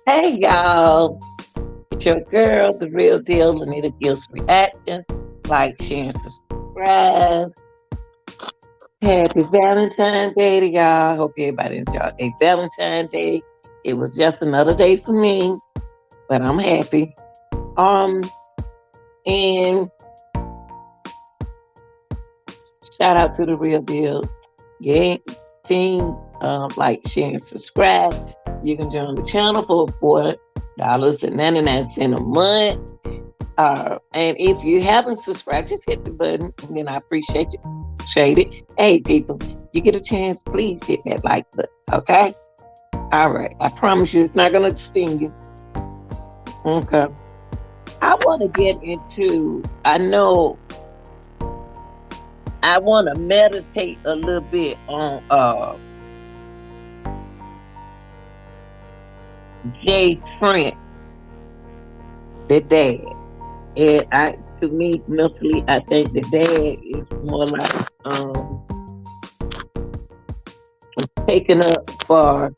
Hey y'all, it's your girl, the real deal, Anita Gills reacting. Like, share, and subscribe. Happy Valentine's Day to y'all. Hope everybody enjoyed a Valentine's Day. It was just another day for me, but I'm happy. Um, and shout out to the real deal. Yeah, team. Like, share, and subscribe. You can join the channel for $4.99 a month. And if you haven't subscribed, just hit the button, and then I appreciate you. Shade it. Hey, people, you get a chance, please hit that like button, okay? All right. I promise you, it's not going to sting you. Okay. I want to get into, I know, I want to meditate a little bit on Jprince, the dad. And to me, mentally, I think the dad is more like taking up for,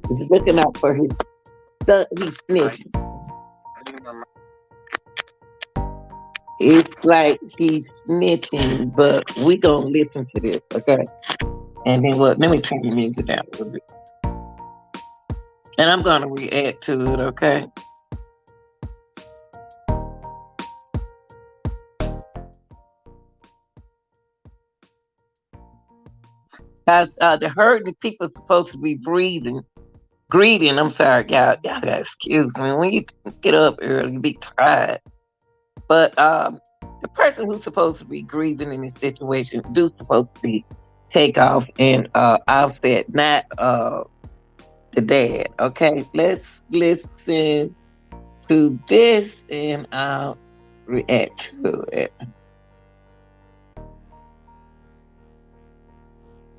is looking out for his son. He's snitching. It's like he's snitching, but we gonna listen to this, okay? And then what? Let me turn the music down a little bit, and I'm gonna react to it, okay? Cause the hurting people supposed to be greeting. I'm sorry, y'all got excuse me. When you get up early, you be tired. But the person who's supposed to be grieving in this situation do supposed to be Takeoff and Offset, not the dad. Okay, let's listen to this and I'll react to it.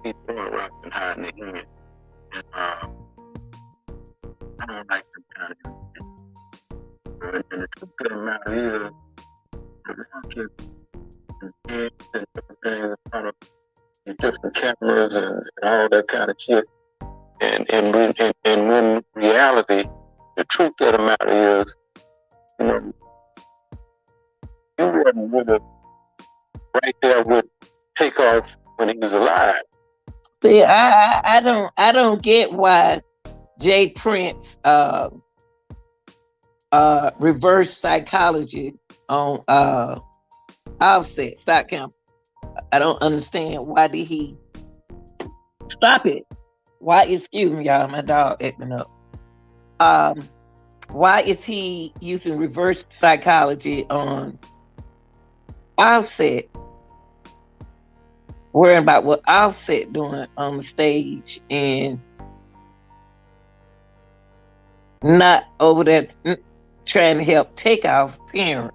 He's throwing rocks and hiding the hand. And I don't like them kind of things. And the truth of the matter is, the rock is and everything in front of the different cameras and all that kind of shit. And when reality, the truth of the matter is, you know, you wasn't really right there with Takeoff when he was alive. See, I don't get why Jprince reverse psychology on Offset stock count. I don't understand why did he stop it? Why, excuse me, y'all, my dog acting up. Um, why is he using reverse psychology on Offset, worrying about what Offset doing on the stage and not over there trying to help Takeoff parent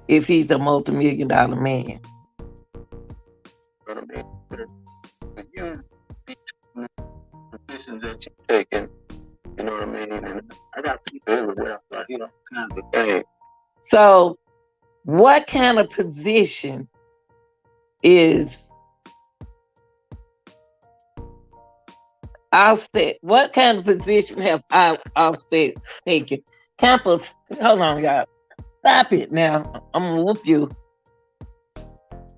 if he's a multi-million-dollar man? But I mean, but you, the positions that you're taking, you know what I mean? And I got people everywhere, so I hear all kinds of things. So, what kind of position is Offset? What kind of position have Offset taken? Campus, hold on, y'all. Stop it now. I'm gonna whoop you.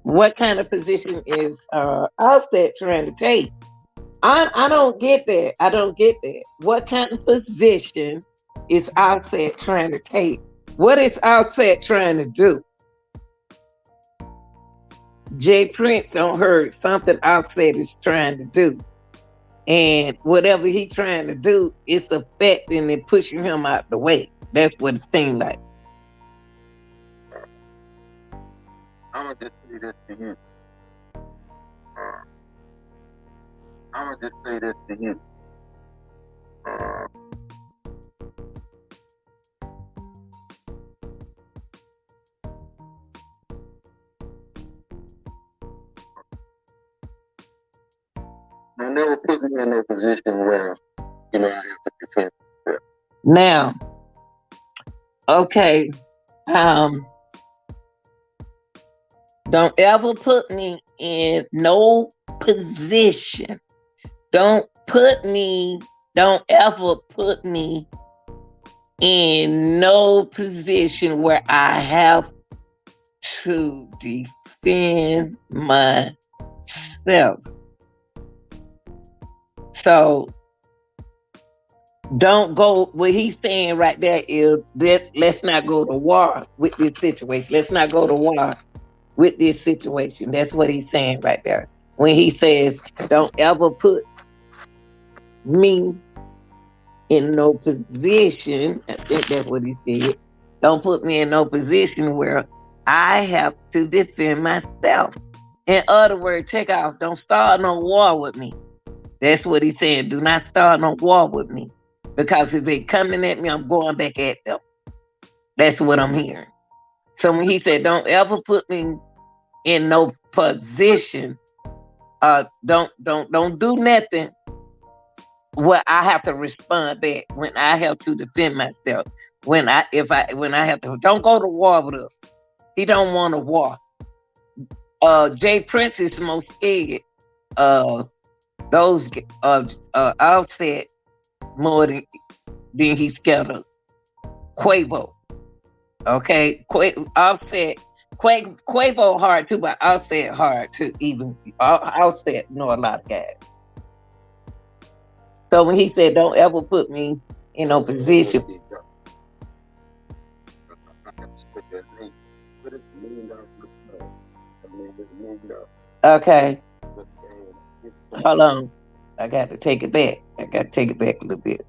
What kind of position is Offset trying to take? I don't get that. I don't get that. What kind of position is Offset trying to take? What is Offset trying to do? Jprince don't heard something Offset is trying to do. And whatever he trying to do, it's affecting and pushing him out the way. That's what it seems like. I'm gonna just say this to you. I'm gonna just say this to you. Don't never put me in no position where, I have to defend myself. Now, okay, don't ever put me in no position. Don't ever put me in no position where I have to defend myself. So don't go, what he's saying right there is that let's not go to war with this situation. Let's not go to war with this situation. That's what he's saying right there. When he says, don't ever put me in no position, I think that's what he said. Don't put me in no position where I have to defend myself. In other words, Takeoff, don't start no war with me. That's what he's saying. Do not start no war with me. Because if they coming at me, I'm going back at them. That's what I'm hearing. So when he said, don't ever put me in no position, don't do nothing where I have to respond back, when I have to defend myself, when I have to, don't go to war with us. He don't want a war. Jprince is most scared. Those Offset more than he's scared of Quavo. Okay, Offset. Quavo hard too, but Offset hard too. Even Offset know a lot of guys. So when he said, "Don't ever put me in no position," okay, hold on. I got to take it back. I got to take it back a little bit.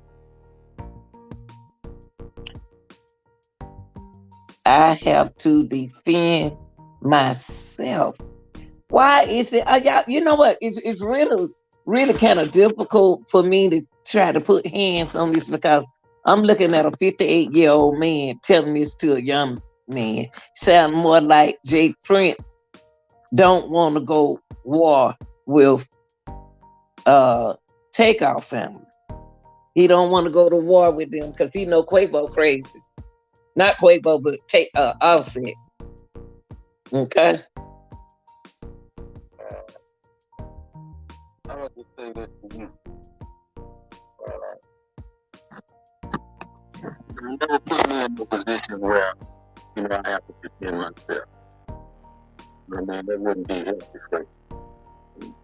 I have to defend myself. Why is it? Y'all, you know what? It's really kind of difficult for me to try to put hands on this, because I'm looking at a 58-year-old man telling this to a young man. Sound more like Jprince don't want to go war with Takeoff family. He don't want to go to war with them because he know Quavo crazy. Not Quavo, but Offset. Okay. I would just say this to you. You never put me in a position where, I have to defend myself. That wouldn't be healthy for you.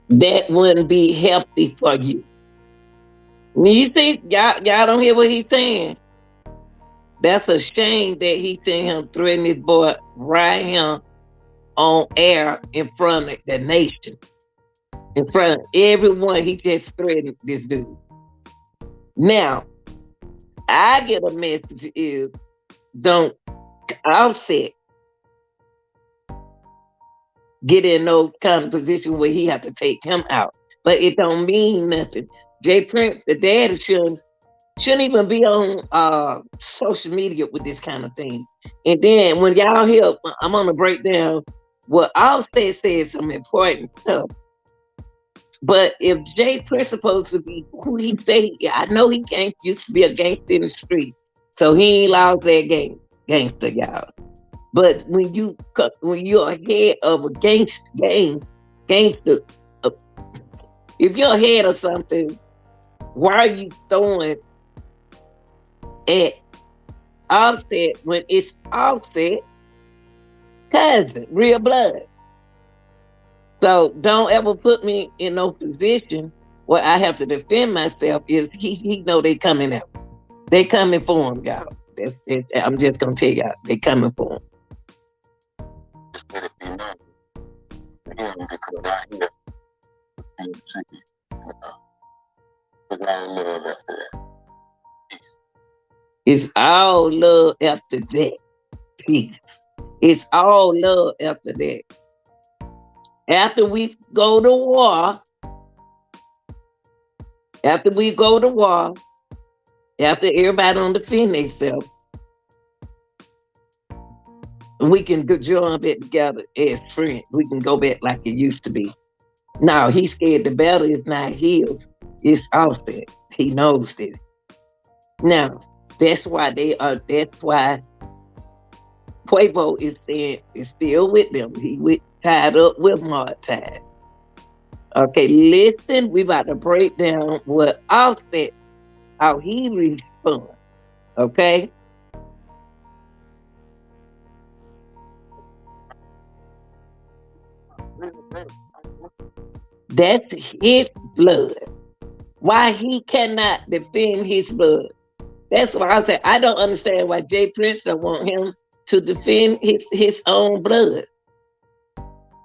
That wouldn't be healthy for you. You see, y'all don't hear what he's saying. That's a shame that he seen him threaten this boy right here on air in front of the nation. In front of everyone, he just threatened this dude. Now, I get a message is, don't Offset get in no kind of position where he have to take him out. But it don't mean nothing. Jprince, the daddy, shouldn't even be on social media with this kind of thing. And then when y'all hear, I'm gonna break down what Offset said some important stuff. But if Jprince supposed to be who he say, I know he can't used to be a gangster in the street, so he ain't lost that gangster, y'all. But when you're head of a gangster, if you're head of something, why are you throwing at Offset when it's Offset cousin, real blood? So don't ever put me in no position where I have to defend myself. Is he know they coming out? They coming for him, y'all. I'm just gonna tell y'all, they coming for him. Let it be known. Again, because I hear because I love after that. Peace. It's all love after that. Peace. It's all love after that. After we go to war, after everybody on defend themselves, we can join back together as friends. We can go back like it used to be. Now he's scared the battle is not his, it's Offset. He knows this. Now, that's why they are that's why Quavo is still with them. Tied up with Martine. Okay, listen, we about to break down what Offset, how he responds. Okay? That's his blood. Why he cannot defend his blood. That's why I say I don't understand why Prince don't want him to defend his own blood.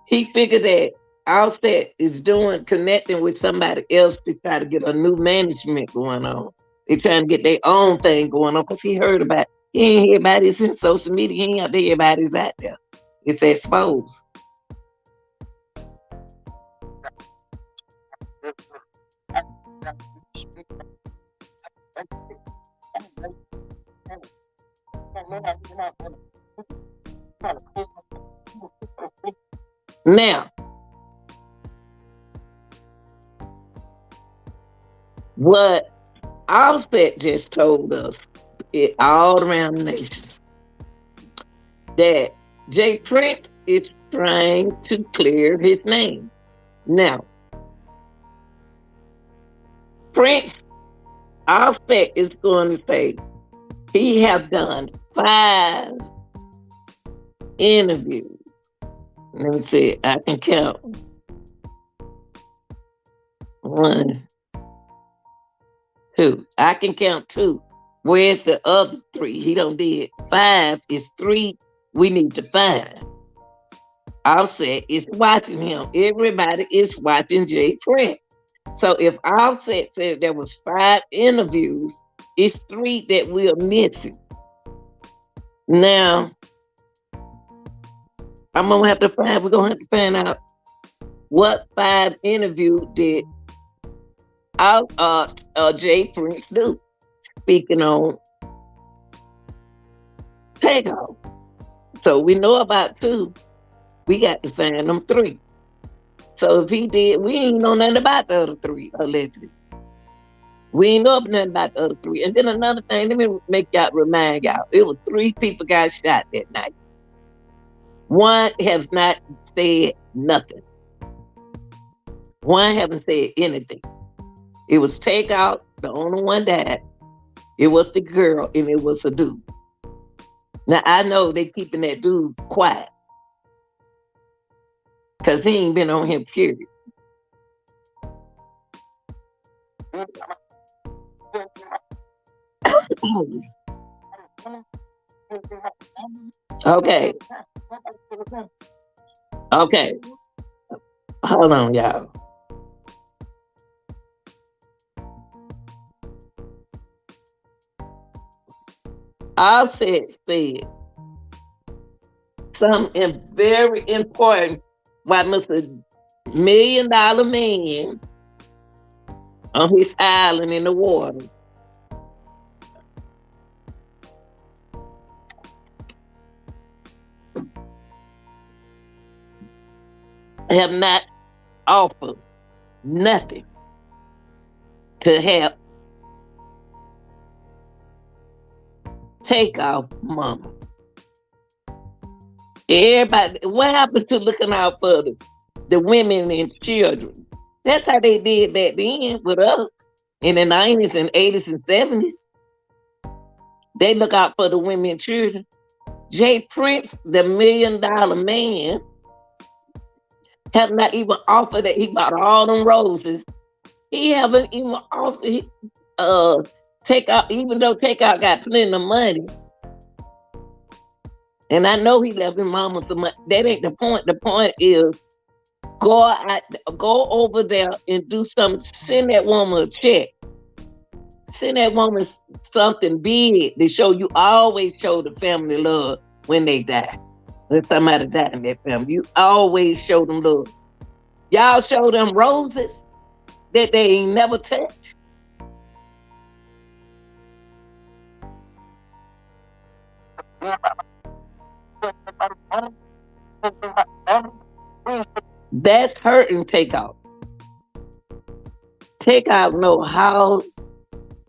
He figured that Offset is doing connecting with somebody else to try to get a new management going on. They trying to get their own thing going on because he heard about he ain't hear about it in social media. He ain't out there hear about it's out there. It's exposed. Now, what Offset just told us all around the nation that Prince is trying to clear his name. Now, Prince Offset is going to say he have done 5 interviews. Let me see, I can count. 1, 2. I can count 2. Where's the other 3? He don't did 5. Is 3 we need to find. Offset is watching him. Everybody is watching Prince. So if Offset said there was 5 interviews, it's 3 that we are missing. Now, we're gonna have to find out what 5 interviews did Prince do, speaking on Takeoff. So we know about 2. We got to find them 3. So if he did, we ain't know nothing about the other 3, allegedly. We ain't know nothing about the other 3. And then another thing, let me remind y'all, it was 3 people got shot that night. 1 has not said nothing. 1 haven't said anything. It was Takeoff, the only one died. It was the girl, and it was a dude. Now I know they keeping that dude quiet because he ain't been on here, period. Okay. Okay. Hold on, y'all. Offset said something very important why Mr. $1 million man on his island in the water have not offered nothing to help Takeoff mama. Everybody, what happened to looking out for the women and children? That's how they did back then with us in the 90s and 80s and 70s. They look out for the women and children. Prince, the $1 million man, have not even offered that he bought all them roses. He haven't even offered Takeoff, even though Takeoff got plenty of money. And I know he left his mama some money. That ain't the point. The point is go over there and do something. Send that woman a check. Send that woman something big to show you always show the family love when they die. When somebody died in that family, you always show them love. Y'all show them roses that they ain't never touched. That's hurting Takeoff. Takeoff know how,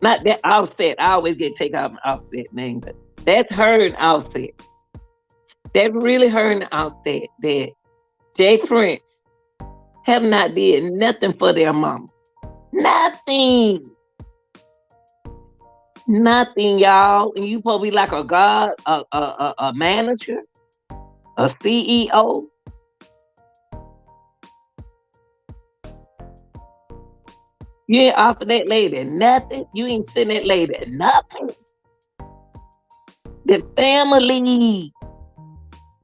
not that Offset. I always get Takeoff and Offset name, but that's her and Offset. That really her and Offset that Jprince have not did nothing for their mama. Nothing. Nothing, y'all. And you supposed to be like a god, a manager, a CEO. You ain't offer that lady nothing. You ain't send that lady nothing. The family.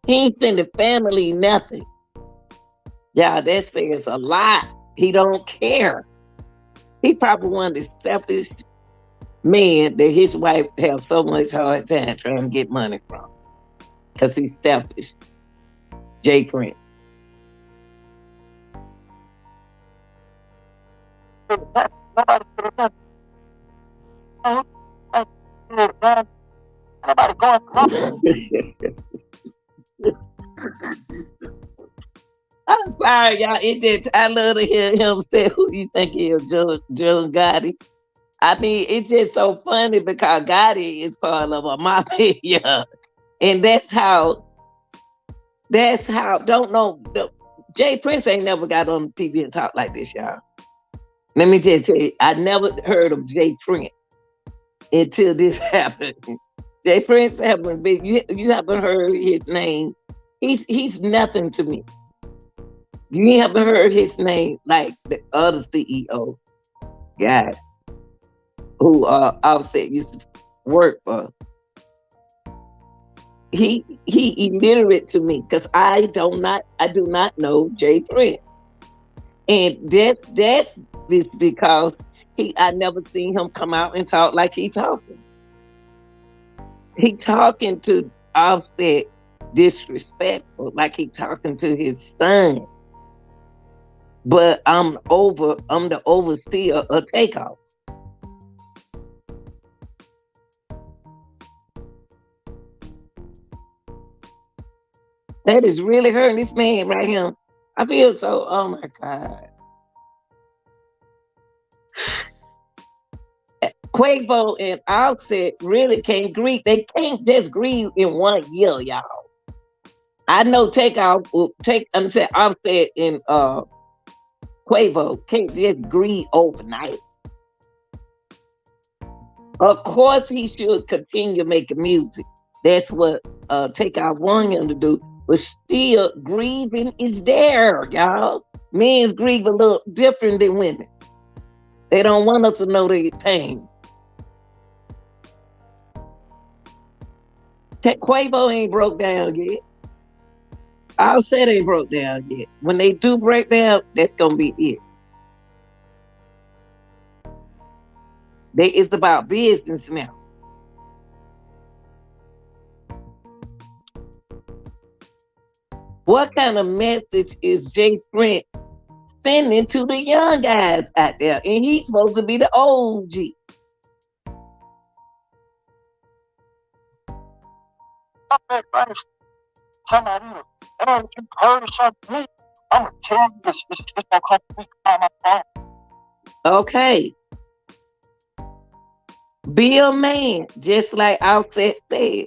He ain't send the family nothing. Y'all, that says a lot. He don't care. He probably one of the selfish men that his wife have so much hard time trying to get money from. Because he's selfish. Jprince. Nobody could have done it. Nobody going for nothing. I'm sorry, y'all. It just I love to hear him say who you think he is, Joe Gotti. I mean, it's just so funny because Gotti is part of a mafia. And that's how don't know Jprince ain't never got on TV and talk like this, y'all. Let me just tell you, I never heard of Jprince until this happened. Jprince haven't been you haven't heard his name. He's nothing to me. You haven't heard his name like the other CEO guy who Offset used to work for. He illiterate to me because I do not know Jay Prince. And that's because I never seen him come out and talk like he talking. He talking to Offset disrespectful, like he talking to his son. But I'm the overseer of Takeoff. That is really hurting this man right here. I feel so, oh my God. Quavo and Offset really can't grieve. They can't just grieve in 1 year, y'all. I know Takeoff will take I'm saying Offset and Quavo can't just grieve overnight. Of course he should continue making music. That's what Takeoff wanted him to do. But still grieving is there, y'all. Men's grieve a little different than women. They don't want us to know their pain. Quavo ain't broke down yet. Offset ain't broke down yet. When they do break down, that's gonna be it. It's about business now. What kind of message is Jay Prince sending to the young guys out there? And he's supposed to be the OG. Turn that in. And if you heard something from me, I'm gonna tell you it's gonna come from me. Call my phone. Okay. Be a man, just like Offset said.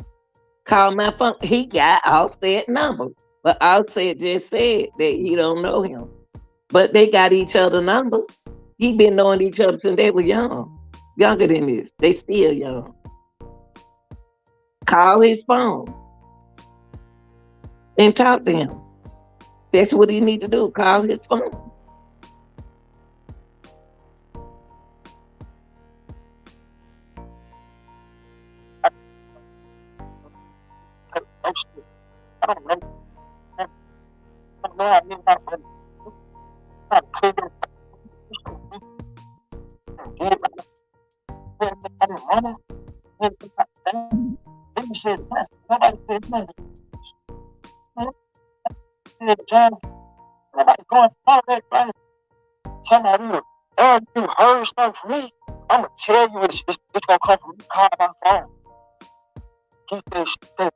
Call my phone. He got Offset number. But Offset just said that he don't know him. But they got each other number. He been knowing each other since they were young. Younger than this. They still young. Call his phone and talk to him. That's what he need to do. Call his phone. Actually, I don't know. I don't know. I mean, I'm clear. Then you said, nobody said nothing. John, nobody going for that, right? Tell me, and you heard something from me. I'm gonna tell you it's gonna come from me. Call my phone. He said,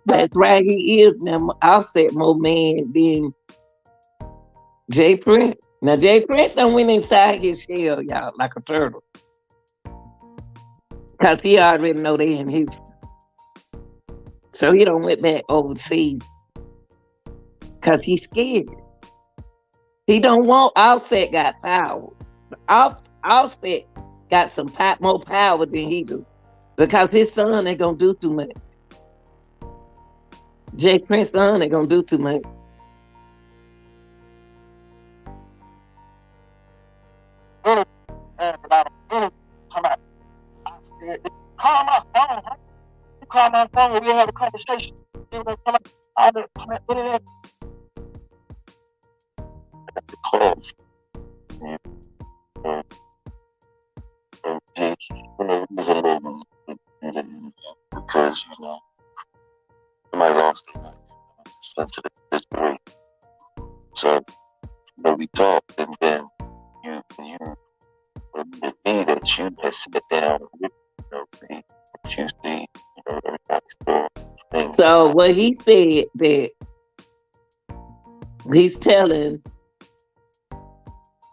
That's right. He is now. Offset more man than Jay Prince. Now Jay Prince done went inside his shell, y'all, like a turtle. Cause he already know they in Houston. So he don't went back overseas. Cause he's scared. He don't want Offset got power. Offset got some more power than he do. Because his son ain't gonna do too much. Jay Prince son ain't gonna do too much. Call my phone, huh? You call my phone and we have a conversation. You know, come out, come out, the calls. And, and, and Jake, you know, he's a little because, you know, somebody lost their life. It's a sensitive situation. So, you know, we talked, and then you admitted me that you had sit down with, you know, the QC, you know, everybody's doing things. So what he said that he's telling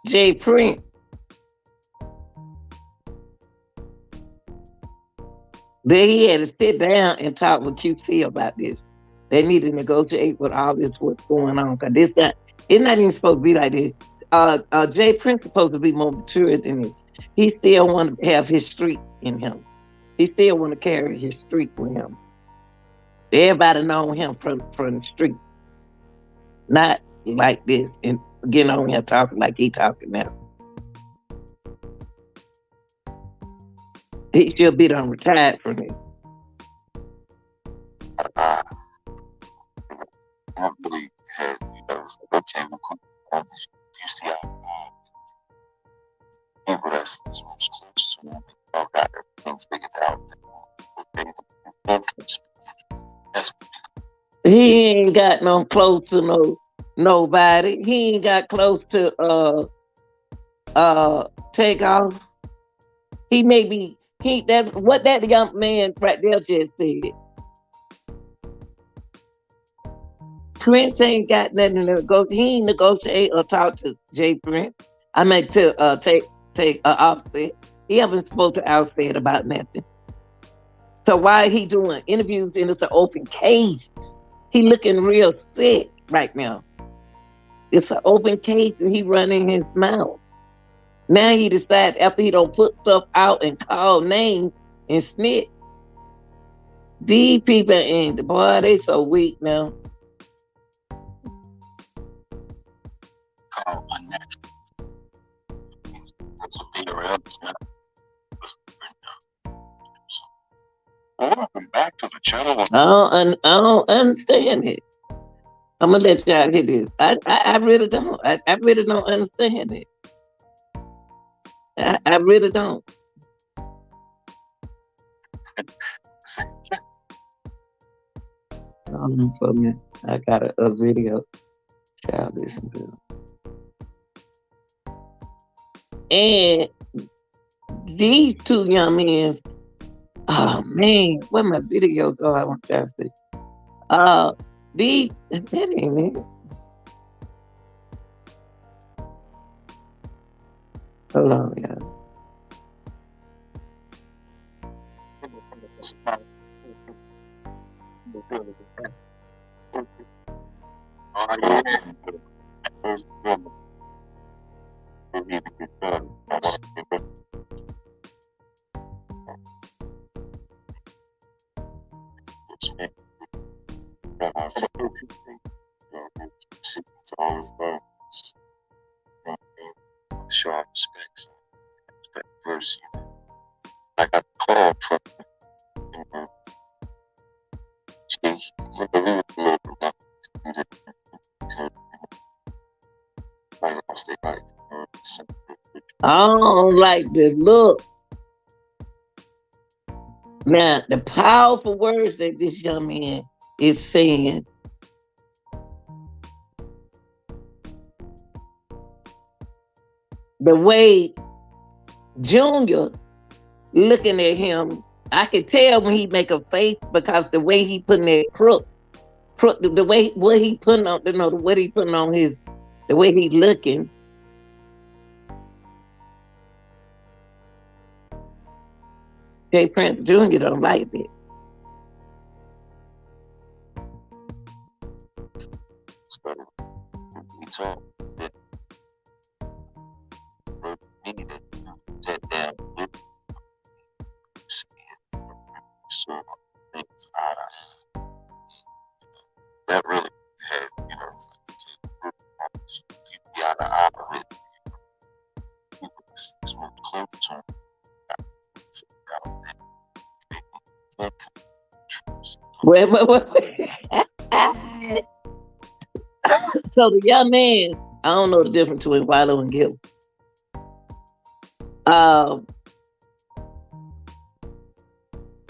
Jprince that he had to sit down and talk with QC about this. They need to negotiate with all this what's going on. Cause this guy, it's not even supposed to be like this. Jprince supposed to be more mature than this. He still want to have his street in him. He still want to carry his street with him. Everybody know him from the street, not like this and getting on here talking like he talking now. He should be done retired from it. I really had, you know, okay, you see people that's most close to me, I got everything figured out. That's He ain't got no close to nobody. He ain't got close to Takeoff. He may be that's what that young man right there just said. Prince ain't got nothing to negotiate. He ain't negotiate or talk to Jprince. I mean to take Offset. He haven't spoke to Offset about nothing. So why he doing interviews and it's an open case? He looking real sick right now. It's an open case and he running his mouth. Now he decide after he don't put stuff out and call names and snitch. These people ain't, boy, they so weak now. called unnatural. That's what they are else now. Welcome back to the channel. I don't understand it. I'm gonna let y'all hear this. I really don't. I really don't understand it. I really don't. Hold on for me. I got a video. Y'all listen to it. And these two young men, oh man, where my video go? I want y'all to see. These, that ain't it. Hold on, y'all. Show our respects. First, I got the call from I don't like the look. Now, the powerful words that this young man is saying. The way Junior looking at him, I could tell when he make a face because the way he putting that crook, the way what he putting on, you know, the way he putting on his, the way he looking, Jprince Jr. don't like it. So we talk that we need to sit down with so things that really had, be out of eye with it's more close to him. Wait. So the young man, I don't know the difference between Wallow and Gil. Um,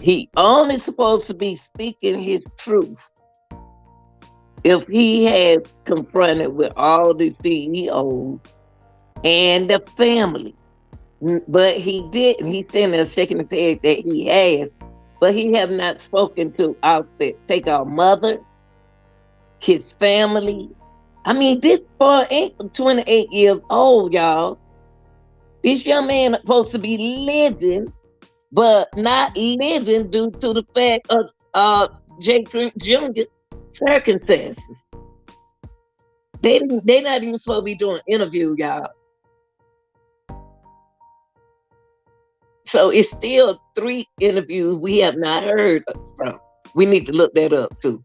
he only supposed to be speaking his truth if he had confronted with all the CEOs and the family. But he didn't. He's sitting there shaking his head that he has, but he have not spoken to Takeoff mother, his family. I mean, this boy ain't 28 years old, y'all. This young man supposed to be living, but not living due to the fact of J. Prince Jr. circumstances. They not even supposed to be doing interview, y'all. So it's still 3 interviews we have not heard from. We need to look that up too.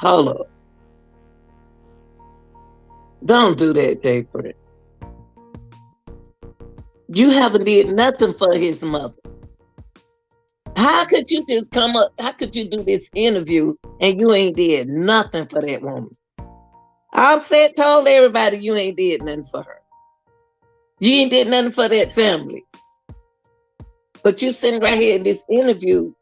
Hold up. Don't do that, Jprince. You haven't did nothing for his mother. How could you just come up? How could you do this interview and you ain't did nothing for that woman? Offset told everybody you ain't did nothing for her. You ain't did nothing for that family. But you sitting right here in this interview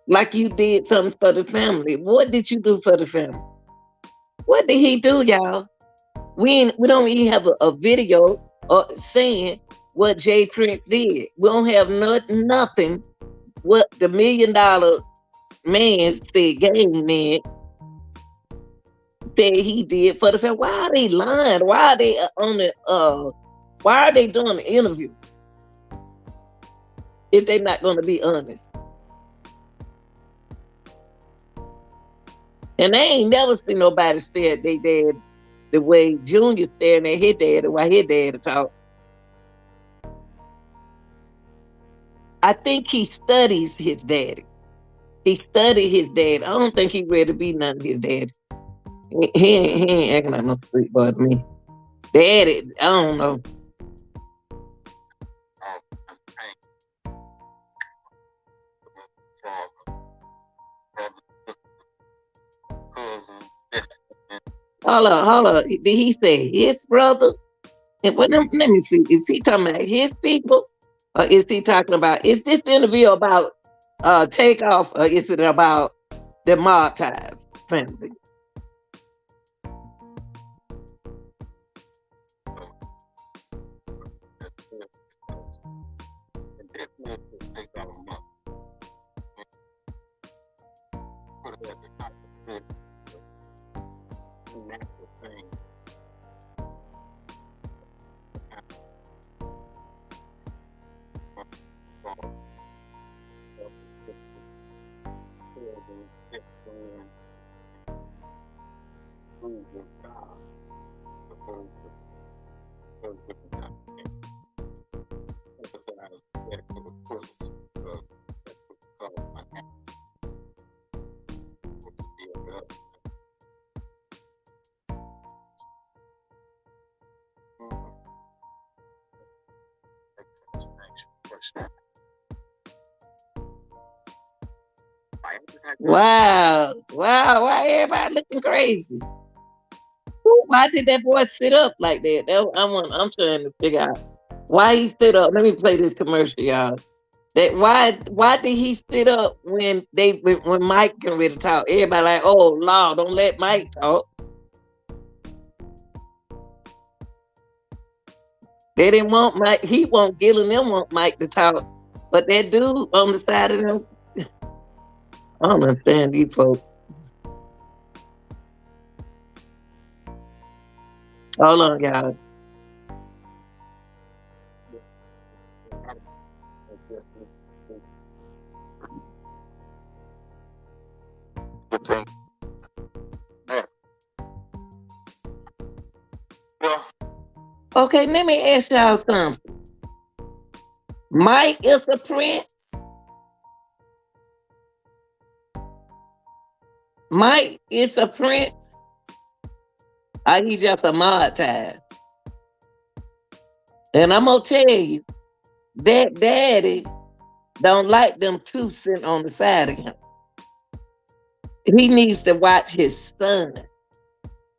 like you did something for the family. What did you do for the family? What did he do, y'all? We don't even have a video saying what Jprince did. We don't have nothing what the $1 million man said, game man said he did for the family. Why are they lying? Why are they on the why are they doing the interview if they're not going to be honest? And they ain't never seen nobody stare at their dad the way Junior staring at his dad and why his dad talk. I think he studies his daddy. He studied his dad. I don't think he ready to be none of his dad. He ain't acting like no street boy to me. Daddy, I don't know. Hold on. Did he say his brother? And what? Let me see. Is he talking about his people, or is he talking about? Is this interview about Takeoff, or is it about the mob ties family? Wow. Wow. Why everybody looking crazy? Why did that boy sit up like that? I'm trying to figure out why he stood up. Let me play this commercial, y'all. That why did he sit up when Mike can ready to talk? Everybody like, oh Lord, don't let Mike talk. They didn't want Mike. He won't Gil them want Mike to talk. But that dude on the side of them, I don't understand these folks. Hold on, y'all. Good thing. Yeah. Well, Okay, let me ask y'all something. Mike is a prince. Mike is a prince. Or he just a mod tag. And I'm gonna tell you, that daddy don't like them two sitting on the side of him. He needs to watch his son.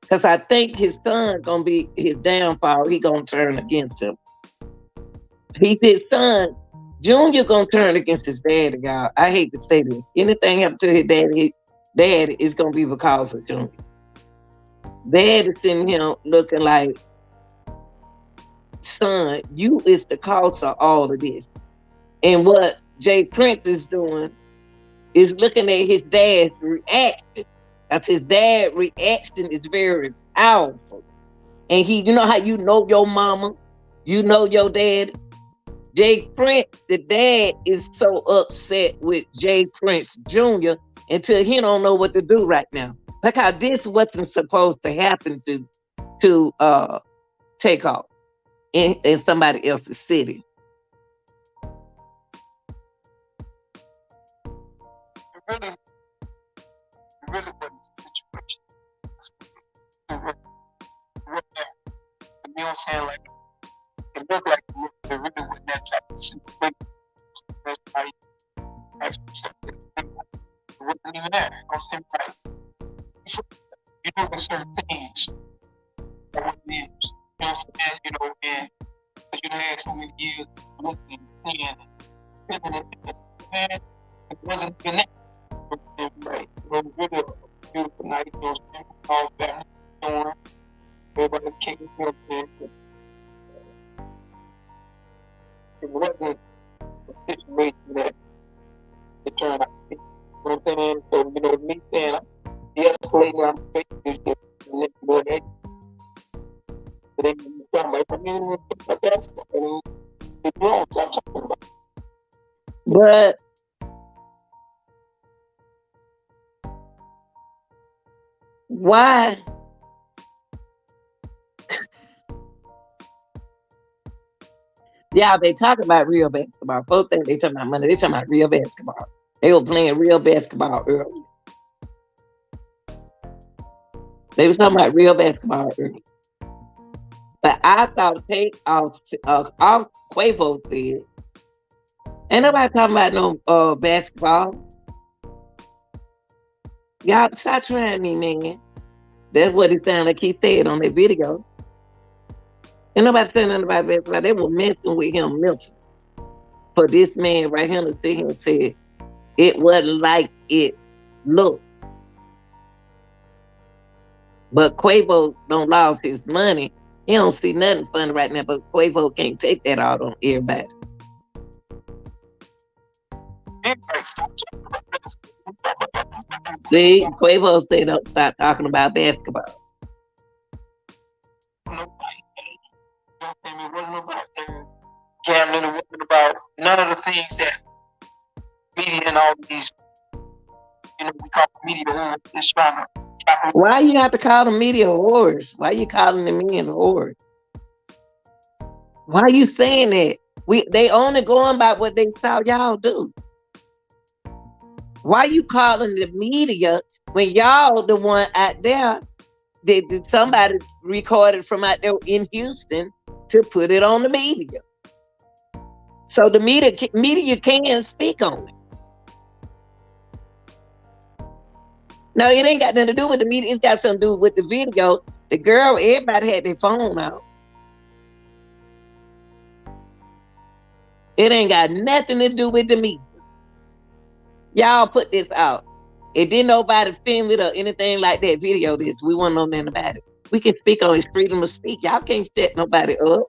Cause I think his son gonna be his downfall. He gonna turn against him. He's his son. Junior gonna turn against his daddy, y'all. I hate to say this. Anything happen to his daddy is gonna be because of Junior. Dad is sitting here looking like, son, you is the cause of all of this. And what Jprince is doing is looking at his dad's reaction. Because his dad's reaction is very powerful. And you know how you know your mama, you know your dad. Jprince, the dad, is so upset with Jprince Jr. until he don't know what to do right now. Because this wasn't supposed to happen to Takeoff in somebody else's city. it really wasn't a situation. It wasn't, you know what I'm saying? Like, it looked like it really wasn't that type of situation. That's why he actually said it wasn't even there. You know what I'm saying? Like, you know, there's certain things that what it is. You know what I'm saying? You know, and because you had so many years looking and and it wasn't even that. Right. You know, really a beautiful night. You know, spend all family doing. Everybody kicking up and it wasn't a situation that it turned out to be. You know what I'm saying? So, you know, me saying, yes, later I'm faking this shit, but they didn't talk about it. I mean, that's what I mean, it's wrong. I'm talking about. But why? Yeah, they talk about real basketball. Both things they talking about money. They talking about real basketball. They were playing real basketball early. They was talking about real basketball early. But I thought off Quavo said, ain't nobody talking about no basketball. Y'all stop trying me, man. That's what it sounded like he said on that video. Ain't nobody saying nothing about basketball. They were messing with him mentally. For this man right here to sit here and say it wasn't like it looked. But Quavo don't lose his money. He don't see nothing funny right now, but Quavo can't take that out on everybody. Everybody stop talking about basketball. See, Quavo said don't stop talking about basketball. Nobody, you know, and it wasn't about gambling. It wasn't about none of the things that media and all these, you know, we call media who is trying to. Why you have to call them media whores? Why you calling the men's whores? Why you saying that? They only going by what they saw y'all do. Why you calling the media when y'all the one out there did somebody recorded from out there in Houston to put it on the media? So the media can speak on it. No, it ain't got nothing to do with the media. It's got something to do with the video. The girl, everybody had their phone out. It ain't got nothing to do with the media. Y'all put this out. It didn't nobody film it or anything like that. Video this. We won't know nothing about it. We can speak on his freedom of speech. Y'all can't set nobody up.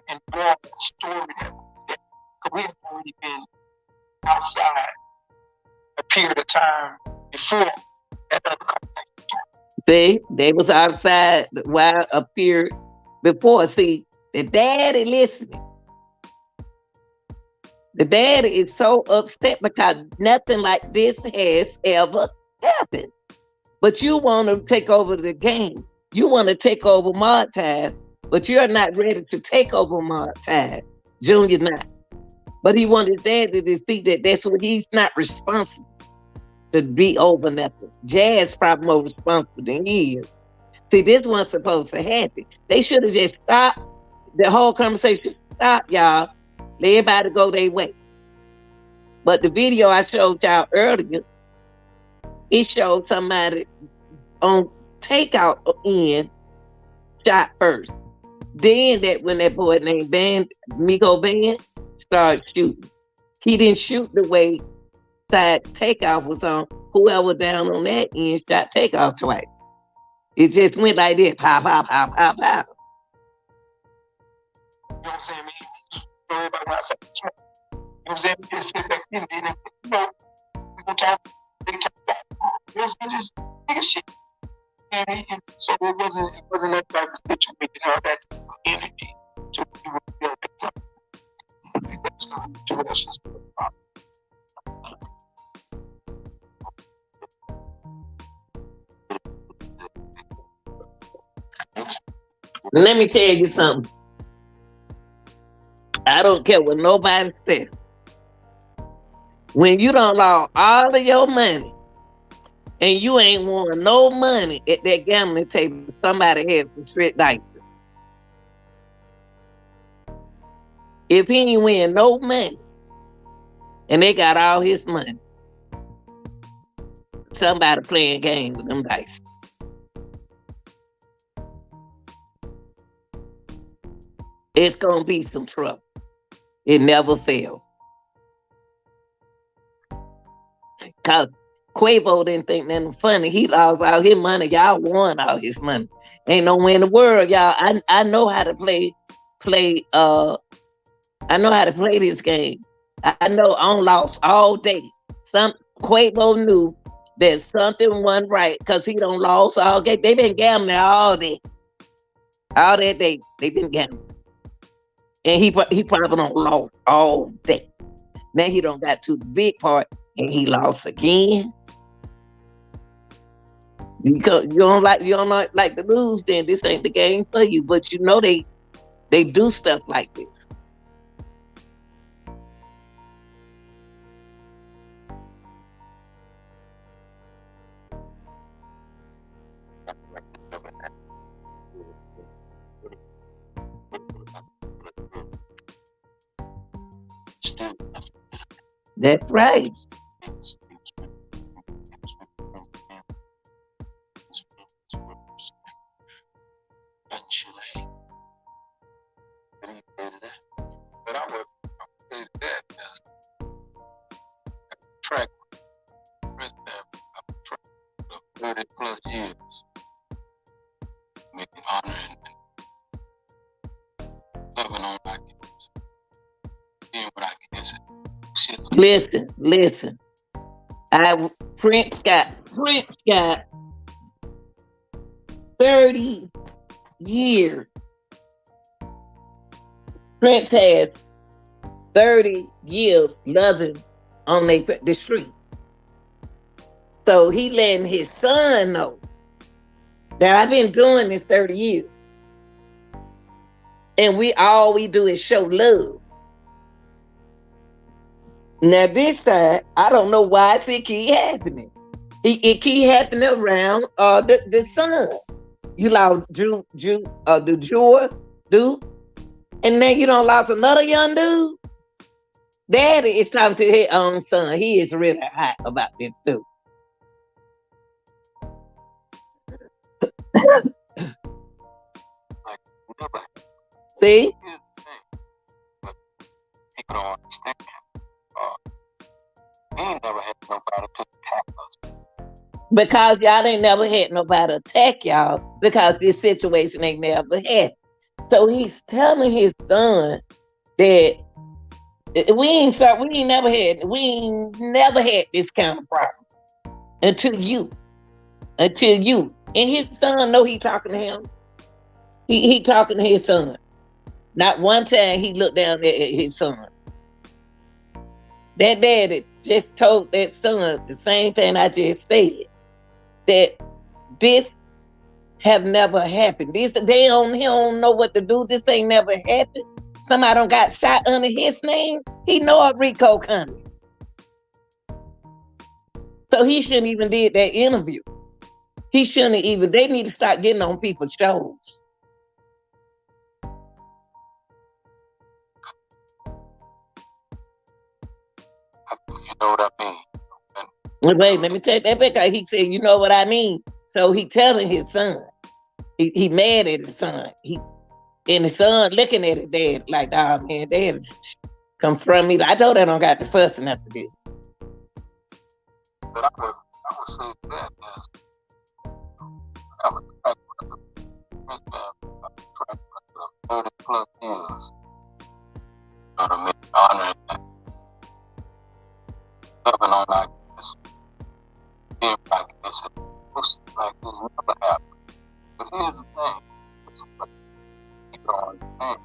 And more story that we have already been outside a period of time before that other conversation. They was outside while a period before. See, the daddy listening. The daddy is so upset because nothing like this has ever happened. But you want to take over the game. You want to take over Martaz, but you're not ready to take over Martaz. Junior's not. But he wanted his daddy to see that that's what he's not responsible to be over nothing. Jazz probably more responsible than he is. See, this wasn't supposed to happen. They should have just stopped the whole conversation. Stop, y'all. Let everybody go their way. But the video I showed y'all earlier, it showed somebody on Takeoff end shot first. Then that when that boy named Migo Band started shooting. He didn't shoot the way side Takeoff was on. Whoever down on that end shot Takeoff twice. It just went like this. Pow, pow, pow, pow, pow. You know what I'm saying? Everybody outside. You know what I'm saying? Just sit back in and we're gonna talk back. You know what I'm saying? Just nigga shit. And so it wasn't that type of situation, that energy to be real. That's not situations. Let me tell you something. I don't care what nobody says. When you don't lost all of your money and you ain't won no money at that gambling table, somebody has some straight dice. If he ain't win no money and they got all his money, somebody playing games with them dice. It's gonna be some trouble. It never fails. Cause Quavo didn't think nothing funny. He lost all his money. Y'all won all his money. Ain't no way in the world, y'all. I know how to play. I know how to play this game. I know I lost all day. Quavo knew that something wasn't right because he don't lost all day. They been gambling all day. All that day they been gambling. And he probably don't lost all day. Now he don't got to the big part and he lost again. You don't like to lose, then this ain't the game for you. But you know they do stuff like this. That's right. But I would say that as track Prince I've tracked 30 plus years. Making honor and loving on my kids. Doing what I can say. Listen. Prince got 30 years. Prince has 30 years loving on the street. So he letting his son know that I've been doing this 30 years. And all we do is show love. Now this side, I don't know why it keep happening. It keep happening around the son. You lost the dude, and then you don't lost another young dude. Daddy is talking to his own son. He is really hot about this too. Like, never. See? Here's the thing, but people don't understand. We ain't never had nobody to attack us. Because y'all ain't never had nobody attack y'all because this situation ain't never happened. So he's telling his son that we ain't never had this kind of problem until you. Until you. And his son know he talking to him. He talking to his son. Not one time he looked down at his son. That daddy just told that son the same thing I just said. That this have never happened. He don't know what to do. This ain't never happened. Somebody done got shot under his name. He know a Rico coming. So he shouldn't even did that interview. He shouldn't even. They need to start getting on people's shows. You know what I mean? Wait, let me take that back. He said, "You know what I mean." So he telling his son. He mad at his son. And his son looking at his dad like, "Oh man, dad confront me." I told I don't got the fussing after this. But I would say that as I would track record, Prince have a track record of 30 plus years. You know what I mean? Honoring that. Living on like this. Being like this. Looks like this never happened. But here's the thing. This is what people don't understand.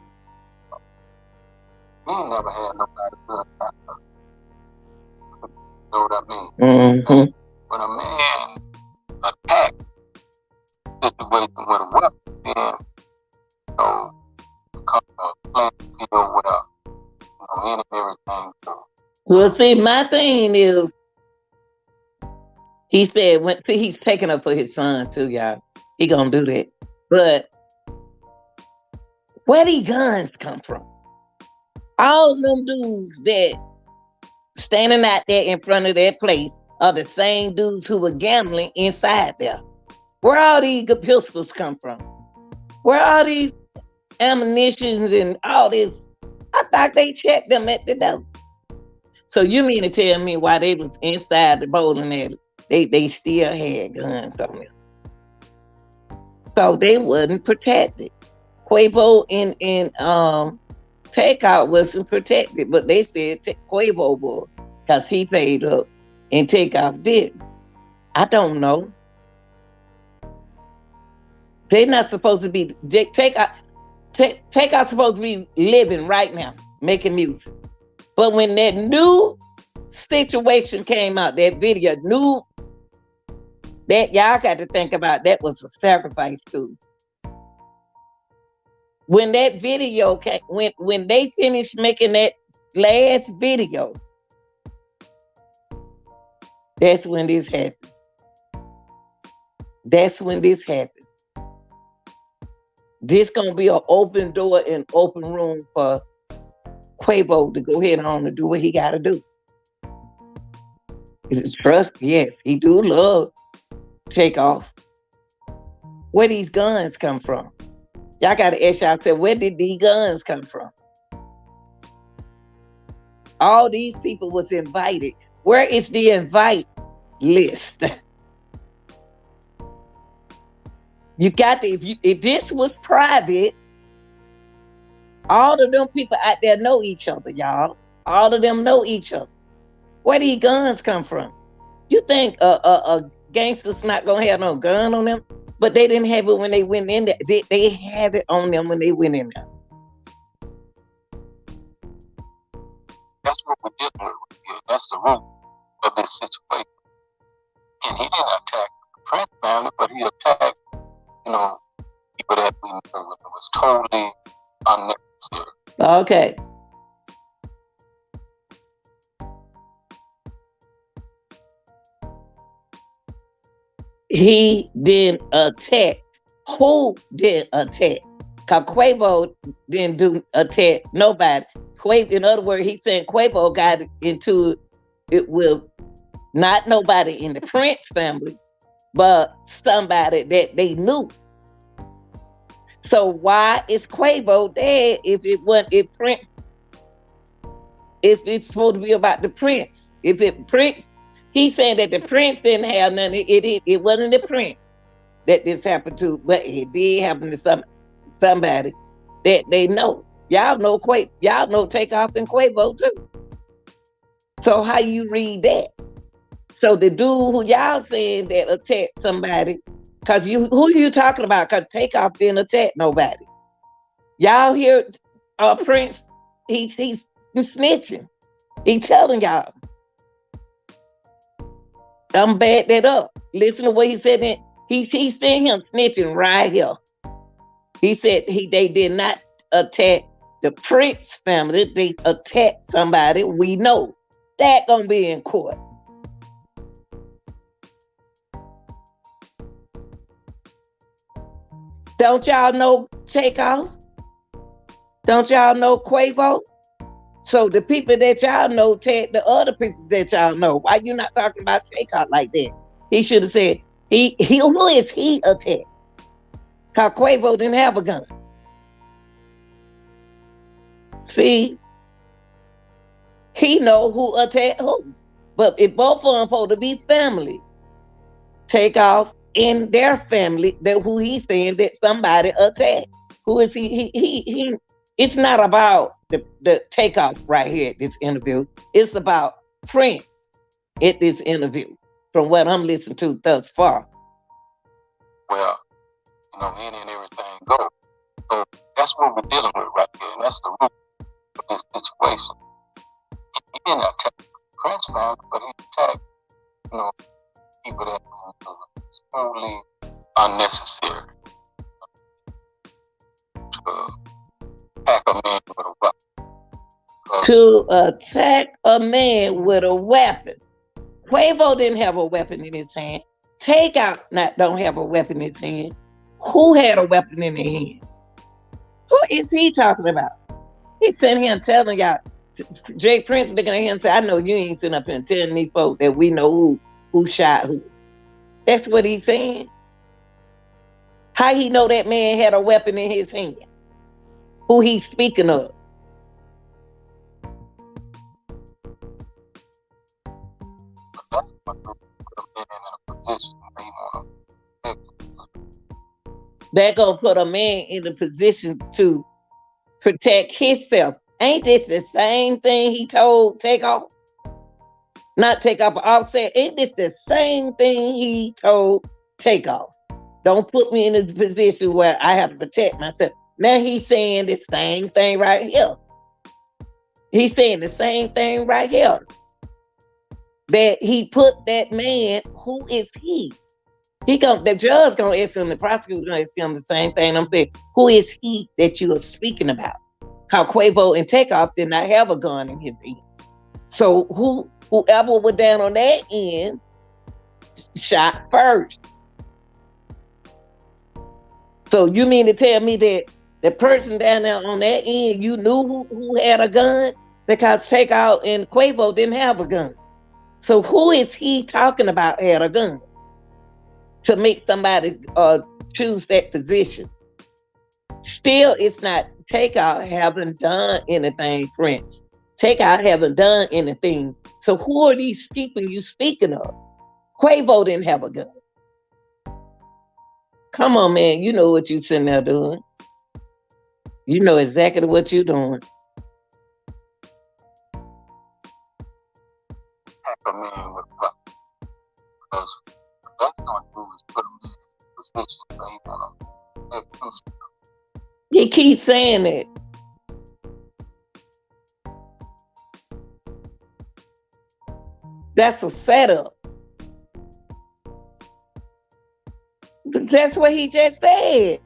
We ain't never had nobody do it like that. You know what I mean? Mm-hmm. When a man attack situation with a weapon, then become a playing field with any and everything. Well, see, my thing is, he said he's taking up for his son too, y'all. He gonna do that. But where these guns come from? All them dudes that standing out there in front of that place are the same dudes who were gambling inside there. Where all these good pistols come from? Where all these ammunitions and all this? I thought they checked them at the door. So you mean to tell me while they was inside the bowling alley, they still had guns on them? So they wasn't protected. Quavo and Takeoff wasn't protected, but they said Quavo was because he paid up and Takeoff didn't. I don't know. They're not supposed to be Takeoff supposed to be living right now, making music. But when that new situation came out, that video, that y'all got to think about, that was a sacrifice too. When that video came, when they finished making that last video, that's when this happened. That's when this happened. This gonna be an open door and open room for Quavo to go ahead on and do what he gotta do. Is it trust? Yes, he do love Takeoff. Where these guns come from? Y'all gotta ask yourself, where did these guns come from? All these people was invited. Where is the invite list? You got to, if this was private, all of them people out there know each other, y'all. All of them know each other. Where these guns come from? You think a gangster's not gonna have no gun on them? But they didn't have it when they went in there. They have it on them when they went in there. That's what we're dealing with here. That's the root of this situation. And he didn't attack the Prince family, but he attacked, people that we knew. It was totally unnecessary. Okay. He didn't attack. Who did attack? Because Quavo didn't attack nobody. In other words, he's saying Quavo got into it with not nobody in the Prince family, but somebody that they knew. So why is Quavo dead if it's supposed to be about the Prince? If it Prince, he's saying that the Prince didn't have nothing. It wasn't the Prince that this happened to, but it did happen to somebody that they know. Y'all know y'all know Takeoff and Quavo too. So how you read that? So the dude who y'all saying that attacked somebody, cause who you talking about? Cause Takeoff didn't attack nobody. Y'all hear Prince? He's snitching. He telling y'all. I'm back that up. Listen to what he said. He seen him snitching right here. He said they did not attack the Prince family. They attacked somebody we know. That gonna be in court. Don't y'all know Takeoff? Don't y'all know Quavo? So the people that y'all know tag the other people that y'all know. Why you not talking about Takeoff like that? He should have said he who is he attacked? Cause Quavo didn't have a gun. See, he know who attacked who. But if both of them supposed to be family, Takeoff in their family, that who he's saying that somebody attacked. Who is he? He it's not about the Takeoff right here at this interview. It's about Prince at this interview, from what I'm listening to thus far. Well, any and everything go. So that's what we're dealing with right there. And that's the root of this situation. He didn't attack Prince family, but he attacked, people that was totally unnecessary. To attack a man with a weapon. Quavo didn't have a weapon in his hand. Takeoff don't have a weapon in his hand. Who had a weapon in their hand? Who is he talking about? He's sitting here and telling y'all. Jprince looking at him and say, I know you ain't sitting up here and telling me folks that we know who shot who. That's what he's saying. How he know that man had a weapon in his hand? Who he's speaking of? That gonna put a man in a position to protect himself. Ain't this the same thing he told Takeoff? Not Takeoff, but Offset. Ain't this the same thing he told Takeoff? Don't put me in a position where I have to protect myself. Now he's saying the same thing right here. He's saying the same thing right here. That he put that man, who is he? The judge gonna ask him, the prosecutor gonna ask him the same thing. I'm saying, who is he that you are speaking about? How Quavo and Takeoff did not have a gun in his hand. So whoever was down on that end shot first. So you mean to tell me that the person down there on that end, you knew who had a gun? Because Takeoff and Quavo didn't have a gun. So who is he talking about had a gun to make somebody choose that position? Still, it's not Takeoff haven't done anything, Prince. Takeoff haven't done anything. So who are these people you speaking of? Quavo didn't have a gun. Come on, man. You know what you sitting there doing. You know exactly what you're doing. A man with a weapon. Because what that's going to do is put him in a position where he want to do something. He keeps saying it. That's a setup. That's what he just said.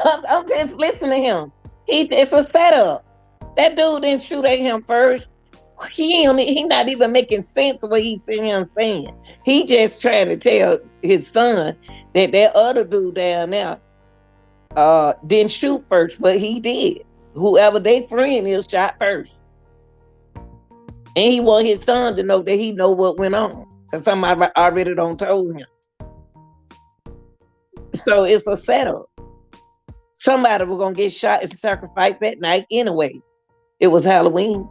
I'm just listening to him. It's a setup. That dude didn't shoot at him first. He not even making sense of what he's saying. He just trying to tell his son that other dude down there didn't shoot first, but he did. whoever they friend is shot first. And he want his son to know that he know what went on. Because somebody already don't told him. So it's a setup. Somebody was gonna get shot and sacrificed that night anyway. It was Halloween.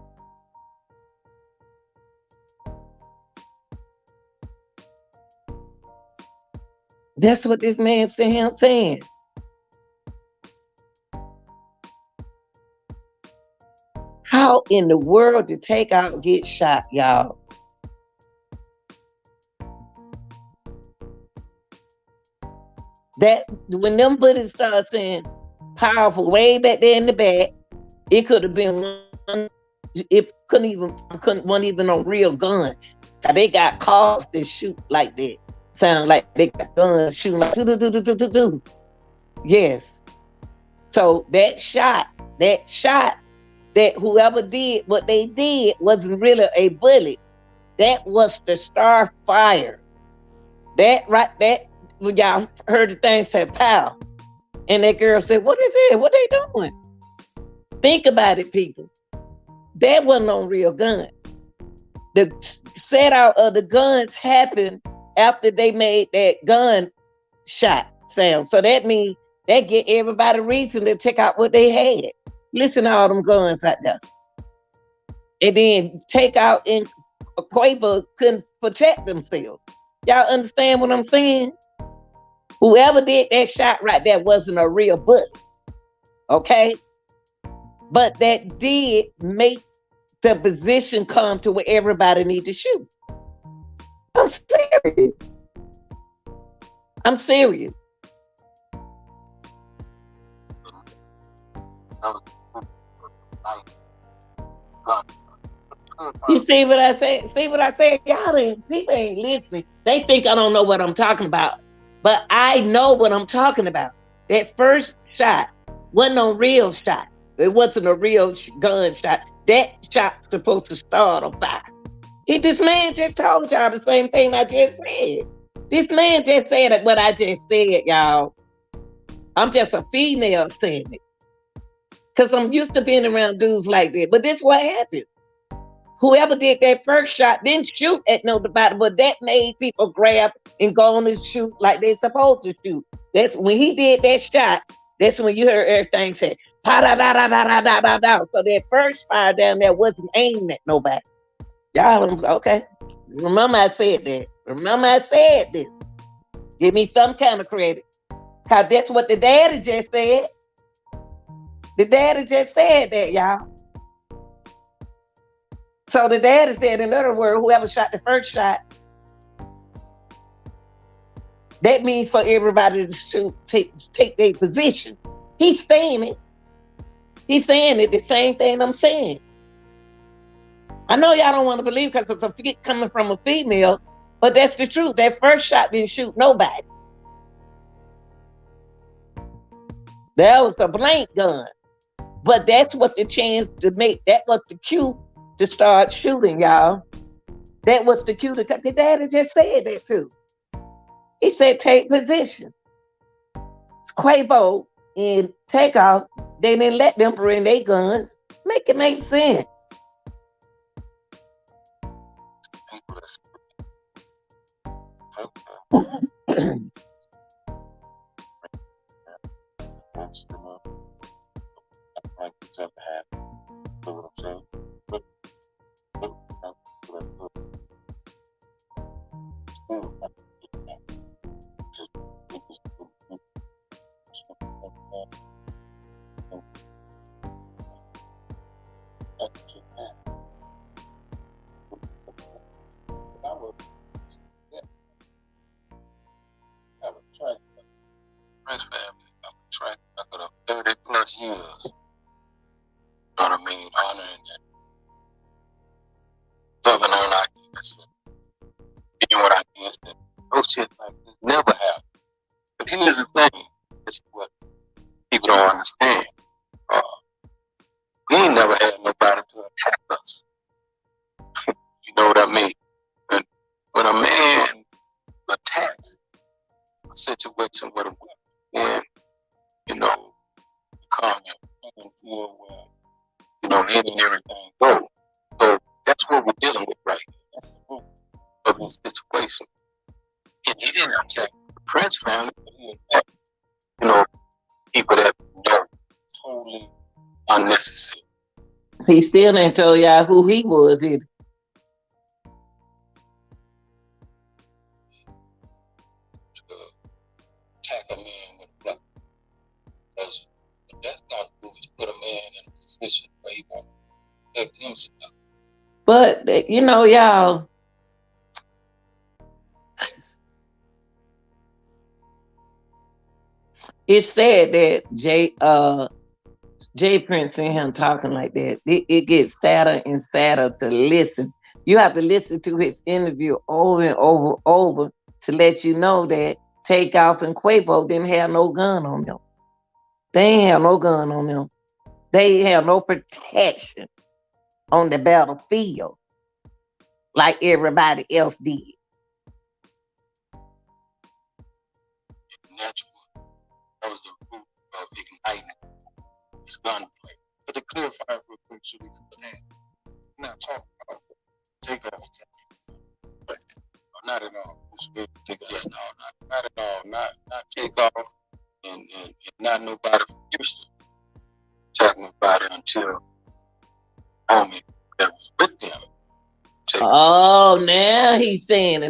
That's what this man saying. How in the world did Takeoff get shot, y'all? That when them buddies start saying powerful way back there in the back, it could have been one. It wasn't even a real gun. They got cars that shoot like that. Sound like they got guns shooting like do do do do do do do. Yes. So that shot, that whoever did what they did wasn't really a bullet. That was the star fire. That when y'all heard the thing say pow. And that girl said, what is it? What they doing? Think about it, people. That wasn't no real gun. The set out of the guns happened after they made that gun shot sound. So that means that get everybody reason to check out what they had. Listen to all them guns out there. And then Takeoff and Quavo couldn't protect themselves. Y'all understand what I'm saying? Whoever did that shot right there wasn't a real bullet. Okay? But that did make the position come to where everybody need to shoot. I'm serious. I'm serious. You see what I said? See what I said? People ain't listening. They think I don't know what I'm talking about. But I know what I'm talking about. That first shot wasn't no real shot. It wasn't a real gun shot. That shot's supposed to start a fire. This man just told y'all the same thing I just said. This man just said what I just said, y'all. I'm just a female saying it. Because I'm used to being around dudes like that. But this what happened. Whoever did that first shot didn't shoot at nobody, but that made people grab and go on and shoot like they're supposed to shoot. That's when he did that shot. That's when you heard everything say pa da da da da da da da da. So that first fire down there wasn't aimed at nobody. Y'all okay? Remember I said that. Remember I said this. Give me some kind of credit, cause that's what the daddy just said. The daddy just said that, y'all. So the daddy said, in other words, whoever shot the first shot, that means for everybody to shoot, take their position. He's saying it. He's saying it the same thing I'm saying. I know y'all don't want to believe because it's coming from a female, but that's the truth. That first shot didn't shoot nobody. That was a blank gun. But that's what the chance to make, that was the cue to start shooting, y'all. That was the cue to cut. The daddy just said that too. He said, take position. Quavo and Takeoff, they didn't let them bring their guns. Make it make sense. Prince family, I've been track record of 30 plus years. You know what I mean? Honoring that. Loving on our kids. Doing what I kids did. Those shit like this never happen. But here's the thing. This is what people don't understand. We ain't never had nobody to attack us. You know what I mean? And when a man attacks a situation with a weapon, then, you know, you calm your feel where, letting everything go. So that's what we're dealing with right now. That's the root of this situation. And he didn't attack the Prince family, but he attacked, people that totally unnecessary. He still ain't told y'all who he was, either. Attack a man with a weapon. Because what that's going to do is put a man in a position where he won't protect himself. But, y'all, it's sad that Jprince and him talking like that. It gets sadder and sadder to listen. You have to listen to his interview over and over to let you know that Takeoff and Quavo didn't have no gun on them. They ain't have no gun on them. They have no protection on the battlefield like everybody else did. And that's what, that was the root of igniting this gunplay. But to clarify real quick so we understand, we're not talking about Takeoff attack. Not at all. Yes, no, not at all. Not Takeoff and not nobody from Houston talking about it until homie that was with them. Oh, now he's saying,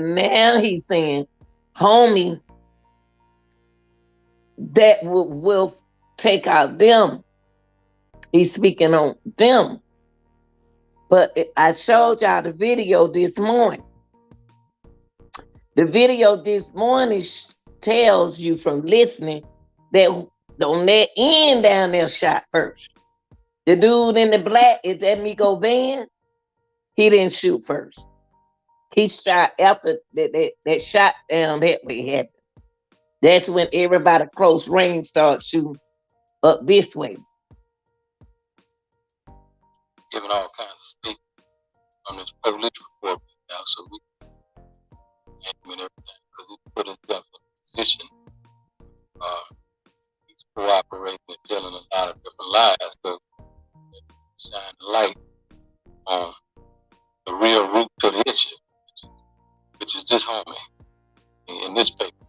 homie that will take out them. He's speaking on them. But I showed y'all the video this morning. The video this morning tells you from listening that on that end down there shot first. The dude in the black, is that Migo Van? He didn't shoot first. He shot after that shot down that way happened. That's when everybody close range started shooting up this way. Giving all kinds of statements on this police report now, so we and everything, because he put himself in a position. He's cooperating and telling a lot of different lies, so shine the light on the real root to the issue, which is this homie in this paper.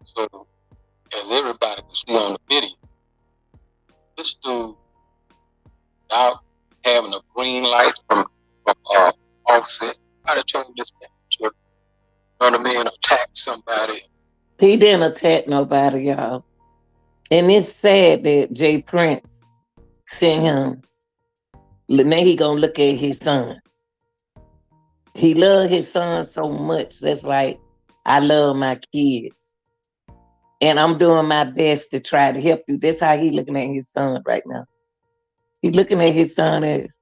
So, as everybody can see on the video, this dude, without having a green light from Offset, I'd have told this man to, attack somebody. He didn't attack nobody, y'all. And it's sad that Jprince sent him. Now he gonna look at his son. He loved his son so much. That's like, I love my kids. And I'm doing my best to try to help you. That's how he looking at his son right now. He looking at his son as,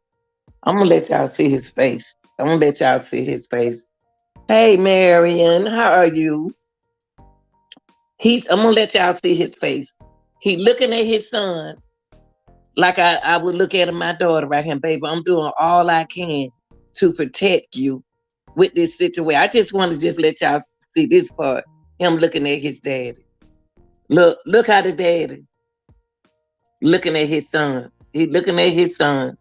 I'm gonna let y'all see his face. I'm gonna let y'all see his face. Hey, Marion, how are you? I'm gonna let y'all see his face. He looking at his son like I would look at my daughter right here, baby. I'm doing all I can to protect you with this situation. I just want to just let y'all see this part. Him looking at his daddy. Look how the daddy looking at his son. He looking at his son.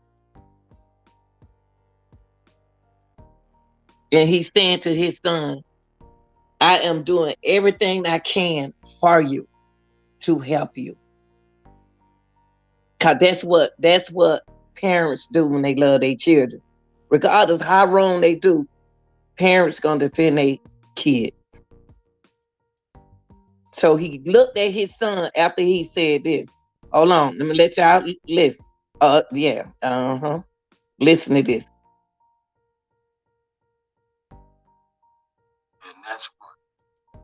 And he's saying to his son, I am doing everything I can for you to help you. Cause that's what parents do when they love their children. Regardless how wrong they do, parents gonna defend their kid. So he looked at his son after he said this. Hold on, let me let y'all listen. Yeah, listen to this. And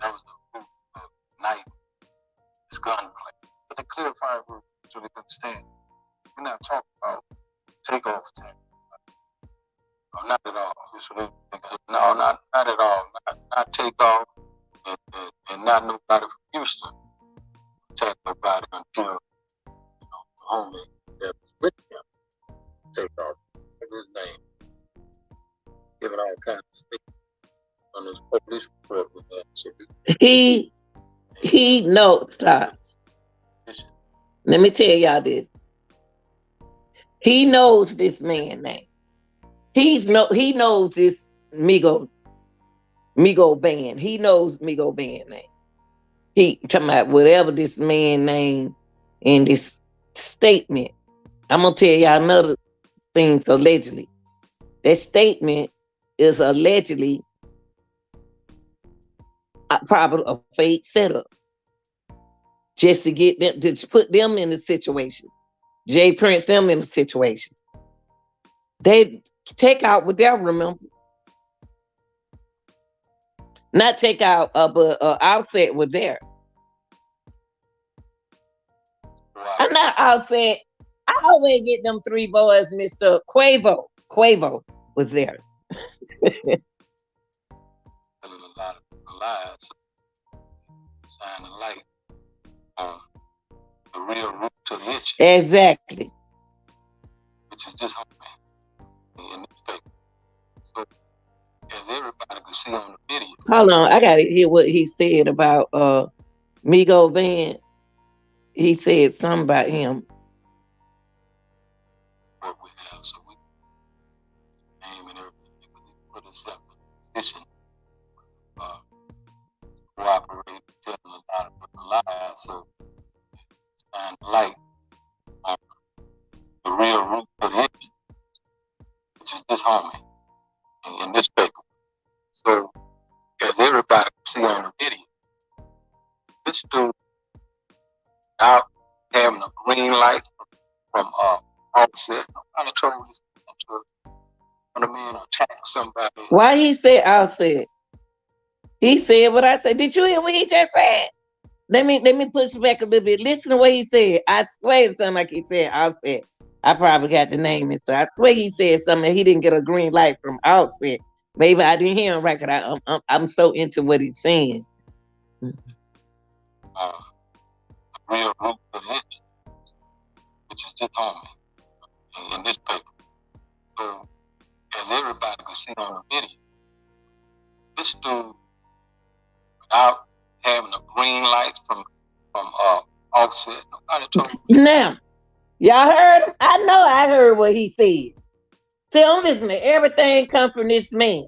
that was the root of night. It's gunplay. But to clarify, so they understand, we're not talking about Takeoff attack. No, not at all. No, not at all. Not Takeoff, and not nobody from Houston attack nobody until the homie that was with him. Takeoff, his name, giving all kinds of statements on this police report with that. So He no, stop. Let me tell y'all this. He knows this man name. He knows this Migo band. He knows Migo band name. He talking about whatever this man name in this statement. I'm gonna tell y'all another thing. Allegedly, that statement is allegedly probably a fake setup just to get them to put them in the situation. Jprince them in the situation. They take out what they'll remember. Not take out, but Offset was there. I'm not Offset. I always get them three boys, Mr. Quavo. Quavo was there. A lot of lies, shining light on the real root to the issue. Exactly. Which is just in this paper. So, as everybody can see on the video. Hold on, I gotta hear what he said about Migo Van. He said something about him. What we have, so we name and everything because he put himself in a position cooperating, telling a lot of different lies. So it's kind of light on the real root of the issue, which is this homie in this paper. So as everybody can see on the video, this dude out having a green light from Offset. Nobody told this to man attack somebody. Why he said Offset? He said what I said. Did you hear what he just said? Let me push back a little bit. Listen to what he said. I swear it sounded like he said Offset. I probably got the name and stuff. I swear he said something. He didn't get a green light from Offset. Maybe I didn't hear him right. Cause I'm so into what he's saying. The real root of the issue, which is just homie in this paper. So as everybody can see on the video, this dude without having a green light from Offset. Nobody told me. Now, y'all heard him? I know I heard what he said. See, I'm listening. Everything come from this man.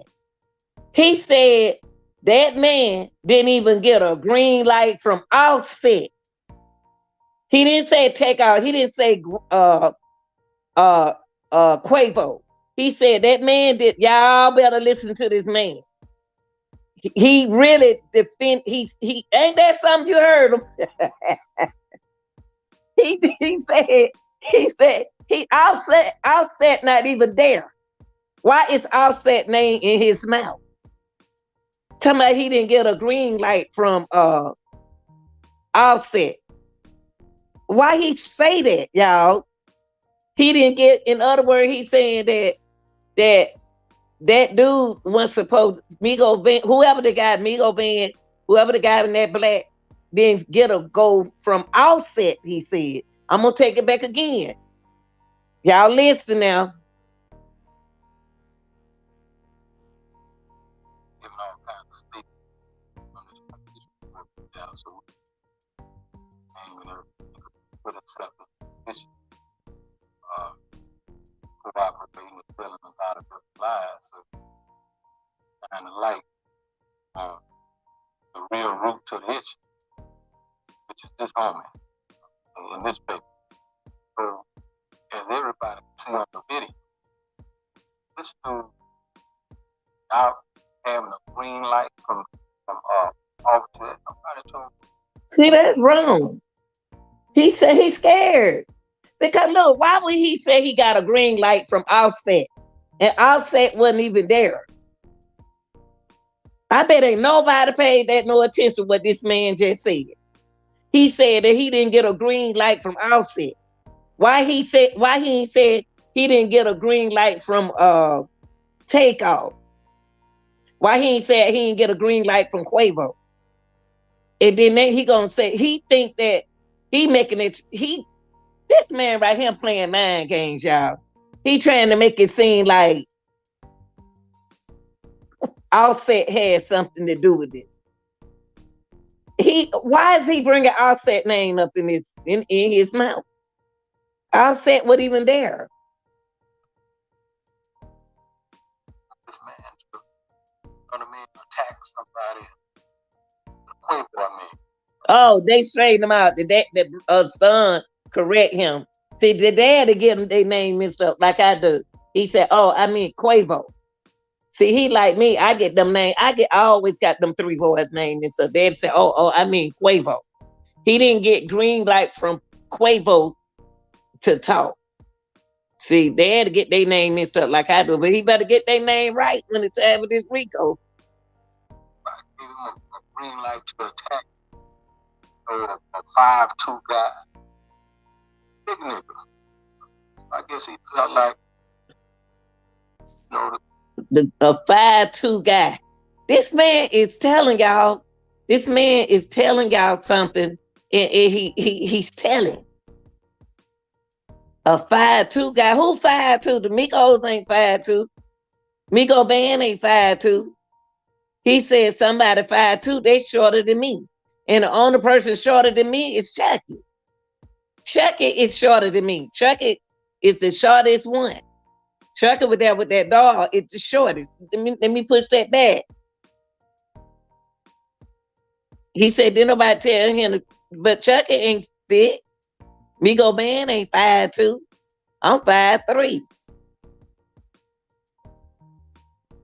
He said that man didn't even get a green light from Offset. He didn't say Takeoff. He didn't say Quavo. He said that man did. Y'all better listen to this man. He really defend. He ain't that something you heard him? he said he Offset not even there. Why is Offset name in his mouth? Tell me he didn't get a green light from Offset. Why he say that, y'all? He didn't get. In other words, he's saying that dude was supposed Migo Van, whoever the guy Migo Van, whoever the guy in that black didn't get a go from Offset. He said, "I'm gonna take it back again." Y'all listen now. Giving all kinds of statements on this report down, so put himself in a position cooperating with telling a lot of different lies. So kind of like the real root to the issue, which is this homie in this paper. So as everybody can see on the video, this dude out having a green light from Offset. Nobody told me. See, that's wrong. He said he's scared. Because look, why would he say he got a green light from Offset? And Offset wasn't even there. I bet ain't nobody paid that no attention what this man just said. He said that he didn't get a green light from Offset. Why he ain't said he didn't get a green light from Takeoff? Why he ain't said he didn't get a green light from Quavo? And then he gonna say he think that he making it this man right here playing mind games, y'all. He trying to make it seem like Offset had something to do with this. Why is he bringing Offset name up in his mouth? Offset wasn't even there. somebody. Quavo, I mean. Oh, they straightened him out. The son correct him. See, the dad to get them their name mixed up like I do. He said, "Oh, I mean Quavo." See, he like me. I get them name. I always got them three boys' name and stuff. Dad said, "Oh, I mean Quavo." He didn't get green light from Quavo to talk. See, they had to get their name mixed up like I do, but he better get their name right when it's time for this Rico. I gave him a green light to attack a 5'2" guy. Big nigga. I guess he felt like, you know, A 5'2" guy. This man is telling y'all. This man is telling y'all something, and he's telling a 5'2" guy. Who 5'2"? The Migos ain't 5'2". Migo Band ain't 5'2". He said somebody 5'2", they shorter than me. And the only person shorter than me is Chucky. Chucky is shorter than me. Chucky is the shortest one. Chucky with that dog, it's the shortest. Let me push that back. He said, didn't nobody tell him, but Chucky ain't thick. Migo Band ain't 5'2". I'm 5'3".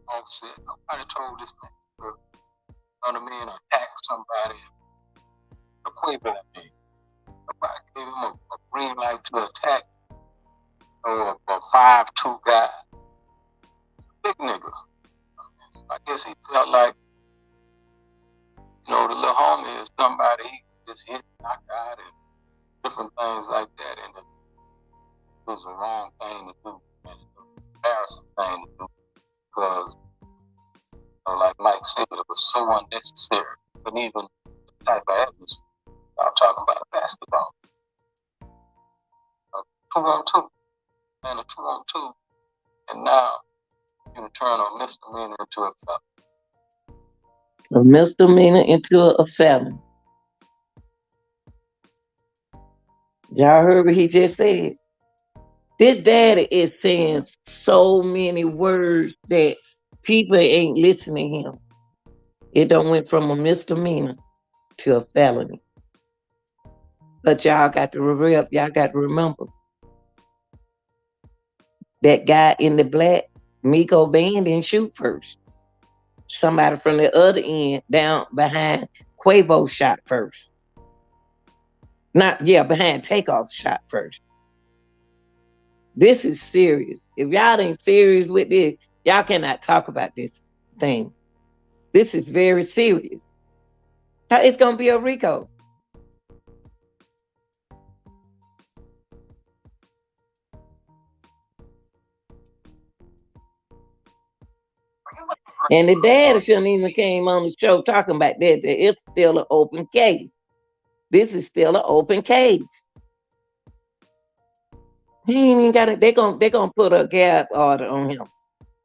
like I said, nobody told this man to run a man or attack somebody. A Quavo, I mean. Nobody gave him a green light to attack a 5'2" guy. Big nigga. I guess he felt like, you know, the little homie is somebody he just hit, knocked out, and different things like that. And it was the wrong thing to do, and an embarrassing thing to do, because, you know, like Mike said, it was so unnecessary. But even the type of atmosphere, I'm talking about basketball. 2-on-2, and a 2-on-2, and now you turn a misdemeanor into a felony. A misdemeanor into a felony. Y'all heard what he just said? This daddy is saying so many words that people ain't listening to him. It done went from a misdemeanor to a felony. But y'all got to remember that guy in the black Miko Band didn't shoot first. Somebody from the other end down behind Quavo shot first. Behind Takeoff shot first. This is serious. If y'all ain't serious with this, y'all cannot talk about this thing. This is very serious. It's gonna be a Rico. And the dad shouldn't even came on the show talking about that. It's still an open case. This is still an open case. He ain't even got it. They gonna put a gap order on him.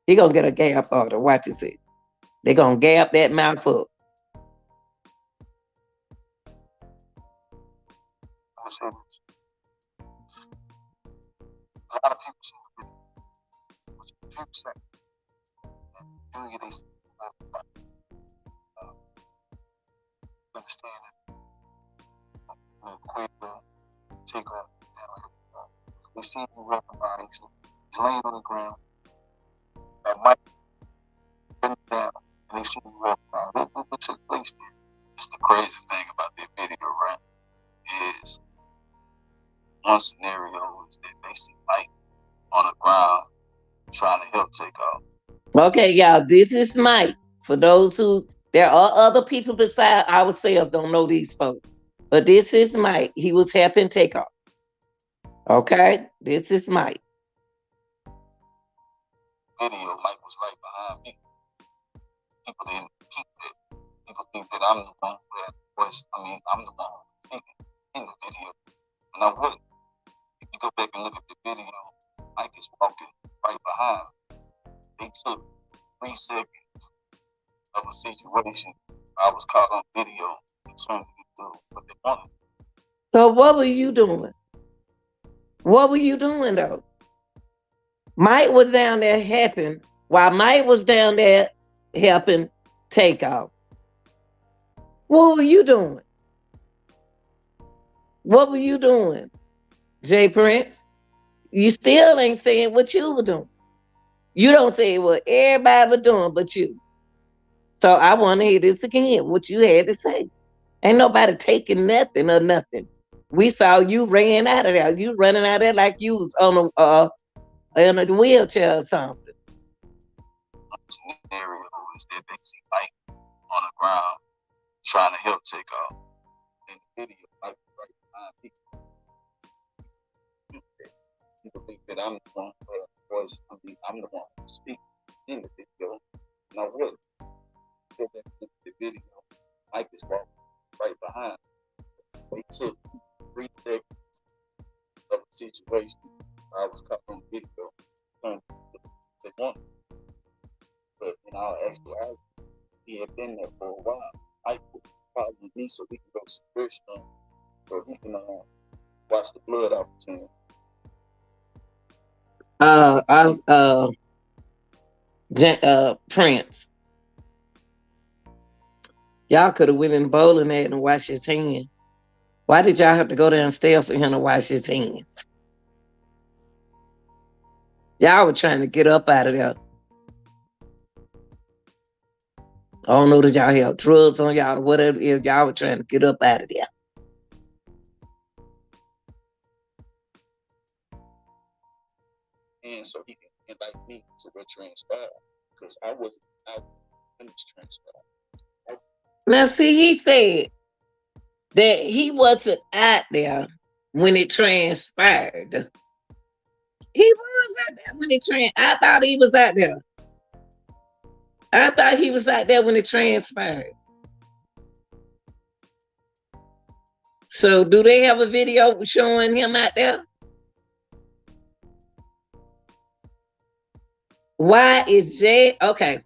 He gonna get a gap order. Watch this. They gonna gap that mouth up. I'm gonna say this. A lot of people say, which people say, and they say, understand that Quavo, Takeoff, we see him walking by, he's laying on the ground, that mic bent down, and they see him walking by. What took place there? It's the crazy thing about that video, right? Is one scenario is that they see Mike on the ground trying to help Takeoff. Okay, y'all, this is Mike. For those who, there are other people besides ourselves don't know these folks. But this is Mike. He was helping Takeoff. Okay? This is Mike. Video, Mike was right behind me. People didn't peep it. People think that I'm the one who had the voice. I mean, I'm the one who was in the video. And I wouldn't. If you go back and look at the video, Mike is walking right behind me. They took 3 seconds of a situation I was caught on video and turned to do what they wanted. So what were you doing? What were you doing though? Mike was down there helping. While Mike was down there helping, Takeoff. What were you doing? What were you doing, Jprince? You still ain't saying what you were doing. You don't say what everybody was doing but you. So I want to hear this again, what you had to say. Ain't nobody taking nothing or nothing. We saw you ran out of there. You running out of there like you was on in a wheelchair or something. Scenario is that they see Mike on the ground trying to help Takeoff. In the video, Mike right behind me. People think that I'm the one voice. I'm the one who speaks in the video. No, really. In the video, Mike is walking right behind. They took 3 seconds of the situation. I was caught on video. They wanted. But in our actuality, he had been there for a while. Mike would probably me so we can go to the first room so he can watch the blood opportunity. Prince. Y'all could have went in the bowling alley and washed his hands. Why did y'all have to go downstairs for him to wash his hands? Y'all were trying to get up out of there. I don't know that y'all had drugs on y'all or whatever. If y'all were trying to get up out of there. And so he can invite me to what transpired because I wasn't out when it transpired. Now, see, he said that he wasn't out there when it transpired. He was out there when it transpired. I thought he was out there. I thought he was out there when it transpired. So, do they have a video showing him out there? Why is Jay? Okay,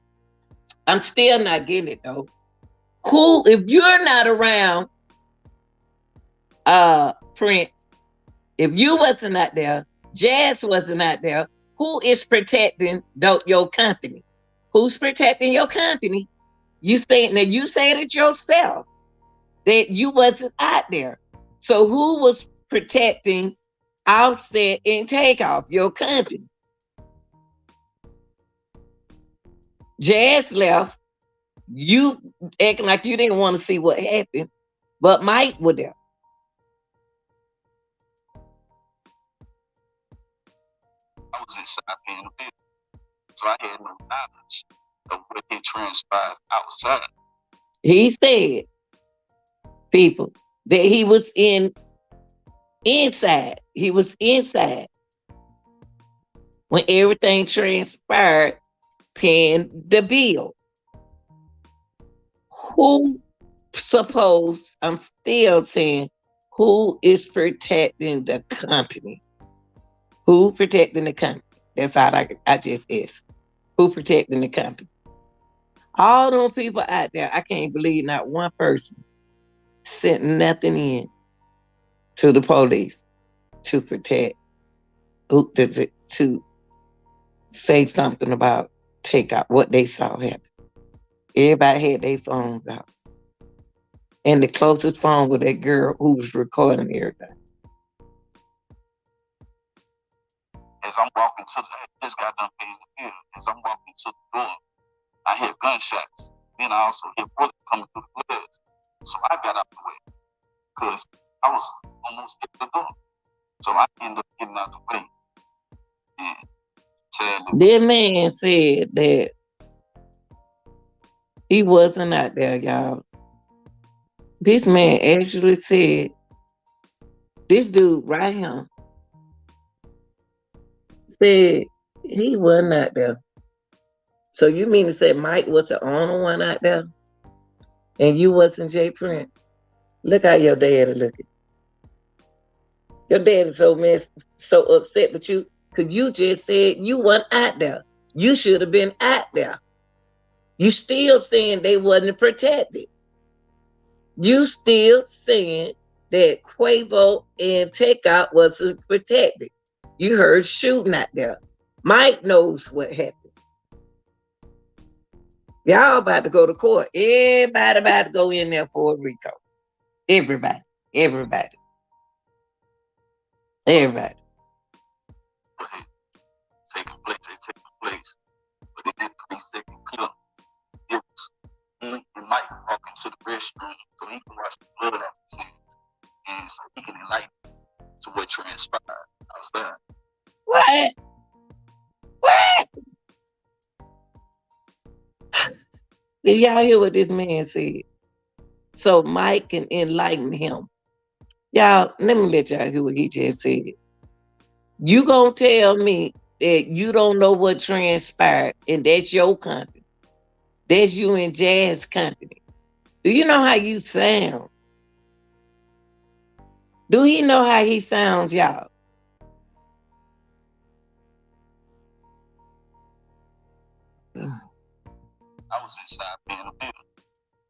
I'm still not getting it though. Who, if you're not around, Prince, if you wasn't out there, Jazz wasn't out there, who is protecting your company? Who's protecting your company? You say now you said it yourself that you wasn't out there. So who was protecting Offset and Takeoff, your company? Jazz left. You acting like you didn't want to see what happened, but Mike was there. I was inside paying the bill, so I had no knowledge of what had transpired outside. He said, people, that he was inside. He was inside when everything transpired, paying the bill. Who I'm still saying, who is protecting the company? Who protecting the company? That's all I just asked. Who protecting the company? All those people out there, I can't believe not one person sent nothing in to the police to protect, to say something about Takeoff, what they saw happen. Everybody had their phones out. And the closest phone was that girl who was recording everything. As I'm walking to I just got done paying the bill. As I'm walking to the door, I hear gunshots. Then I also hear bullets coming through the glass. So I got out the way because I was almost at the door. So I ended up getting out the way. And that man said that he wasn't out there, y'all. This man actually said, this dude right here said he wasn't out there. So you mean to say Mike was the only one out there? And you wasn't Jprince? Look how your daddy looking. Your daddy's so upset with you because you just said you wasn't out there. You should have been out there. You still saying they wasn't protected. You still saying that Quavo and Takeoff wasn't protected. You heard shooting out there. Mike knows what happened. Y'all about to go to court. Everybody about to go in there for a RICO. Everybody. Everybody. Everybody. But hey, taking place, they taking place. But in that 3-second clip, it was only Mike walk into the restroom so he can wash the blood out of his hands. And so he can enlighten to what transpired outside. What? What? Did y'all hear what this man said? So Mike can enlighten him. Y'all, let me let y'all hear what he just said. You gonna tell me that you don't know what transpired and that's your company. That's you and Jazz company. Do you know how you sound? Do he know how he sounds, y'all? I was inside paying a bill,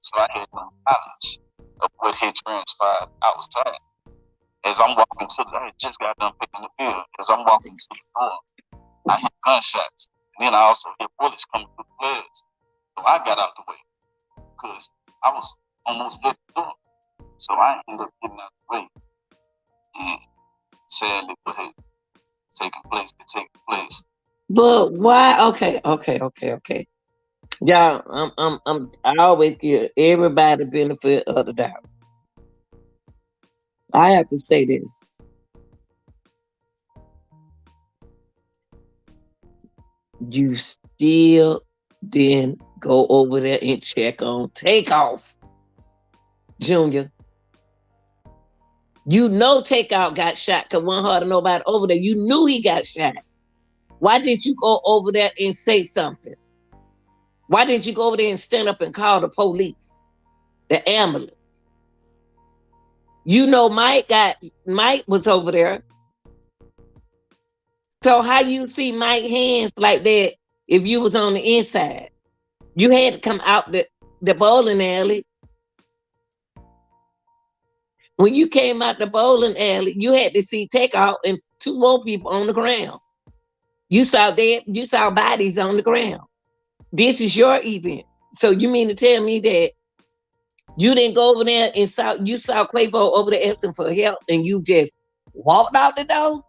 so I had no knowledge of what had transpired outside. As I'm walking to I had just got done picking the bill. As I'm walking to the door, I hear gunshots. And then I also hear bullets coming through the glass. So I got out the way because I was almost at the door. So I ended up getting out the way. And sadly, what had taken place had taken place. But why? Okay. Y'all, I always give everybody the benefit of the doubt. I have to say this. You still didn't go over there and check on Takeoff, Junior. You know Takeoff got shot because one hard to nobody over there. You knew he got shot. Why didn't you go over there and say something? Why didn't you go over there and stand up and call the police, the ambulance? You know Mike was over there. So how you see Mike hands like that if you was on the inside? You had to come out the bowling alley. When you came out the bowling alley, you had to see Takeoff and two more people on the ground. You saw bodies on the ground. This is your event. So you mean to tell me that you didn't go over there and saw Quavo over there asking for help and you just walked out the door?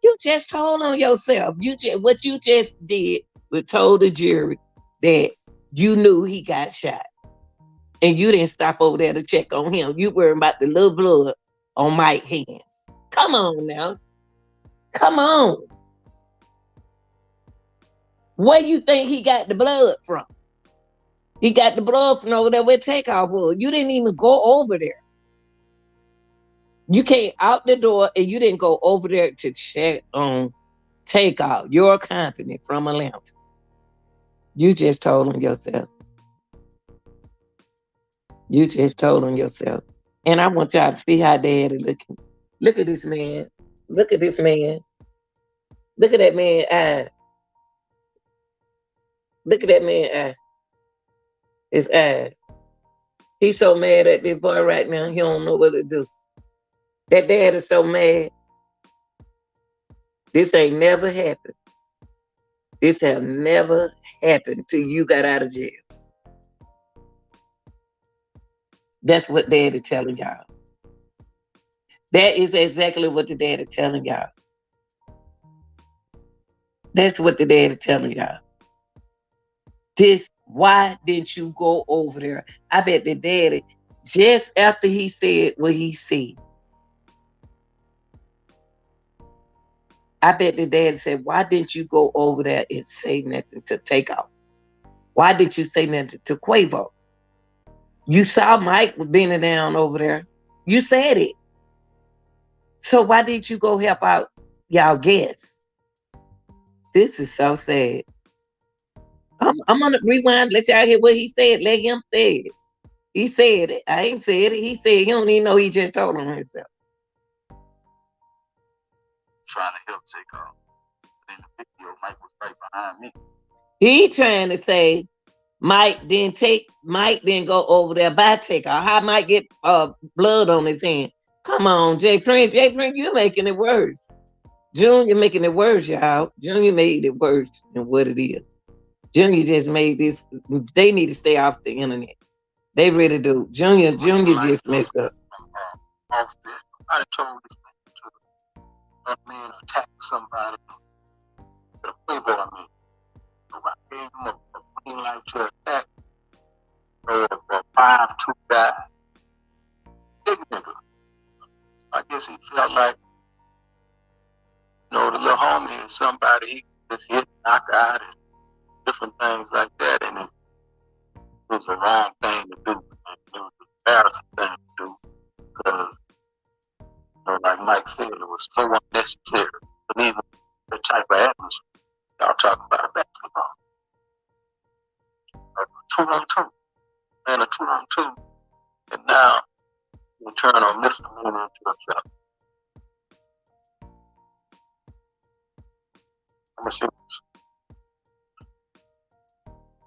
You just told on yourself. What you just did was told the jury that you knew he got shot. And you didn't stop over there to check on him. You worried about the little blood on Mike's hands. Come on now. Come on. Where you think he got the blood from? He got the blood from over there where Takeoff was. You didn't even go over there. You came out the door and you didn't go over there to check on Takeoff, your company from Atlanta. You just told on yourself. You just told on yourself. And I want y'all to see how daddy looking. Look at this man. Look at this man. Look at that man eye. Look at that man eye. His eyes. He's so mad at this boy right now. He don't know what to do. That dad is so mad. This ain't never happened. This have never happened till you got out of jail. That's what daddy telling y'all. That is exactly what the daddy telling y'all. That's what the daddy telling y'all. Why didn't you go over there? I bet the daddy, just after he said what he said, I bet the daddy said, why didn't you go over there and say nothing to Takeoff? Why didn't you say nothing to Quavo? You saw Mike was bending down over there. You said it. So why didn't you go help out y'all guests? This is so sad. I'm gonna rewind, let y'all hear what he said. Let him say it. He said it. I ain't said it. He said he don't even know he just told on himself. Trying to help Takeoff. But in the video, Mike was right behind me. He trying to say Mike didn't go over there by Takeoff. How Mike get blood on his hand? Come on, Jprince, you're making it worse. Junior making it worse, y'all. Junior made it worse than what it is. Junior just made this. They need to stay off the internet. They really do. Junior just messed up. I told this man to that man attack somebody with a playboy man. So I gave him a green light to attack for 5-2 guy. Big nigga. I guess he felt like, the little homie is somebody he just hit, knock out, and different things like that. And it was the wrong thing to do. It was an embarrassing thing to do. Because, like Mike said, it was so unnecessary. But even the type of atmosphere y'all talking about basketball. A 2-on-2. And a 2-on-2. And now we turn on misdemeanor into a shot. Let me see this.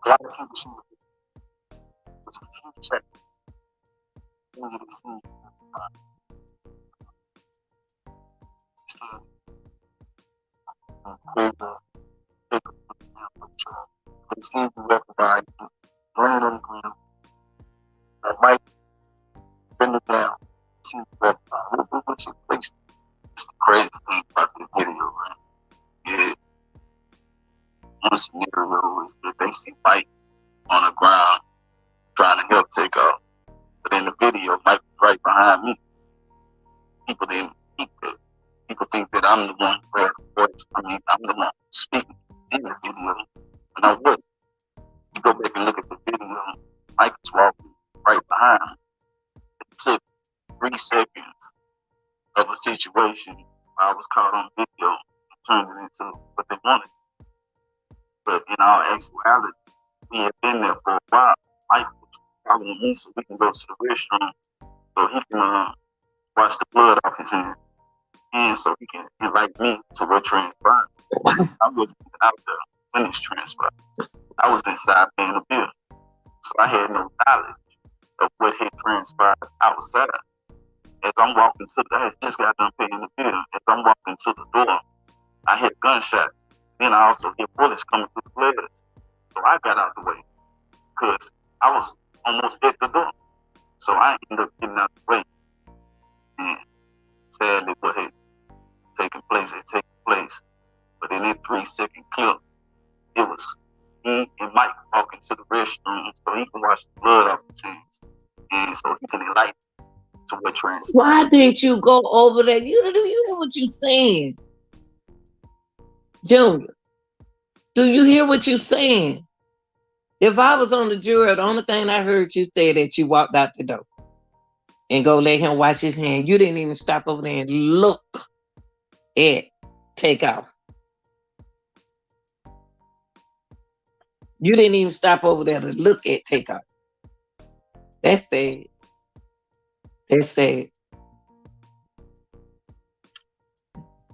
A lot of people see it. It's a few seconds. You get a few. Still, they seem to recognize land on the ground. Mike bend it down. Seem to recognize what's in place. It's the crazy thing about the video, right? Yeah. One scenario is that they see Mike on the ground trying to help Takeoff. But in the video, Mike was right behind me. People think that I'm the one who heard the voice. I mean, I'm the one speaking in the video. And I would. You go back and look at the video, Mike is walking right behind me. It took 3 seconds of a situation I was caught on video and turned it into what they wanted. But in all actuality, we had been there for a while. Mike was following me so we can go to the restroom so he can wash the blood off his hand. And so he can invite me to what transpired. I wasn't out there when this transpired. I was inside paying the bill. So I had no knowledge of what had transpired outside. As I'm walking to I had just got done paying the bill. As I'm walking to the door, I hear gunshots. Then I also hear bullets coming through the glass. So I got out the way because I was almost at the door. So I ended up getting out the way. And sadly, what had taken place. But in that 3-second clip, it was me and Mike walking to the restroom so he can wash the blood off his hands. And so he can enlighten to what transpired. Why didn't you go over there? You hear what you saying? Junior, do you hear what you saying? If I was on the jury, the only thing I heard you say that you walked out the door and go let him wash his hand. You didn't even stop over there and look at Takeoff. You didn't even stop over there to look at Takeoff. That's sad. That's sad.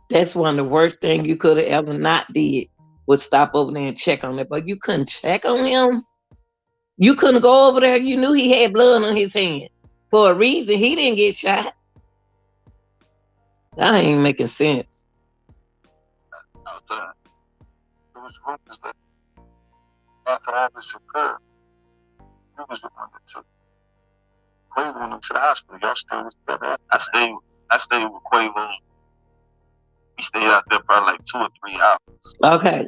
That's one of the worst things you could have ever not did was stop over there and check on it. But you couldn't check on him. You couldn't go over there. You knew he had blood on his hand. For a reason, he didn't get shot. That ain't making sense. There was rumors that after all this occurred, you was the one that took Quavo to the hospital. Y'all stayed with that? I stayed with Quavo. We stayed out there probably like 2 or 3 hours. Okay.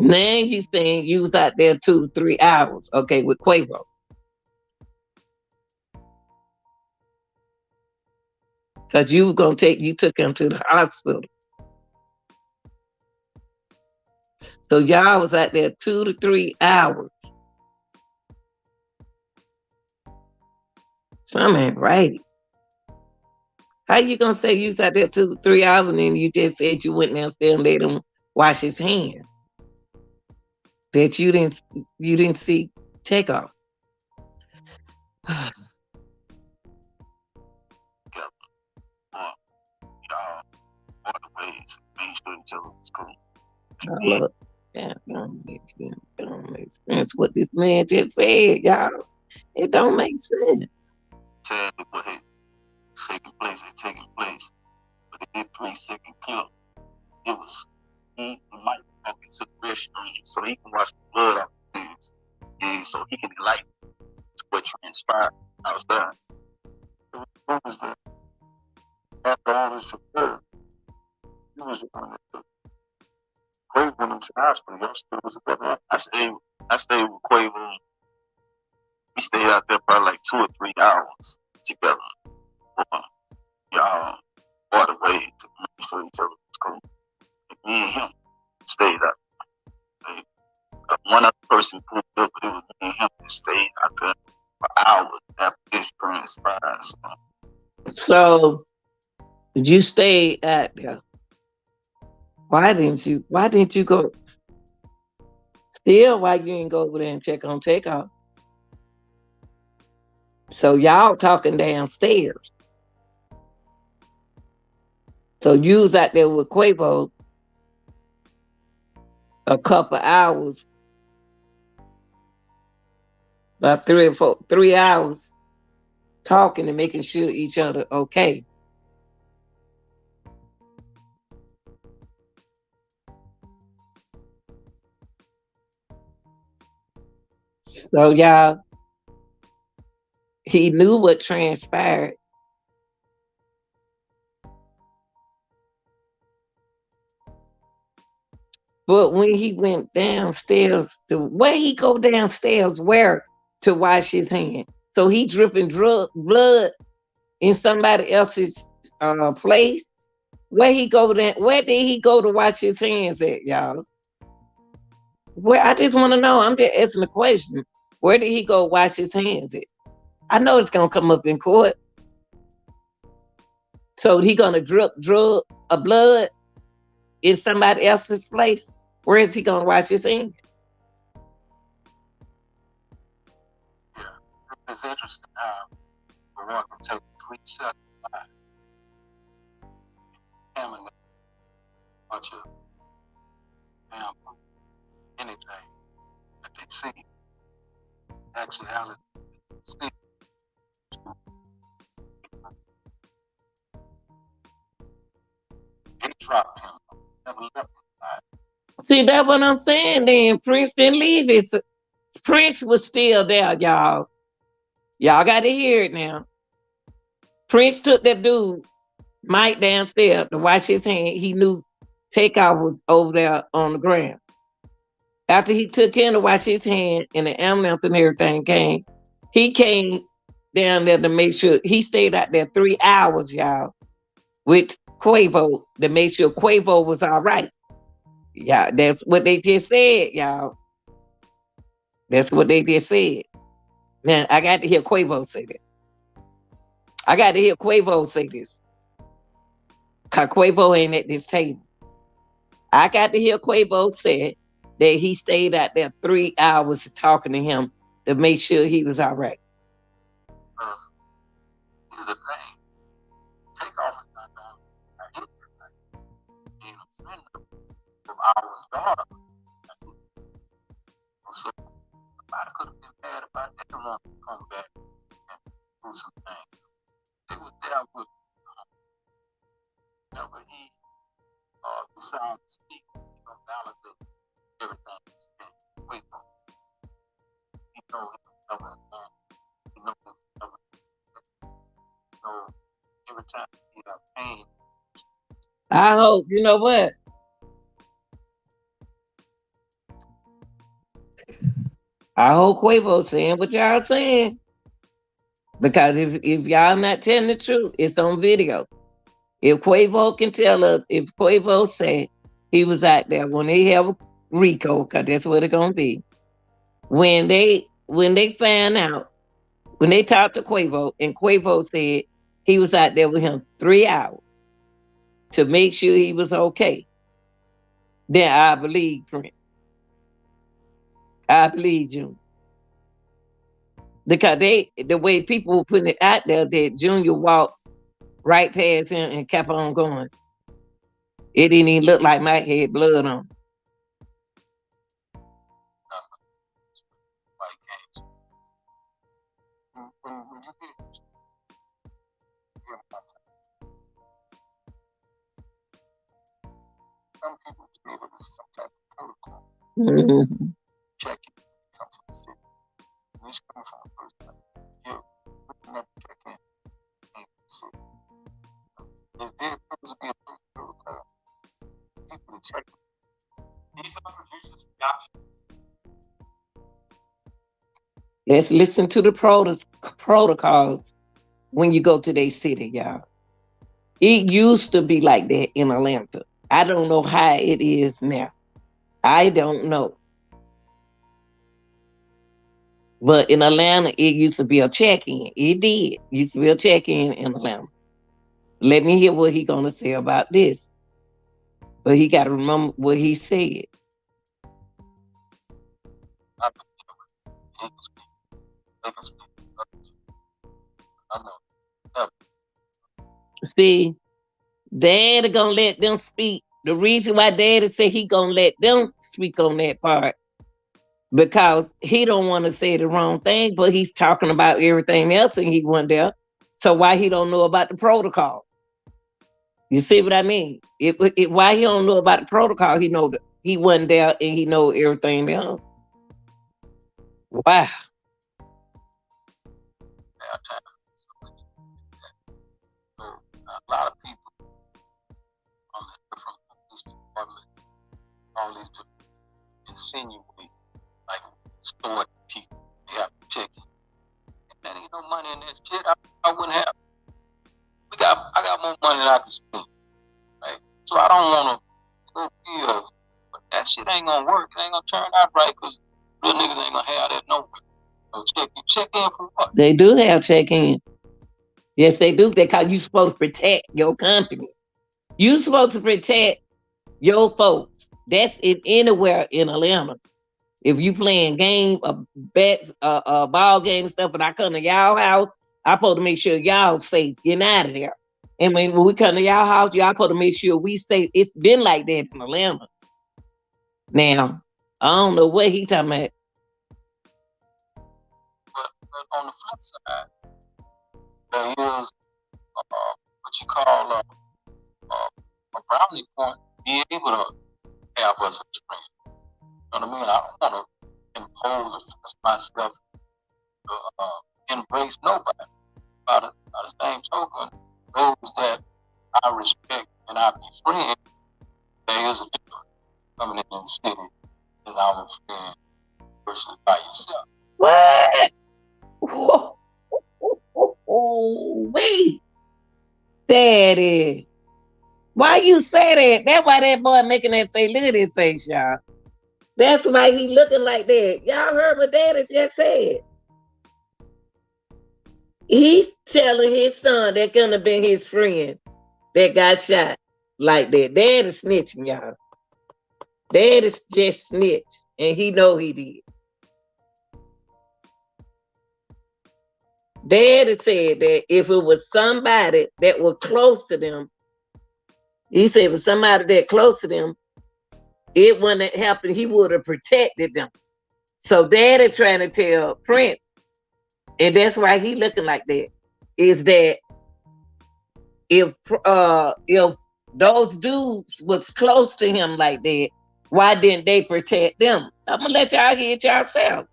Now you saying you was out there 2 to 3 hours, okay, with Quavo. Cause you took him to the hospital. So y'all was out there 2 to 3 hours. Something ain't right. How you gonna say you was out there 2 to 3 hours and then you just said you went downstairs and let him wash his hands? That you didn't see Takeoff. Look, that don't make sense. It don't make sense what this man just said, y'all. It don't make sense. Sadly, what had taken place. But in that 3-second clip, it was me and Mike and he took mesh on you so he can wash the blood out of things, and so he can enlighten what transpired outside. What was that? After all this occurred, he was the one that Quavo went into the hospital. Y'all still was together. I stayed with Quavo. We stayed out there probably like 2 or 3 hours together. Y'all bought away to make sure each other was cool. Me and him stayed out. Like, one other person pulled up, but it was me and him that stayed out there for hours after this transpired. So you stayed at there. Why didn't you? Why didn't you go? Still, why you didn't go over there and check on Takeoff? So y'all talking downstairs. So you was out there with Quavo a couple hours, about 3 hours, talking and making sure each other okay. So y'all, he knew what transpired. But when he went downstairs, where he go downstairs, where to wash his hand? So he dripping blood in somebody else's place. Where he go then? Where did he go to wash his hands at, y'all? Where I just want to know. I'm just asking the question. Where did he go wash his hands at? I know it's gonna come up in court. So he gonna drug a blood in somebody else's place. Where is he gonna wash his hands? Yeah, it's interesting how the one can take 3 seconds and a bunch of damn food, anything that they see, actuality, see, it dropped him, never left him. See, that's what I'm saying. Then Prince didn't leave. Prince was still there, y'all. Y'all got to hear it now. Prince took that dude Mike downstairs to wash his hand. He knew Takeoff was over there on the ground. After he took him to wash his hand and the ambulance and everything came, he came down there to make sure he stayed out there 3 hours, y'all, with Quavo to make sure Quavo was all right. Yeah, that's what they just said, y'all. That's what they just said. Now I got to hear Quavo say that. I got to hear Quavo say this. Cause Quavo ain't at this table. I got to hear Quavo say that he stayed out there 3 hours talking to him to make sure he was all right. Here's the thing. Takeoff is not done anything. He's a friend of ours daughter. So somebody could have been mad about everyone come back and do some things. They was there with whenever he decided to speak, validate everything. Wait, he know he was covered, and he know he was covered. So every time he had pain, I hope, you know what? I hope Quavo saying what y'all saying. Because if y'all not telling the truth, it's on video. If Quavo can tell us, if Quavo said he was out there when they have Rico, because that's what it's gonna be. When they found out, when they talked to Quavo, and Quavo said he was out there with him 3 hours to make sure he was okay, then I believe Prince. I believe Junior. Because the way people were putting it out there that Junior walked right past him and kept on going. It didn't even look like Mike had blood on. like came. When you hear some people feel that this is some type of Mhm. Check it. Come from the city. When you coming from the first time, you're looking at the check in the city. Is there supposed to be a place for people to check? These are reduces the option. Let's listen to the protocols when you go to their city, y'all. It used to be like that in Atlanta. I don't know how it is now. I don't know. But in Atlanta, it used to be a check-in. It did. Used to be a check-in in Atlanta. Let me hear what he gonna say about this. But he gotta remember what he said. I they can speak. I know. Yeah. See, Daddy gonna let them speak. The reason why Daddy said he gonna let them speak on that part because he don't want to say the wrong thing, but he's talking about everything else and he wasn't there. So why he don't know about the protocol? You see what I mean? Why he don't know about the protocol? He know that he wasn't there and he know everything else. Wow. Yeah, so a lot of people on the different police department, all these different insinuate like stored people. They have to check it. If there ain't no money in this shit, I wouldn't have. I got more money than I can spend, right? So I don't want to go feel, but that shit ain't gonna work. It ain't gonna turn out right because real niggas ain't gonna have that no way. So check in for what? They do have check-in. Yes, they do. Because you supposed to protect your company. You supposed to protect your folks. That's in anywhere in Atlanta. If you playing game, bets, ball game and stuff, and I come to y'all house, I supposed to make sure y'all safe, getting out of there. And when we come to y'all house, y'all supposed to make sure we safe. It's been like that in Atlanta. Now, I don't know what he talking about. But on the flip side, there is what you call a brownie point, being able to have us as friends. You know what I mean? I don't want to impose or force myself to embrace nobody. By the same token, those that I respect and I befriend, there is a difference coming in the city as our friend versus by yourself. What? Wait, Daddy. Why you say that? That's why that boy making that face. Look at his face, y'all. That's why he looking like that. Y'all heard what Daddy just said. He's telling his son that gonna be his friend that got shot like that. Dad is snitching, y'all. Dad is just snitched, and he know he did. Dad said that if it was somebody that was close to them, he said if it was somebody that close to them, it wouldn't have happened. He would have protected them. So Daddy trying to tell Prince, and that's why he looking like that, is that if those dudes was close to him like that, why didn't they protect them? I'm gonna let y'all hear it yourself.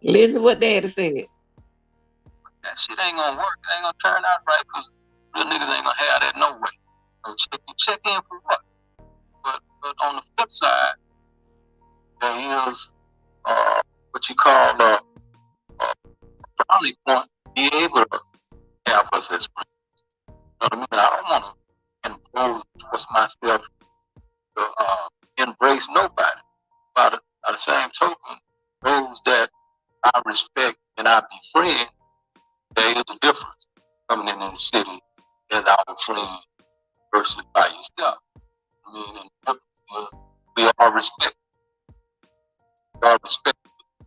Listen what Daddy said. That shit ain't gonna work. It ain't gonna turn out right because real niggas ain't gonna have that no way. So check in for what? But on the flip side, there is what you call brownie point, be able to have us as friends. You know what I mean? I don't want to impose force myself to embrace nobody. By the same token, those that I respect and I befriend, there is a difference coming in the city as our friend versus by yourself. I mean, we all respect. We all respect.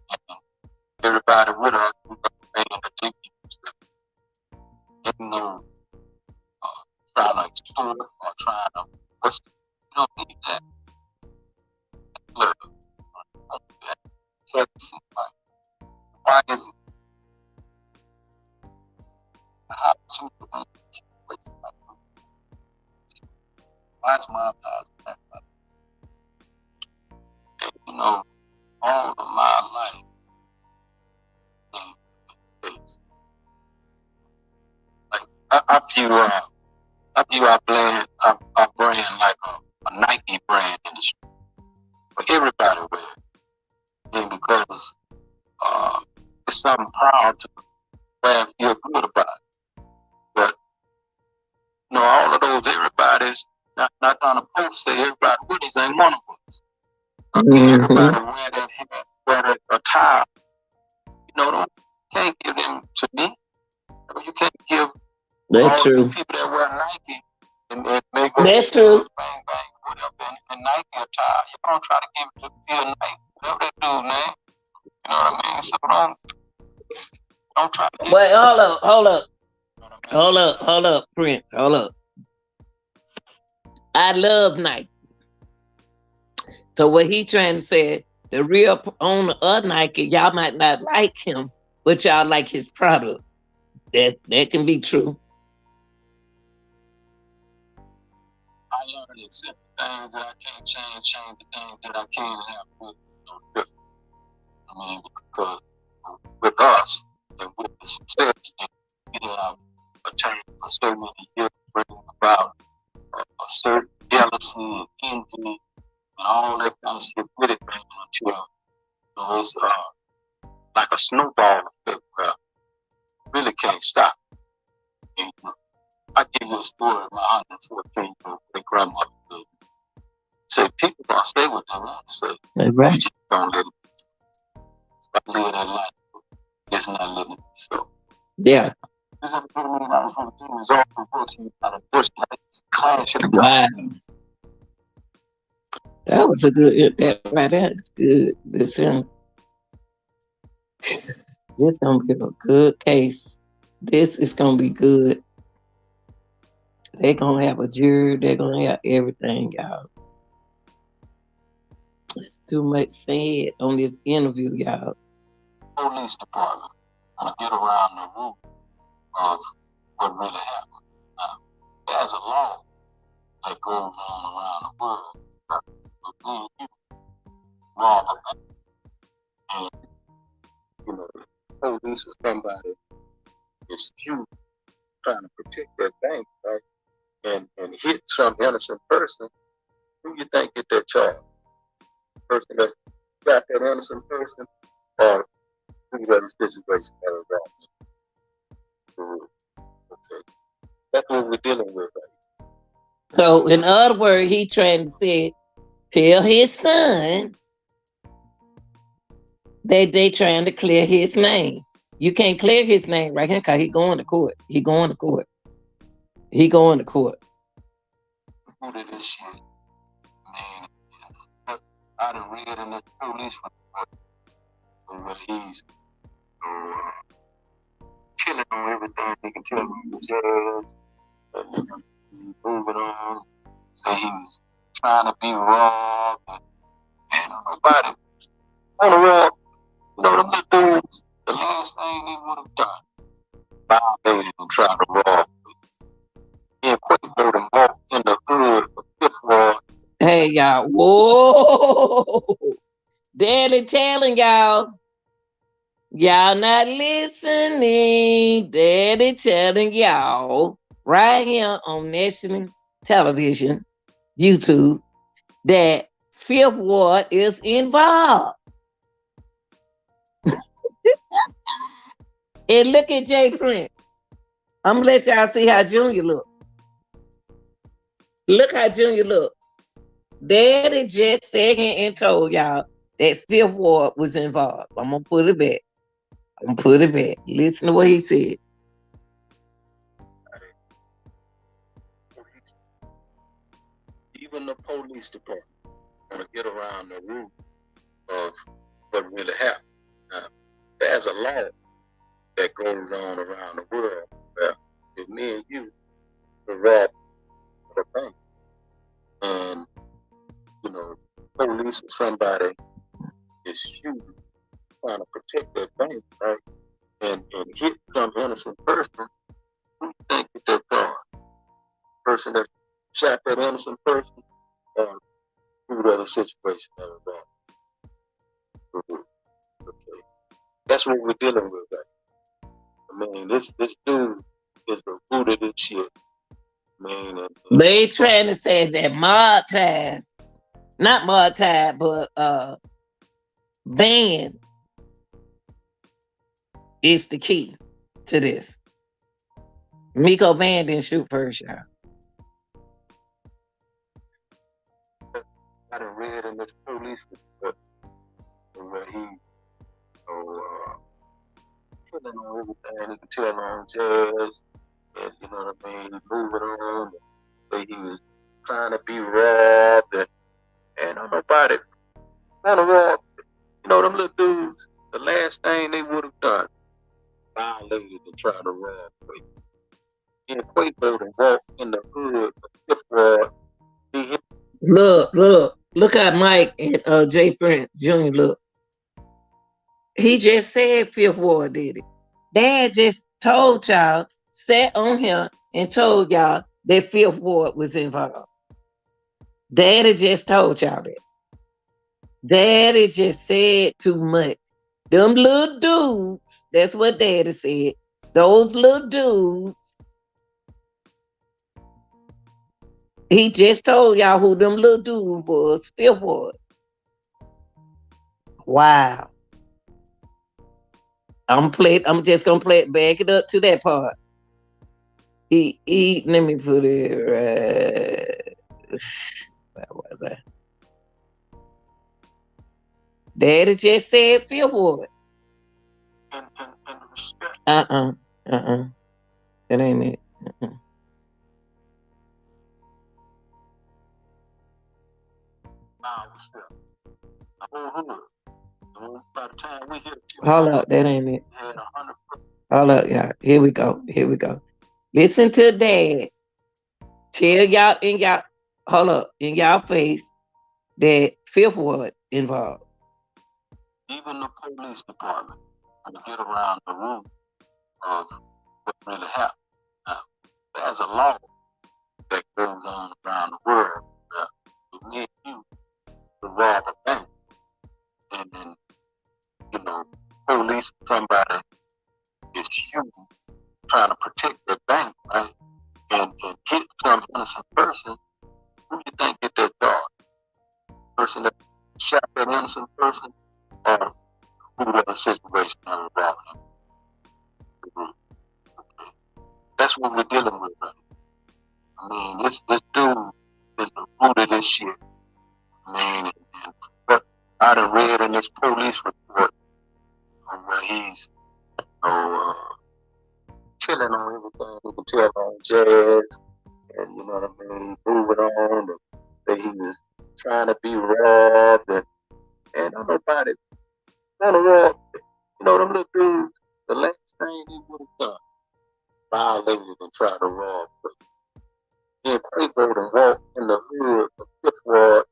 And everybody with us, we got to think respect. Ain't no trying to extort or trying to what's you don't need that. Look, why is it how to places like Watch my positive. And, you know, all of my life, like I view our brand like a Nike brand in the street. For everybody wear it. And because it's something proud to wear and feel good about it. But you know, all of those everybody's not gonna post say everybody Woody's ain't one of us. Everybody wear that hat, wear that attire. You know, can't give them to me. You can't give that's all true. the people that wear Nike and they go That's true. bang bang whatever and Nike attire. You don't try to give it to feel Nike. Whatever they do, man. You know what I mean? So don't try to give Wait, hold up, you know Prince, hold up. I love Nike. So what he trying to say, the real owner of Nike, y'all might not like him, but y'all like his product. That can be true. I learned to accept the things that I can't change the things that I can have with no different. I mean, because with us and with the success that we have attained for so many years, bringing about a certain jealousy and envy and all that kind of shit with it, man, until you know, it's like a snowball effect where you really can't stop. And, I give you a story of my 114-year-old great grandmother. Say people gonna say what they want to say. Right. You just don't let it. I live that life. It's not living it. So Yeah. this is a $1 million for the thing is off the books. You got a bush like clash of the Wow. That was a good that right there is good. This gonna be a good case. This is gonna be good. They're gonna have a jury, they're gonna have everything, y'all. It's too much said on this interview, y'all. Police department gonna get around the root of what really happened. There's a law that goes on around the world that will you rob a bank. And you know, the police or somebody is you trying to protect that bank, right? And hit some innocent person, who you think get that charge? Person that's got that innocent person, or who got the situation that wrong? Okay, that's what we're dealing with, right? So in other words, he trying to say, tell his son that they trying to clear his name. You can't clear his name right here because he going to court. He going to court. He going to court. Who did this shit? Man, I done read in this police report where he's killing on everything he can tell on the judge. And he's moving on. Say he was trying to be robbed. And nobody want to rob. You know, them little dudes, the last thing they would have done, violated and tried to rob. And Quavo and walk in the hood of Fifth Ward. Hey, y'all. Whoa. Daddy telling y'all. Y'all not listening. Daddy telling y'all right here on national television, YouTube, that Fifth Ward is involved. And look at Jprince. I'm gonna let y'all see how Junior look. Look how Junior look. Daddy just said and told y'all that Fifth Ward was involved. I'm gonna put it back. I'm gonna put it back. Listen to what he said. Even the police department want to get around the root of what really happened. Now, there's a law that goes on around the world where if me and you were robbed of a bank, and you know, police or somebody is shooting, trying to protect that bank, right? And hit some innocent person, who you think get that car? Person that's shot that innocent person, or who the other situation that was that. Okay. That's what we're dealing with, right? I mean, this dude is the root of this shit. Man, They trying to say that mod ties, not mod tie, but band is the key to this. Miko Van didn't shoot first, y'all. I done read in this police report where he, killing on everything. He can tell on jazz, and you know what I mean. He's moving on. The way he was trying to be robbed, and I'm about it. Trying to rob, you know, them little dudes. The last thing they would have done, violated and tried to rob. In Quavo to walk in the hood of Fifth Ward, he hit. Look at Mike and Jprince Jr. Look, he just said Fifth Ward did it. Dad just told y'all, sat on here and told y'all that Fifth Ward was involved. Daddy just told y'all that. Daddy just said too much. Them little dudes, that's what Daddy said. Those little dudes, he just told y'all who them little dudes was, Fifth Ward. Wow. I'm just gonna play it, back it up to that part. Let me put it where was I? Daddy just said Fifth Ward. And respect. That ain't it. What's up? The whole hood. By the time we hit, Hold up, that ain't it. had 100. Hold up, y'all. Here we go. Here we go. Listen to Dad. Tell y'all in y'all, hold up, in y'all face that Fifth Ward involved. Even the police department to get around the root of what really happened. Now, there's a law that goes on around the world that need you to rob a bank, and then you know, police somebody is shooting, trying to protect the bank, right? And hit some innocent person. Who do you think get that job? Person that shot that innocent person, or who was the situation that was robbing him? Okay. That's what we're dealing with, right? I mean, this dude is the root of this shit. I mean, but I done read in this police report where he's killing on everything. You can tell on jazz, and you know what I mean, moving on. That he was trying to be robbed, and I'm about it. Trying to rob, you know, them little dudes. The last thing he would have done, violated and tried to rob. But then Quavo and walk in the hood of Fifth Ward,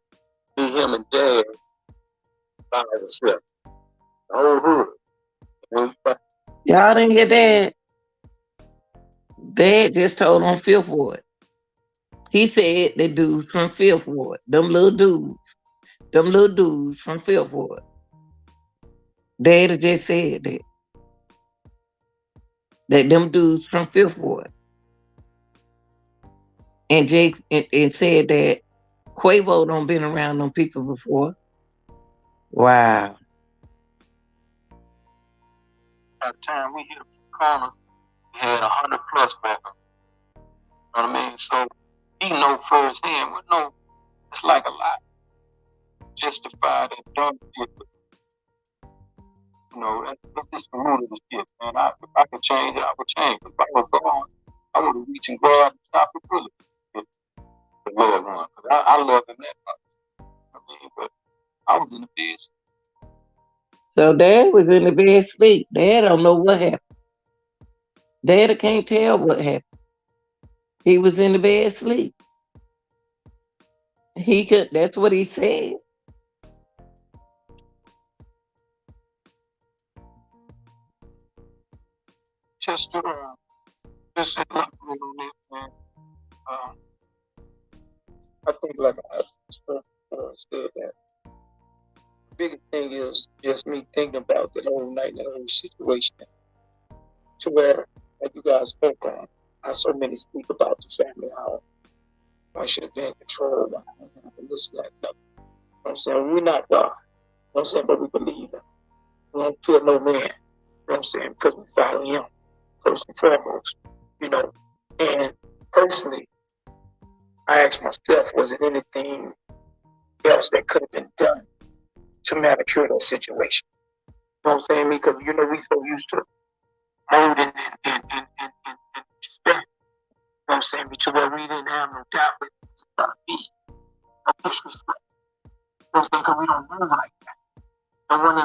be him and Dad by himself. The whole hood. Y'all didn't hear Dad. Dad just told on Fifth Ward. He said the dudes from Fifth Ward. Them little dudes. Them little dudes from Fifth Ward. Daddy just said that. That them dudes from Fifth Ward. And Jake and said that Quavo don't been around them people before. Wow. By the time we hit the corner, we had 100 plus back up. You know what I mean? So he know firsthand. Well, no, it's like a lot. Justified and done shit. You know, that's just the root of the shit, man. If I could change it, I would change. If I was gone, I would have reached and grabbed and stopped the bullet. The loved one. I love him that much. I mean, but I was in the bed. So Dad was in the bed sleep. Dad don't know what happened. Dad can't tell what happened. He was in the bed sleep. He could. That's what he said. Just elaborate on that, man. I think like I said that the biggest thing is just me thinking about that whole night, that whole situation, to where, like you guys spoke on, how so many speak about the family, how I should have been controlled, and this, that, and that. You know what I'm saying? We're not God. You know what I'm saying? But we believe him. We don't fear no man. You know what I'm saying? Because we follow him, first and foremost. You know, and personally, I asked myself, was it anything else that could have been done to manicure that situation? You know what I'm saying? Because, you know, we so used to molding and respect. You know what I'm saying? To where we didn't have no doubt that it was about me. No disrespect. You know what I'm saying? Because we don't move like that. No one in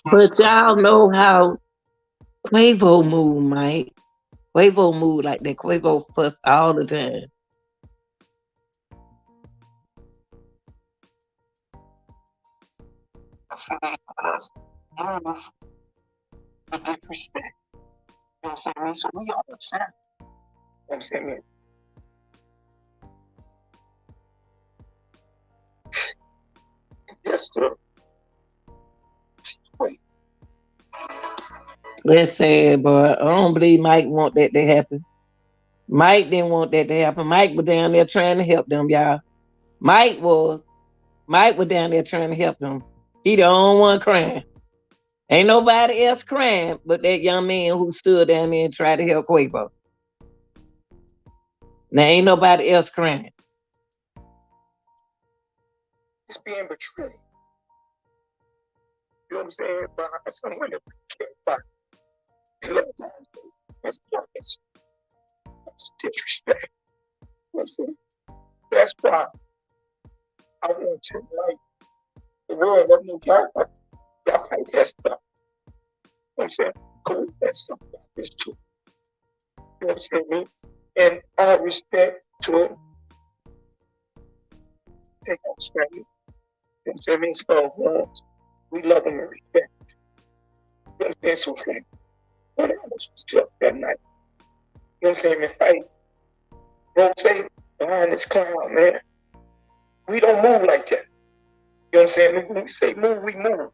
But association. y'all know how Quavo move, Mike. Quavo move like that. Quavo fuss all the time. Affiliate with us. Move with disrespect. You know what I'm saying? So we all family. You know what I'm saying? Yes, sir. Wait. That's sad, but I don't believe Mike want that to happen. Mike didn't want that to happen. Mike was down there trying to help them, y'all. Mike was. Mike was down there trying to help them. He the only one crying. Ain't nobody else crying but that young man who stood down there and tried to help Quavo. Now ain't nobody else crying. It's being betrayed. You know what I'm saying? By someone that we care about. And love God. That's disrespect. You know what I'm saying? That's why I want to like the world let me y'all can't test stuff. You know what I'm saying? Cool, that's stuff like this too. You know what I'm saying? And all respect to Takeoff's family. You know what I'm saying? It's called homes. We love them and respect. You know what I'm saying? So family. One of us was tough that night. You know what I'm saying? And fight. Rotate behind this clown, man. We don't move like that. You know what I'm saying? When we say move, we move.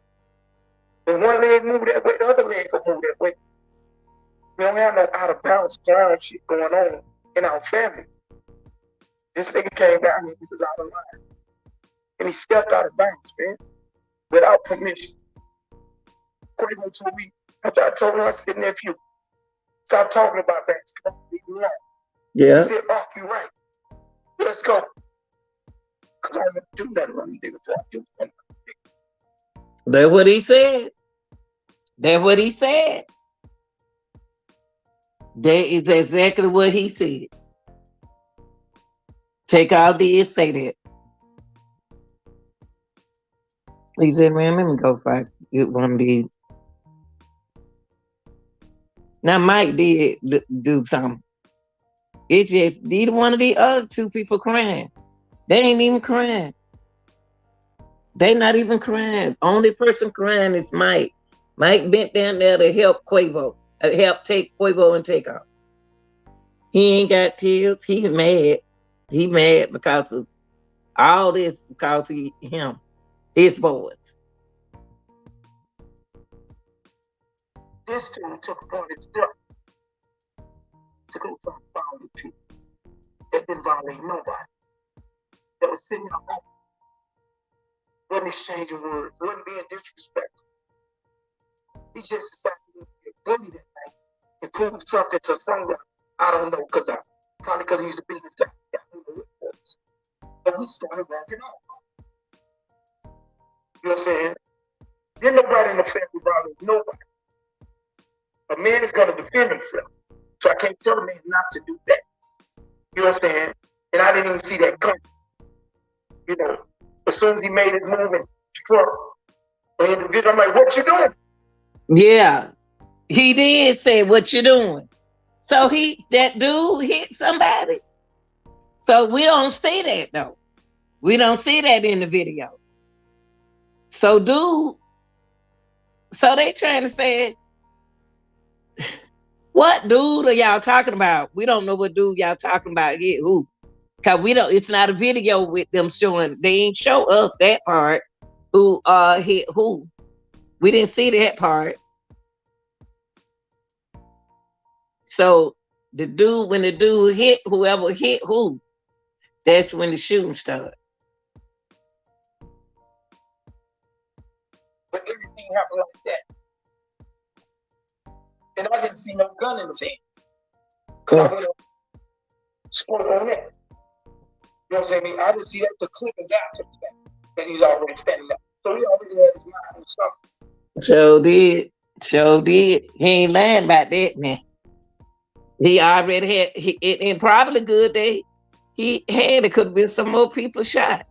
When one leg move that way, the other leg will move that way. We don't have no out of bounds clown shit going on in our family. This nigga came down here, he was out of line. And he stepped out of bounds, man, without permission. Quavo told me, after I told him, I said, nephew, stop talking about basketball. Leave me alone. Yeah. He said, oh, you're right. Let's go. Because I don't want to do nothing wrong, nigga, until I do something. That's what he said. That's what he said. That is exactly what he said. Takeoff did say that. He said, man, let me go fight. Get one of these. Now Mike did do something. It just neither one of the other two people crying. They ain't even crying. They not even crying. Only person crying is Mike. Mike bent down there to help Quavo, help take Quavo and Takeoff. He ain't got tears. He mad. He mad because of all this because of him, his boys. This dude took upon himself to go try and violate people that didn't violate nobody. That was sitting at home. Wasn't exchanging words, wasn't being disrespectful. He just decided to be a bully that night and prove something to someone. I don't know, probably because he's the biggest guy. I don't know what it was. But we started walking off. You know what I'm saying? Didn't nobody in the family violate nobody. A man is going to defend himself. So I can't tell a man not to do that. You know what I'm saying? And I didn't even see that coming. You know, as soon as he made his move and struck an individual, I'm like, what you doing? Yeah, he did say, what you doing? So that dude hit somebody. So we don't see that though. We don't see that in the video. So they trying to say, what dude are y'all talking about? We don't know what dude y'all talking about here. Who? Cause we don't. It's not a video with them showing. They ain't show us that part. Who hit who? We didn't see that part. So when the dude hit whoever hit who, that's when the shooting started. But everything happened like that. And I didn't see no gun in his hand. Cause I would have spoke on that. You know what I'm saying? I didn't see that the clip is after the fact that he's already standing up. So he already had his mind on something. So did. So did. He ain't lying about that, man. He already had it, and probably good that he had it. Could have been some more people shot.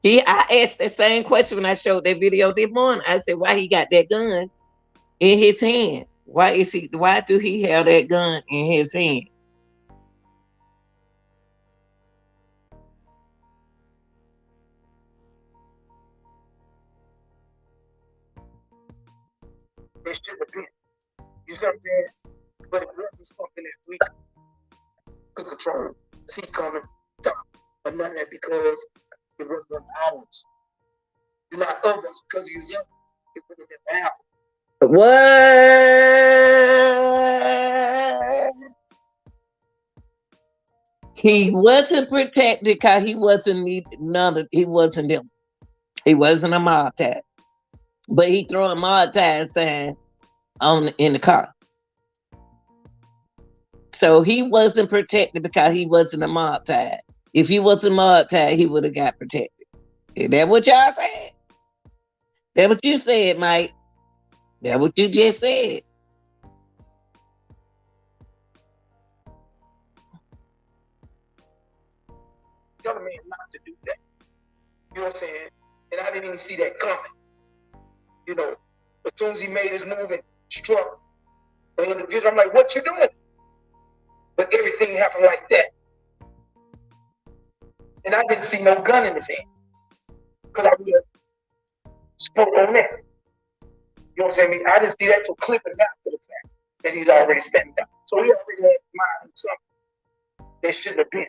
I asked the same question when I showed that video this morning. I said, why he got that gun in his hand? Why do he have that gun in his hand? It should have been. You see what I'm saying? But it wasn't something that we could control. See coming, stop, or none of that because it wasn't ours. You're not of us because you're young. It wouldn't have never happened. What? He wasn't protected because he wasn't he wasn't them. He wasn't a mob tag. But he threw a mob tag sign in the car. So he wasn't protected because he wasn't a mob tag. If he was a mob tag, he would have got protected. Is that what y'all said? That what you said, Mike? That what you just said? Tell a man not to do that. You know what I'm saying? And I didn't even see that coming. You know, as soon as he made his move and struck the individual, I'm like, what you doing? But everything happened like that. And I didn't see no gun in his hand. Because I would have spoke on that. You know what I'm saying? I didn't see that till clip is after the fact that he's already standing down. So he already had mind on something that shouldn't have been.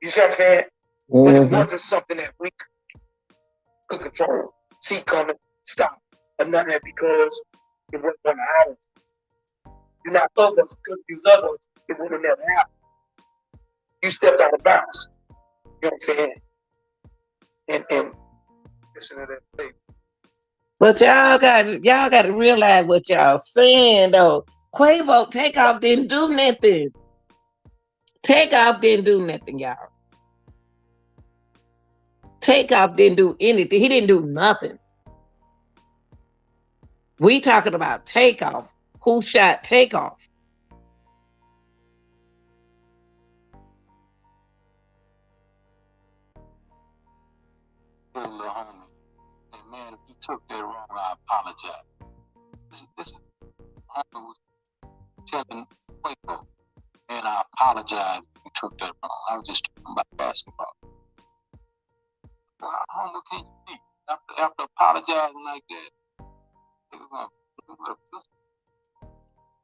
You see what I'm saying? Mm-hmm. But it wasn't something that we could control. See coming, stop, or none of that because it wasn't one of ours. You're not of us because you love us. It would have never happened. You stepped out of bounds. You know what I'm saying? And listen to that thing. But y'all got to realize what y'all saying though. Quavo Takeoff didn't do nothing. Takeoff didn't do nothing, y'all. Takeoff didn't do anything. He didn't do nothing. We talking about Takeoff. Who shot Takeoff? Little homie. And man, if you took that wrong, I apologize. This homie was telling Quavo, and I apologize if you took that wrong. I was just talking about basketball. Well, how humble can you be? After apologizing like that,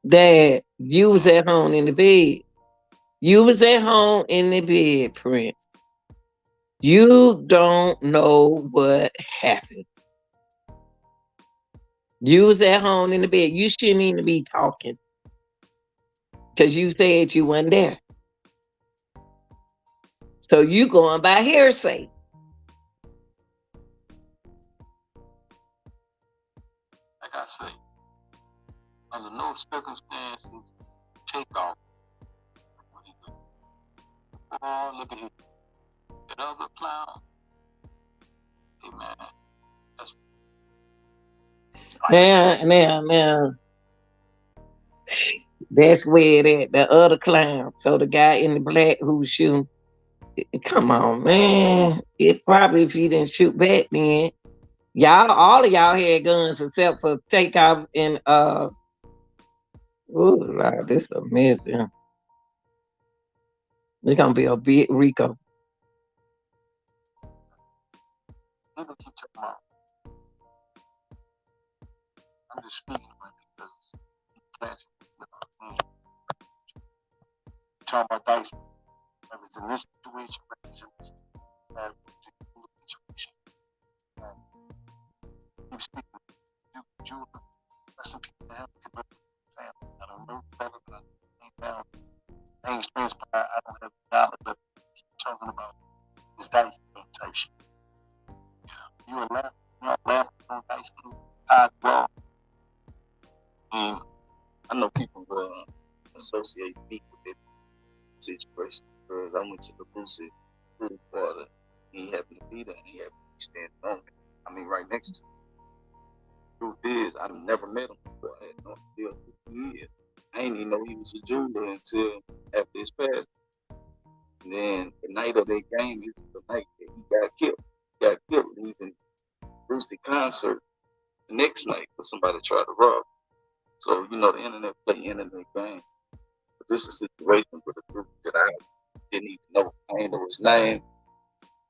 Dad, you was at home in the bed. You was at home in the bed, Prince. You don't know what happened. You was at home in the bed. You shouldn't even be talking. Because you said you wasn't there. So you going by hearsay. Like I say, under no circumstances, Takeoff. Oh, look at him. That other clown. Hey, man. Now. That's where the other clown. So the guy in the black who's shooting. Come on, man. It probably if you didn't shoot back then. All of y'all had guns except for Takeoff and oh Lord, this is a mess. Yeah. It's gonna be a big Rico. I'm just speaking because it's classic. Talking about Dyson. Whether it's in this situation, whether it's in this particular situation. Keep speaking. You, Judah, rest in peace to him. Family. I don't know brother, but I ain't down. Things transpire. I don't have a dollar, but keep talking about this dice game type shit. You a lamp on dice game. Well, and I know people associate me with that situation because I went to the Lucid pool party. He happened to be there and he happened to be standing on it. I mean, right next to him. Truth is, I've never met him before. I had no idea who he is. I didn't even know he was a jeweler until after his passing. And then the night of that game is the night that he got killed. He got killed leaving Brucey concert the next night because somebody tried to rob him. So, you know, the internet play internet game. But this is a situation with a group that I didn't even know. I didn't know his name.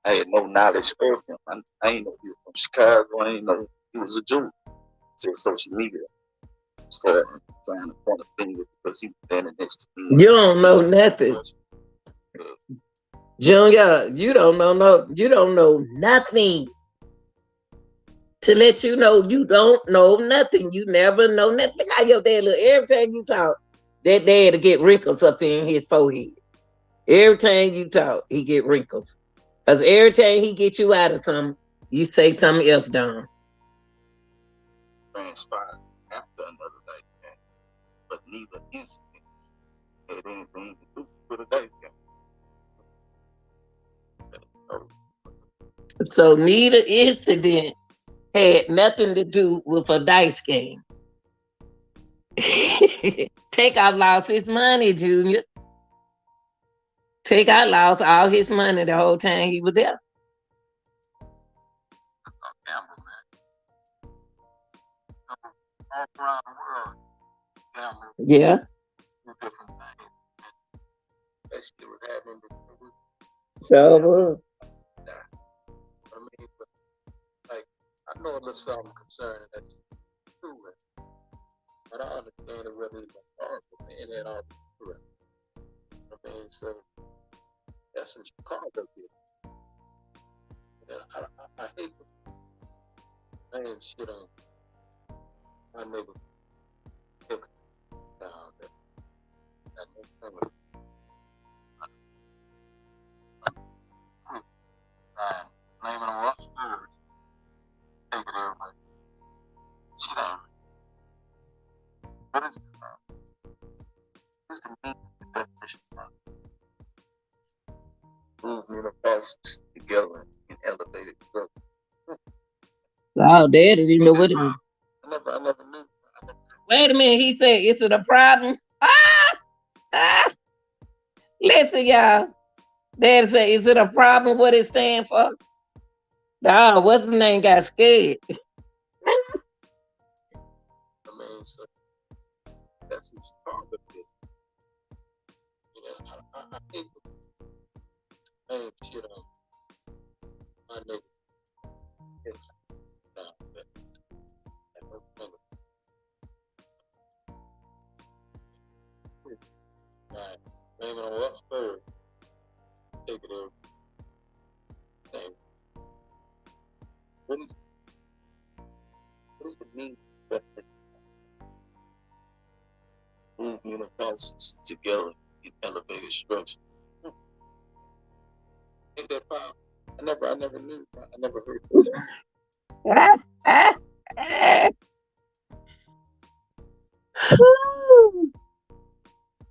I had no knowledge of him. I didn't know he was from Chicago. I didn't know he was a Jew until social media started trying to point a finger because he was standing next to me. You don't know nothing. Junior, you don't know nothing. To let you know you don't know nothing. You never know nothing. Look how your dad look. Every time you talk, that dad will get wrinkles up in his forehead. Every time you talk, he get wrinkles. Because every time he get you out of something, you say something else dumb. Transpired after another dice game, but neither incident had anything to do with a dice game. So neither incident had nothing to do with a dice game. Takeoff lost his money, Junior. Takeoff lost all his money the whole time he was there. Gamble, man. All around the world, gamble. Yeah. Do different things. That shit was happening before. So, I mean, but, like, I know a little something concerning that's true, but I understand it really is hard for me and that all correct. I mean, so that's in Chicago here. And I hate the same shit on my neighbor fix down there. That no color. Right. Blaming on us first. Take it everywhere. Shit ain't. What is what's the meaning of the definition of move universes together in elevated growth? oh, dad didn't even know what it means. I never knew. Wait a minute, he said, is it a problem? Listen, y'all. Dad said, is it a problem what it stand for? Oh, what's the name got scared? I mean, so that's his father did. You know, I hate the name shit on my nigga. It's down there. I don't remember. Right. Blaming on us first. Take it over. Name. What is the meaning of that? Move universes together in elevated structure. Ain't that powerful? I never knew. I never heard of that.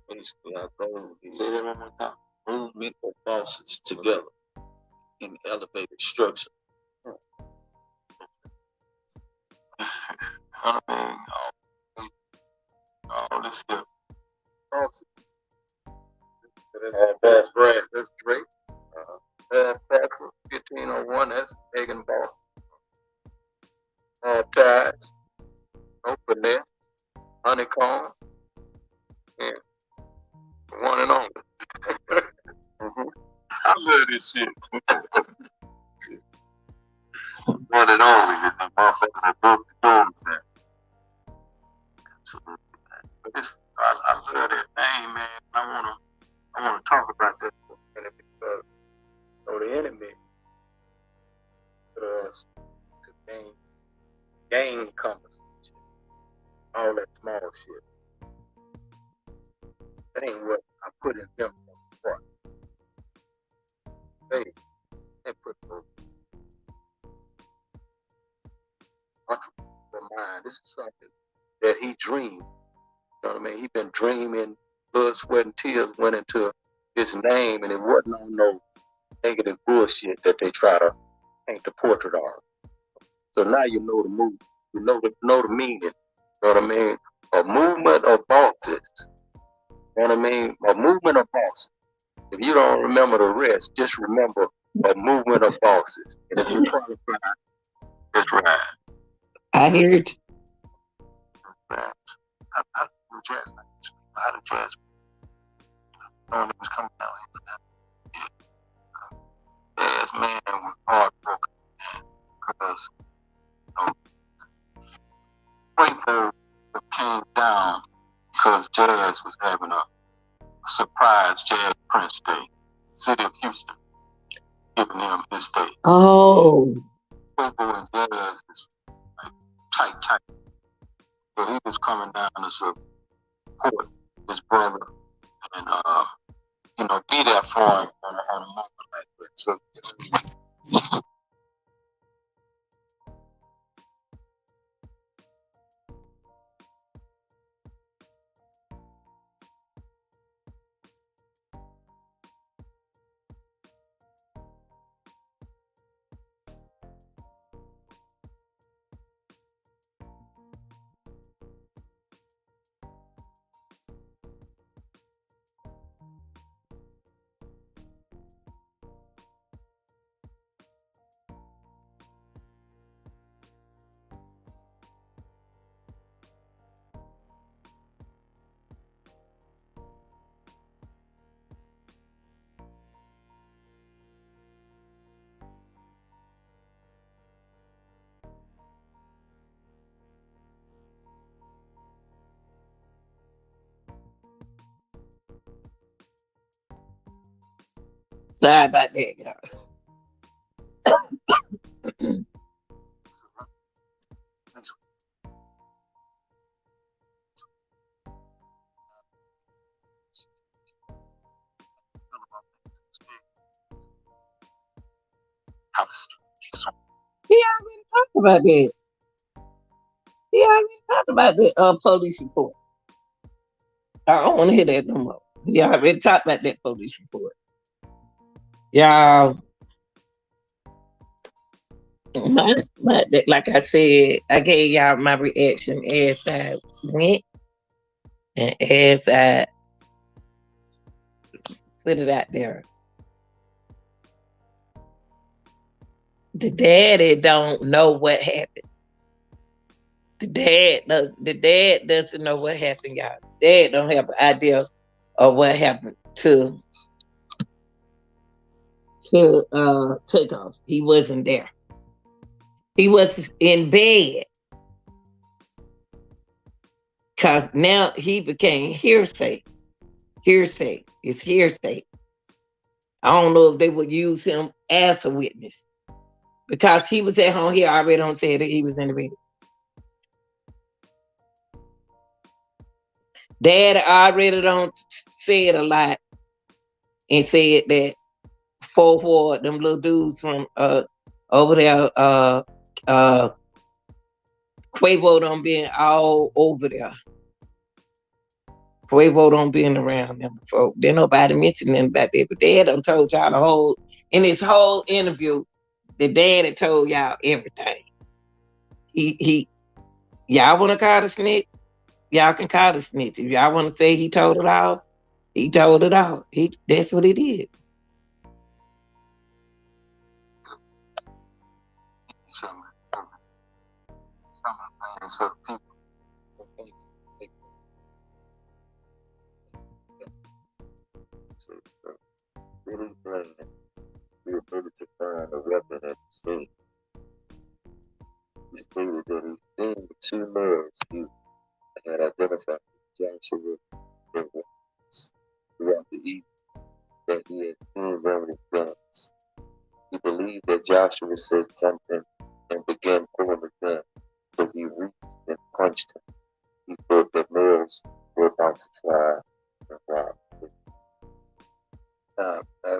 Basically, our goal is movement of forces together in elevated structure. I mean, all this stuff. That's right. That's great. Packer, 1501, that's egg and boss. Ties, no finesse, honeycomb, yeah, one and only. I love this shit. One and only is the motherfucker that broke the doors down. Absolutely, man. But I love that name, man. I wanna talk about that. bullshit. That ain't what I put in him for. They put those mind. This is something that he dreamed. You know what I mean? He been dreaming, blood, sweat, and tears went into his name, and it wasn't on no negative bullshit that they try to paint the portrait of. So now you know the movie. You know the meaning. You know what I mean? A movement of bosses. You know what I mean? A movement of bosses. If you don't remember the rest, just remember a movement of bosses. And if you qualify, just ride. I hear it. Man, I do jazz. I do jazz. Knowing it was coming out here for that. Jazz man was heartbroken because Frankfurt came down because Jazz was having a surprise Jprince Day. City of Houston giving him his day. Oh. Quavo and Jazz is like tight. So he was coming down to support his brother and be there for him on a moment like that. So Sorry about that, y'all. He already talked about that. He already talked about the police report. I don't want to hear that no more. He already talked about that police report. Y'all, like I said, I gave y'all my reaction as I went and as I put it out there. The daddy don't know what happened. The dad doesn't know what happened, y'all. Dad don't have an idea of what happened to Takeoff. He wasn't there. He was in bed. Cause now he became hearsay. Hearsay. It's hearsay. I don't know if they would use him as a witness. Because he was at home, he already don't say that he was in the bed. Dad already don't say it a lot and said that for them little dudes from over there, Quavo don't been all over there. Quavo don't been around them before. Then nobody mentioned them about that. But Dad done told y'all in this whole interview, the daddy told y'all everything. He y'all wanna call the snitch? Y'all can call the snitch. If y'all wanna say he told it all, he told it all. That's what it is. some things of people really blame the ability to find a weapon at the scene. He stated that he seen the two males he had identified Joshua and Watts throughout the evening, that he had seen them with guns. He believed that Joshua said something and began pulling the gun, so he reached and punched him. he thought that nails were about to fly around.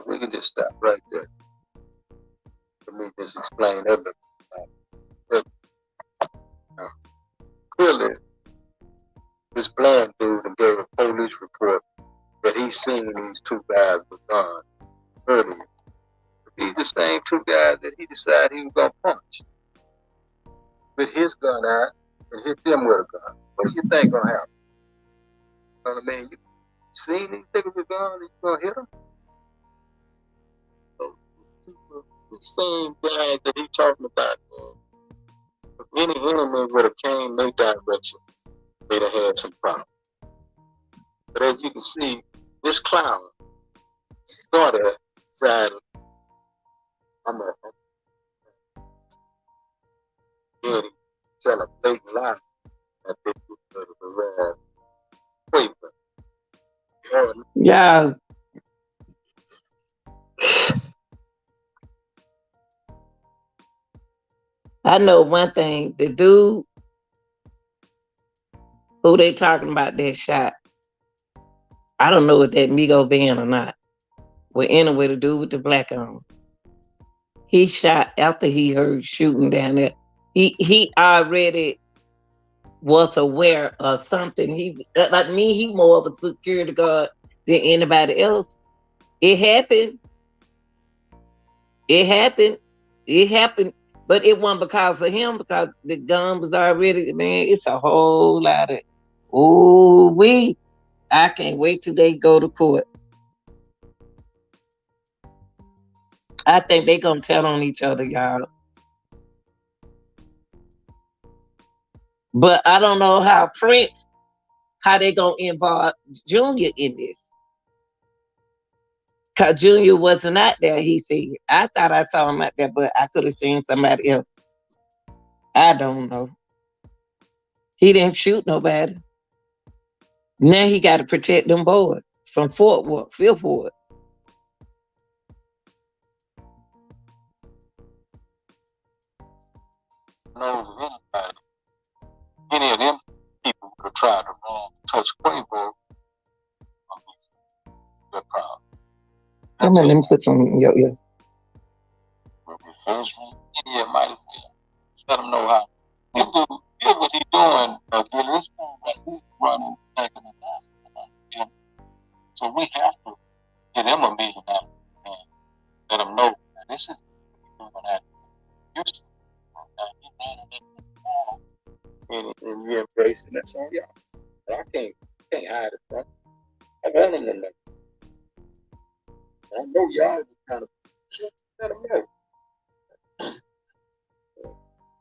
We can just stop right there. Let me just explain that. Clearly, this blind dude gave a police report that he seen these two guys with guns earlier. These the same two guys that he decided he was gonna punch with his gun out and hit them with a gun. What do you think gonna happen? You know what I mean? You seen these niggas with guns and you gonna hit them? So, the same guys that he talking about, if any enemy would have came their direction, they'd have had some problems. But as you can see, this clown started decided, I'm a tell a blatant lie that they was the wrong paper. Yeah. I know one thing. The dude who they talking about that shot, I don't know if that Migo band or not. Well, anyway, the dude with the black on, he shot after he heard shooting down there. He already was aware of something. He like me. He more of a security guard than anybody else. It happened. It happened. It happened. But it wasn't because of him, because the gun was already, man, it's a whole lot of, oh, I can't wait till they go to court. I think they gonna tell on each other, y'all. But I don't know how Prince, how they gonna involve Junior in this. Cause Junior wasn't out there, he said. I thought I saw him out there, but I could have seen somebody else. I don't know. He didn't shoot nobody. Now he got to protect them boys from Fort Worth, Fifth Ward. Knows of anybody, any of them people would have tried to wrong touch Quavo, they're proud. Come on, let me put some in your ear. Media might have let them know how. This dude, here's what he's doing, Gilly. This dude right here running back in the day. So we have to get him $1 million and let him know that this is what we're going to have. And you embrace it. That's on y'all. But I can't hide it, bro. I want them to know. I know y'all was kind of let them know.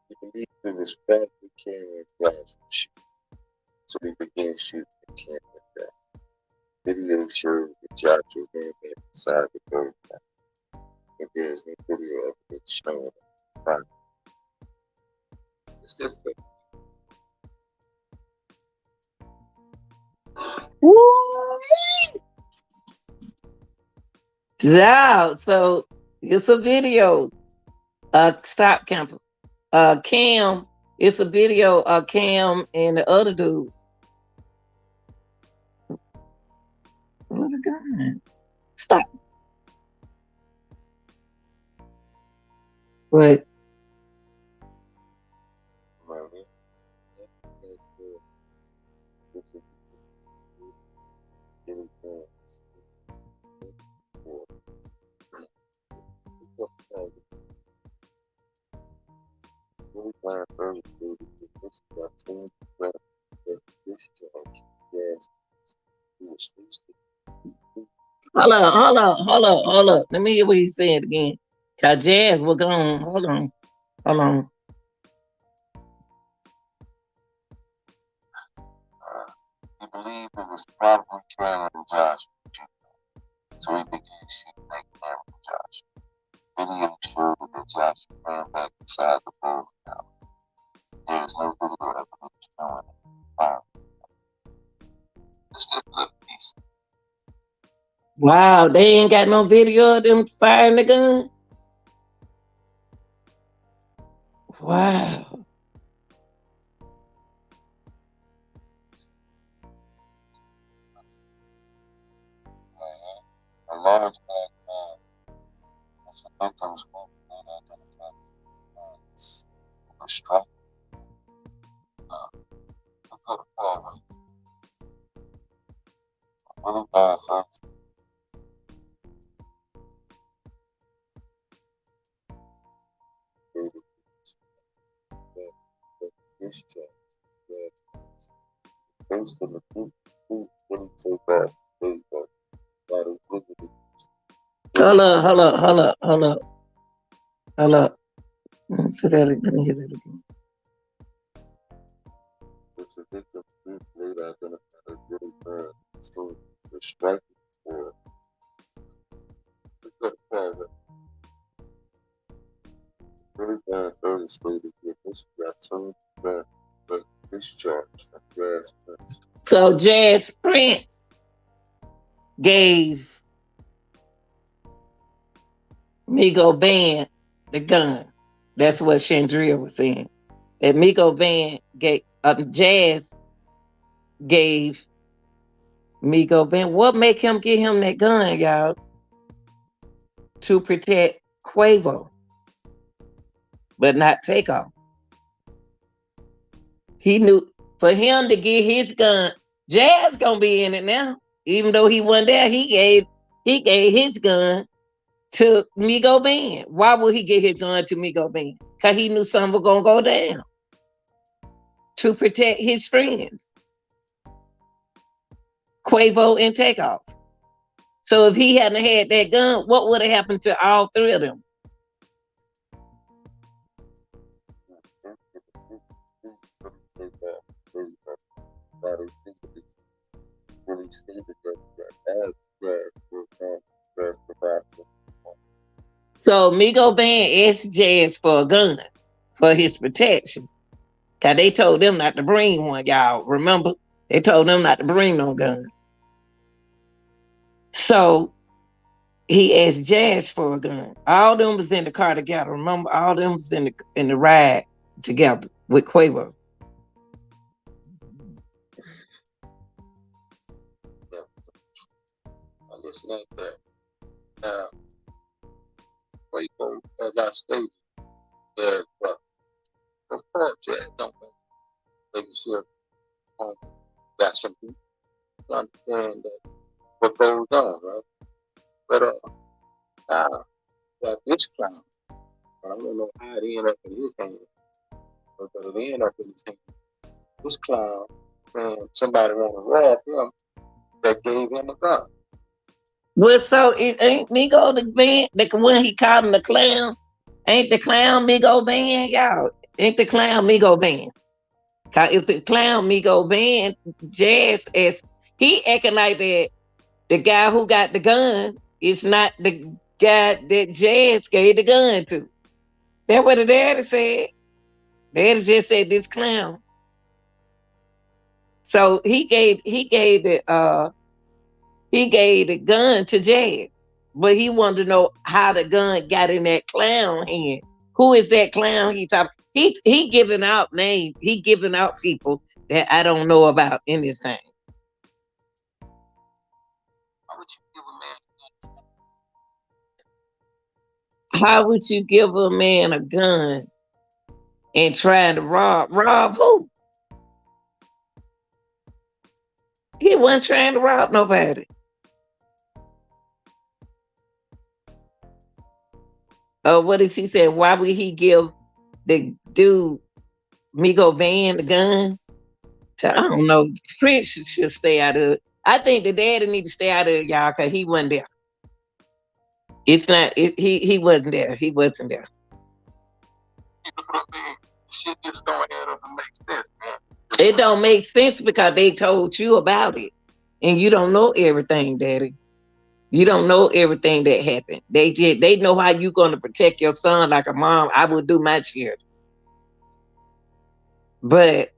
He believed it was badly carrying glass and shoot. So he began shooting the camera down. Video showed the Joshua man inside the bird. And there is no video of it showing it. It's just a Yeah, so it's a video. Stop camper. Cam, it's a video of Cam and the other dude. What a gun. Stop. What? Hold up. Let me hear what he's saying again. Cause Jazz, we're gone. Hold on. He believed it was probably trailing Josh. So he began shooting that camera with Josh. Video showed that Josh ran back inside the bowling alley. There is no video evidence showing it. It's just a little piece. Wow, they ain't got no video of them firing the gun? Wow. large black man. As the victim spoke, man identified as a strike. They could have always really bad first. Discharge. First in the group when he take off, they visited. Hold up, hold up, hold up, hold up, hold up. Let me hear that again. It's a victim group later identified as really bad. So the striking for the good father really bad further stated that this got turned back but discharged from Jprince. So Jprince gave Migo Band the gun. That's what Chandria was saying. That Migo Band gave Jazz gave Migo Band. What make him give him that gun, y'all? To protect Quavo, but not Takeoff. He knew for him to get his gun, Jazz gonna be in it now. Even though he wasn't there, he gave his gun to Migo Band. Why would he give his gun to Migo Band? Because he knew something was gonna go down to protect his friends, Quavo and Takeoff. So if he hadn't had that gun, what would have happened to all three of them? Really stated that as So Migo Band asked Jazz for a gun for his protection. Cause they told them not to bring one, y'all. Remember? They told them not to bring no gun. So he asked Jazz for a gun. All them was in the car together. Remember? All them was in the ride together with Quavo. I guess like that. Now, Quavo, as I stated, that of course, Jazz don't make sure got some people to understand that what goes on, right? But now got this clown. I don't know how it ended up in his hand, but it ended up in his hand. This clown, man, somebody want to rob him that gave him a gun. Well, so it ain't Migo the band, the one he called him the clown. Ain't the clown Migo Band, y'all? Ain't the clown Migo Band? Cause if the clown Migo Band, Jazz as he acting like that the guy who got the gun is not the guy that Jazz gave the gun to. That's what the daddy said. Daddy just said this clown. So he gave the gun to Jazz. But he wanted to know how the gun got in that clown hand. Who is that clown he talking? He giving out names. He giving out people that I don't know about in this thing. How would you give a man? How would you give a man a gun and trying to rob who? He wasn't trying to rob nobody. What is he saying? Why would he give the dude Migo Van the gun? I don't know. Prince should stay out of it. I think the daddy need to stay out of it, y'all, because he wasn't there. It's not. He wasn't there. He wasn't there. Shit just don't add up and make sense, man. It don't make sense because they told you about it, and you don't know everything, Daddy. You don't know everything that happened. They know how you gonna protect your son like a mom. I would do my children, but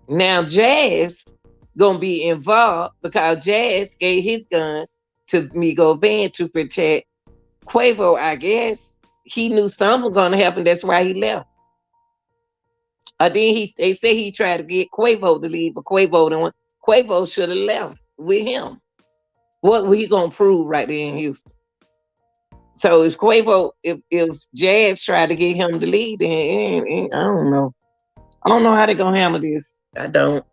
now Jazz gonna be involved because Jazz gave his gun to Migo Van to protect Quavo. I guess he knew something was gonna happen. That's why he left. Then they say he tried to get Quavo to leave, but Quavo should have left with him. What were he gonna prove right there in Houston? So if Quavo, if Jazz tried to get him to lead, then I don't know. I don't know how they're gonna handle this. I don't.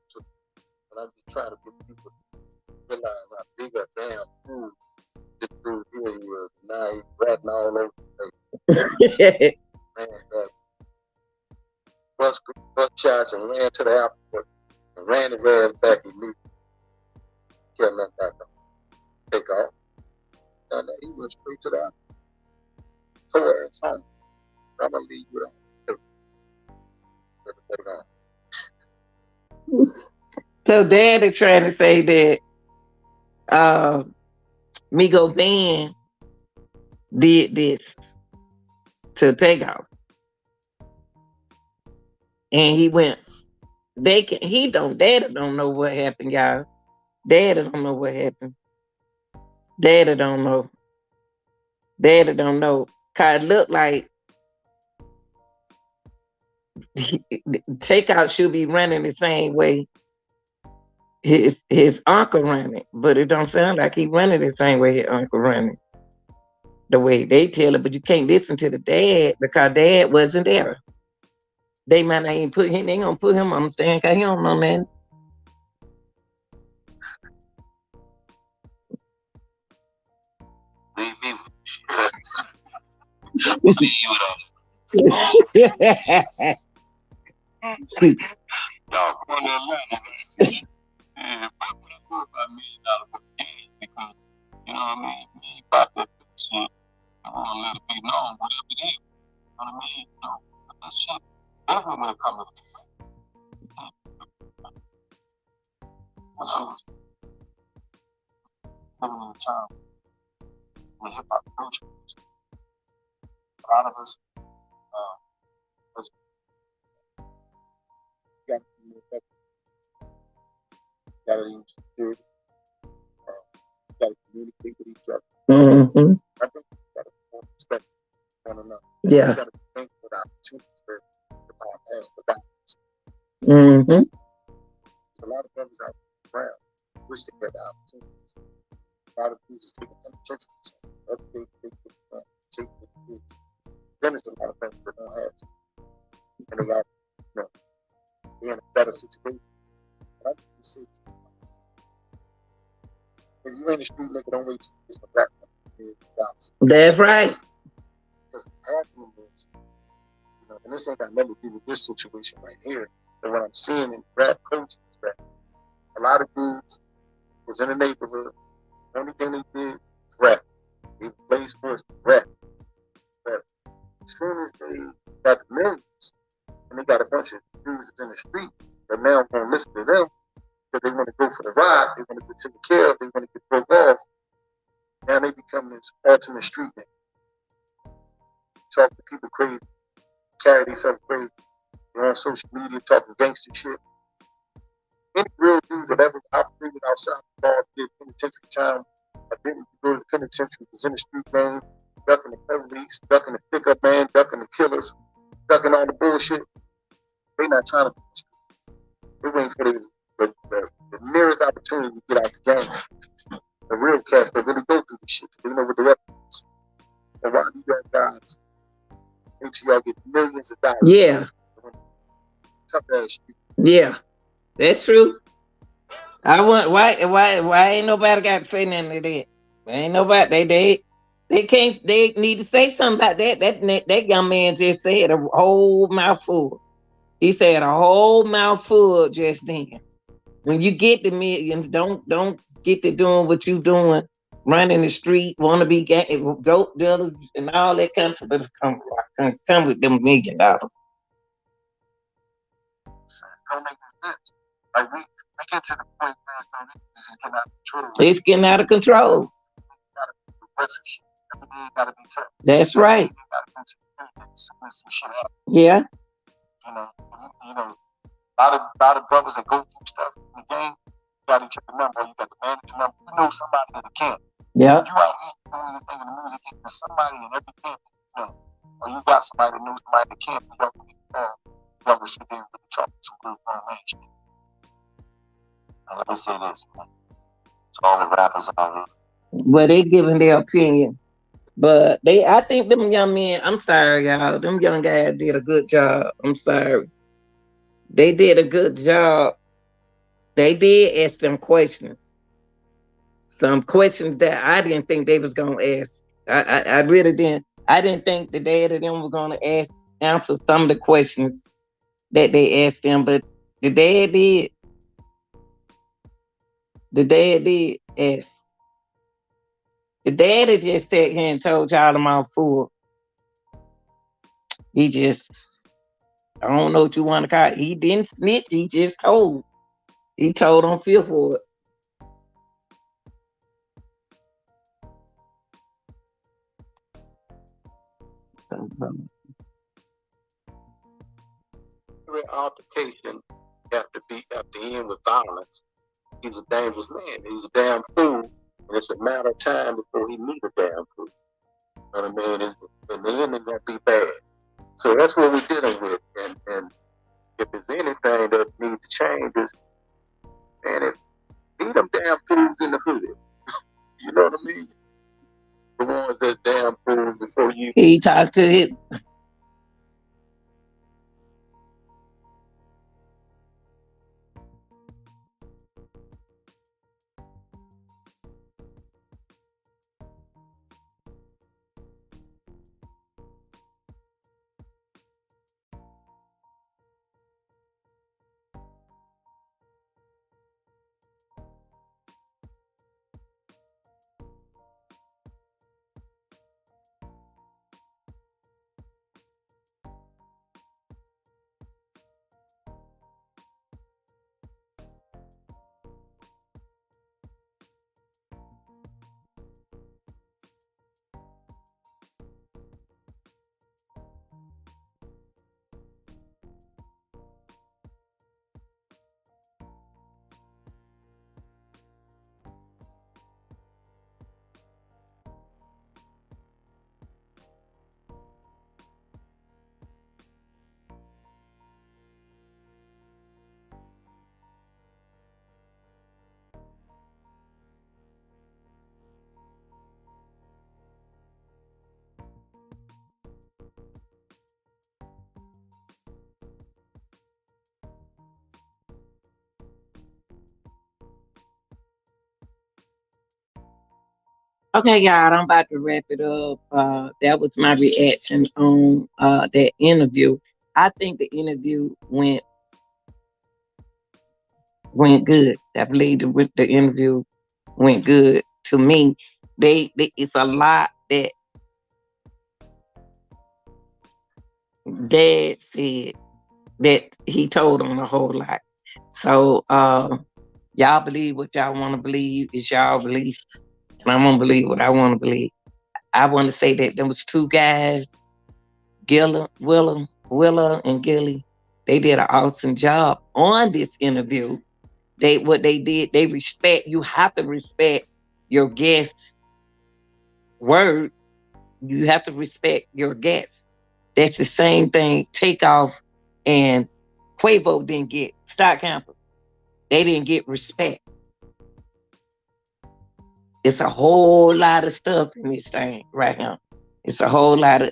So, but I'm just trying to get people to realize how big a damn fool this dude here was. Now he's ratting all over the place. Man, that bus shots and ran to the airport and ran his ass back immediately. Kept nothing back on. Take off. And he went straight to the airport. So it's home. I'm gonna leave you on. So Dad is trying to say that Migo Van did this to Takeoff. And he went, Daddy don't know what happened, y'all. Daddy don't know what happened. Daddy don't know. Daddy don't know. Cause it looked like Takeoff should be running the same way his uncle running, but it don't sound like he running the same way his uncle running. The way they tell it, but you can't listen to the dad because Dad wasn't there. They might not even put him. They gonna put him on the stand because he don't know nothing. Leave me with y'all going to Atlanta. Yeah, but what I thought about $1 million game because you know what I mean. Me about that shit. I want to let it be known, whatever it is. You know what I mean? You know, that shit definitely when it comes to so living in a time when hip hop culture, a lot of us got to be more effective. Got to use security. Got to communicate with each other. Mm-hmm. I think we got to more respect one another. Yeah. We got to think for the opportunities that the power has for guidance. Mm-hmm. So a lot of brothers out around wish they had the opportunities. A lot of dudes is taking penitentiaries. Every day they take their kids. Then there's a lot of brothers that don't have to. And they got, you know, they're in a better situation. But I think you see it. If you ain't the street nigga, don't wait till you get some black money. That's right. Because happening is, you know, and this ain't got nothing to do with this situation right here. But what I'm seeing in rap culture is that a lot of dudes was in the neighborhood. The only thing they did was rap. They played sports, rap. But as soon as they got the millions and they got a bunch of dudes in the street that now gonna listen to them because they want to go for the ride, they want to get taken care of, they want to get broke off. Now they become this ultimate street nigga. Talk to people crazy, carry themselves crazy. They're on social media talking gangster shit. Any real dude that ever operated outside the law, did penitentiary time, or didn't go to the penitentiary, was in the street game, ducking the police, ducking the pickup man, ducking the killers, ducking all the bullshit. They not trying to be in the street. They waiting for the nearest opportunity to get out the game. The real cats that really go through the shit, they know what the up is. And why do y'all guys until y'all get millions of dollars? Yeah. Tough ass street. Yeah. That's true. I want why ain't nobody got to say nothing to that? Ain't nobody they can't they need to say something about that. That young man just said a whole mouthful. He said a whole mouthful just then. When you get the millions, don't get to doing what you doing, running the street, want to be dope dealers and all that kind of stuff. But come with them $1 million. Don't make no sense. Like we get to the point where this is getting out of control. It's getting out of control. Everything gotta be tough. That's right. Some shit happen. Yeah. You know, a lot of brothers that go through stuff in the game, you got each other number, you got the manager number, you know somebody in the camp. Yeah. If you out here doing your thing in the music, there's somebody in every camp, you know, or you got somebody that knows somebody in the camp, y'all can sit there and really talk some good grown man shit. Now let me say this, man. all the rappers out here. Well, they giving their opinion. But I think them young men, I'm sorry, y'all, them young guys did a good job. I'm sorry. They did a good job. They did ask them questions. Some questions that I didn't think they was gonna ask. I really didn't. I didn't think the dad of them were gonna answer some of the questions that they asked them, but the dad did. The dad did ask. The dad had just sat here and told y'all I'm all full. He just, I don't know what you want to call it. He didn't snitch. He just told. He told on feel for it. Every altercation have to end with violence. He's a dangerous man. He's a damn fool. And it's a matter of time before he meet a damn fool. You know what I mean? And the ending gonna be bad. So that's what we're dealing with. And if there's anything that needs to change is, man, if leave them damn fools in the hood. You know what I mean? The ones that damn fools before you. He talked to his. Okay, y'all, I'm about to wrap it up. That was my reaction on that interview. I think the interview went good. I believe the interview went good to me. It's a lot that Dad said that he told on a whole lot. So y'all believe what y'all want to believe is y'all belief, and I'm gonna believe what I want to believe. I want to say that there was two guys, Willa and Gilly. They did an awesome job on this interview. What they did, they respect. You have to respect your guest word. You have to respect your guest. That's the same thing. Takeoff and Quavo didn't get stock camper. They didn't get respect. It's a whole lot of stuff in this thing right now. It's a whole lot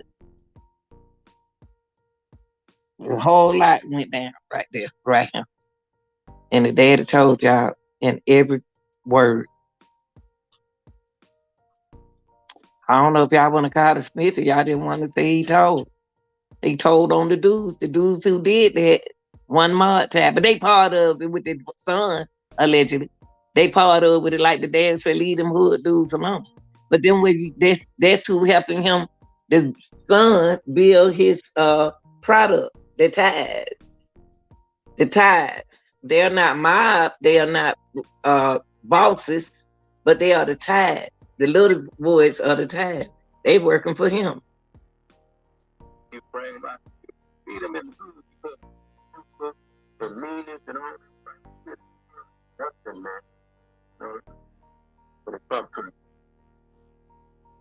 went down right there, right now. And the daddy told y'all in every word. I don't know if y'all want to call the Smith or y'all didn't want to say he told. He told on the dudes who did that one mod tab, but they part of it with the son, allegedly. They part of it with it like the dad said, leave them hood dudes alone. But then that's who helping him, the son, build his product, the ties. The ties. They're not mob, they are not bosses, but they are the ties. The little boys are the ties. They working for him. You bring them out, feed them in the food because the meanest and all that nothing, man. You know, when it comes to, you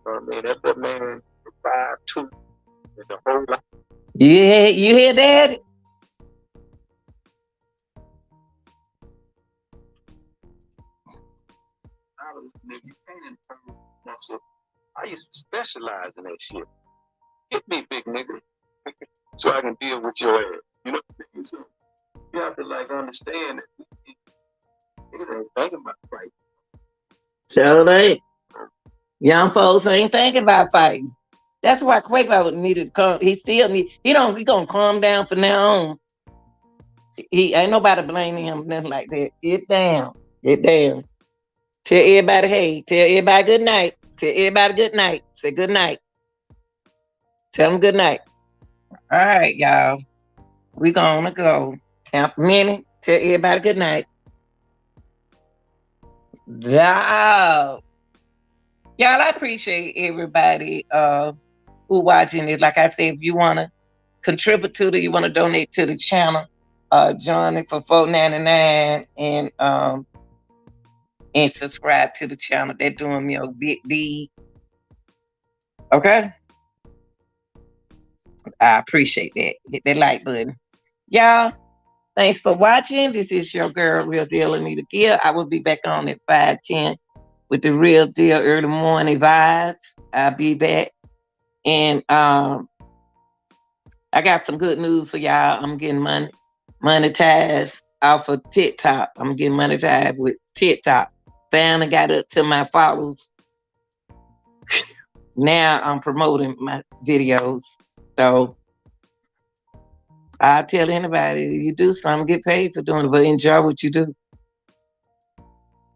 know what I mean? That man, 5'2", is a whole lot. You hear that? nigga. You can't improve myself. I used to specialize in that shit. Hit me, big nigga, so I can deal with your ass. You know what I mean? So you have to like understand that niggas ain't thinking about fight. So they young folks ain't thinking about fighting. That's why Quavo needed to come. He still need. He gonna calm down from now on. He ain't nobody blaming him nothing like that. Get down. Get down. Tell everybody hey. Tell everybody good night. Tell everybody good night. Say good night. Tell them good night. All right, y'all. We gonna go. Count a minute. Tell everybody good night. Dog. Y'all, I appreciate everybody who watching it. Like I said, if you wanna contribute to you wanna donate to the channel, join it for $4.99 and subscribe to the channel. They're doing me a big deed. Okay? I appreciate that. Hit that like button. Y'all, thanks for watching. This is your girl, Real Deal Anita Gill. I will be back on at 5:10 with the Real Deal early morning vibes. I'll be back. And I got some good news for y'all. I'm getting monetized off of TikTok. I'm getting monetized with TikTok. Finally got up to my followers. Now I'm promoting my videos. So I tell anybody, you do something, get paid for doing it, but enjoy what you do.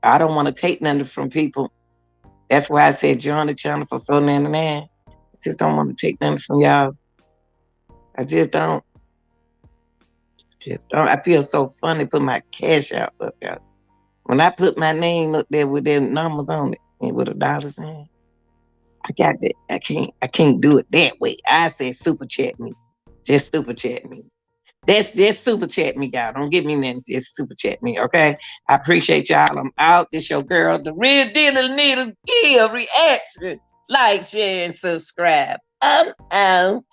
I don't want to take nothing from people. That's why I said join the channel for $4.99. I just don't want to take nothing from y'all. I just don't. Just don't. I feel so funny put my cash out up there. When I put my name up there with their numbers on it and with a dollar sign, I got that. I can't do it that way. I said super chat me. Just super chat me. That's just super chat me, y'all. Don't give me nothing. Just super chat me, okay? I appreciate y'all. I'm out. This your girl, the Real Deal Anita Gill reaction. Like, share, and subscribe. I'm out.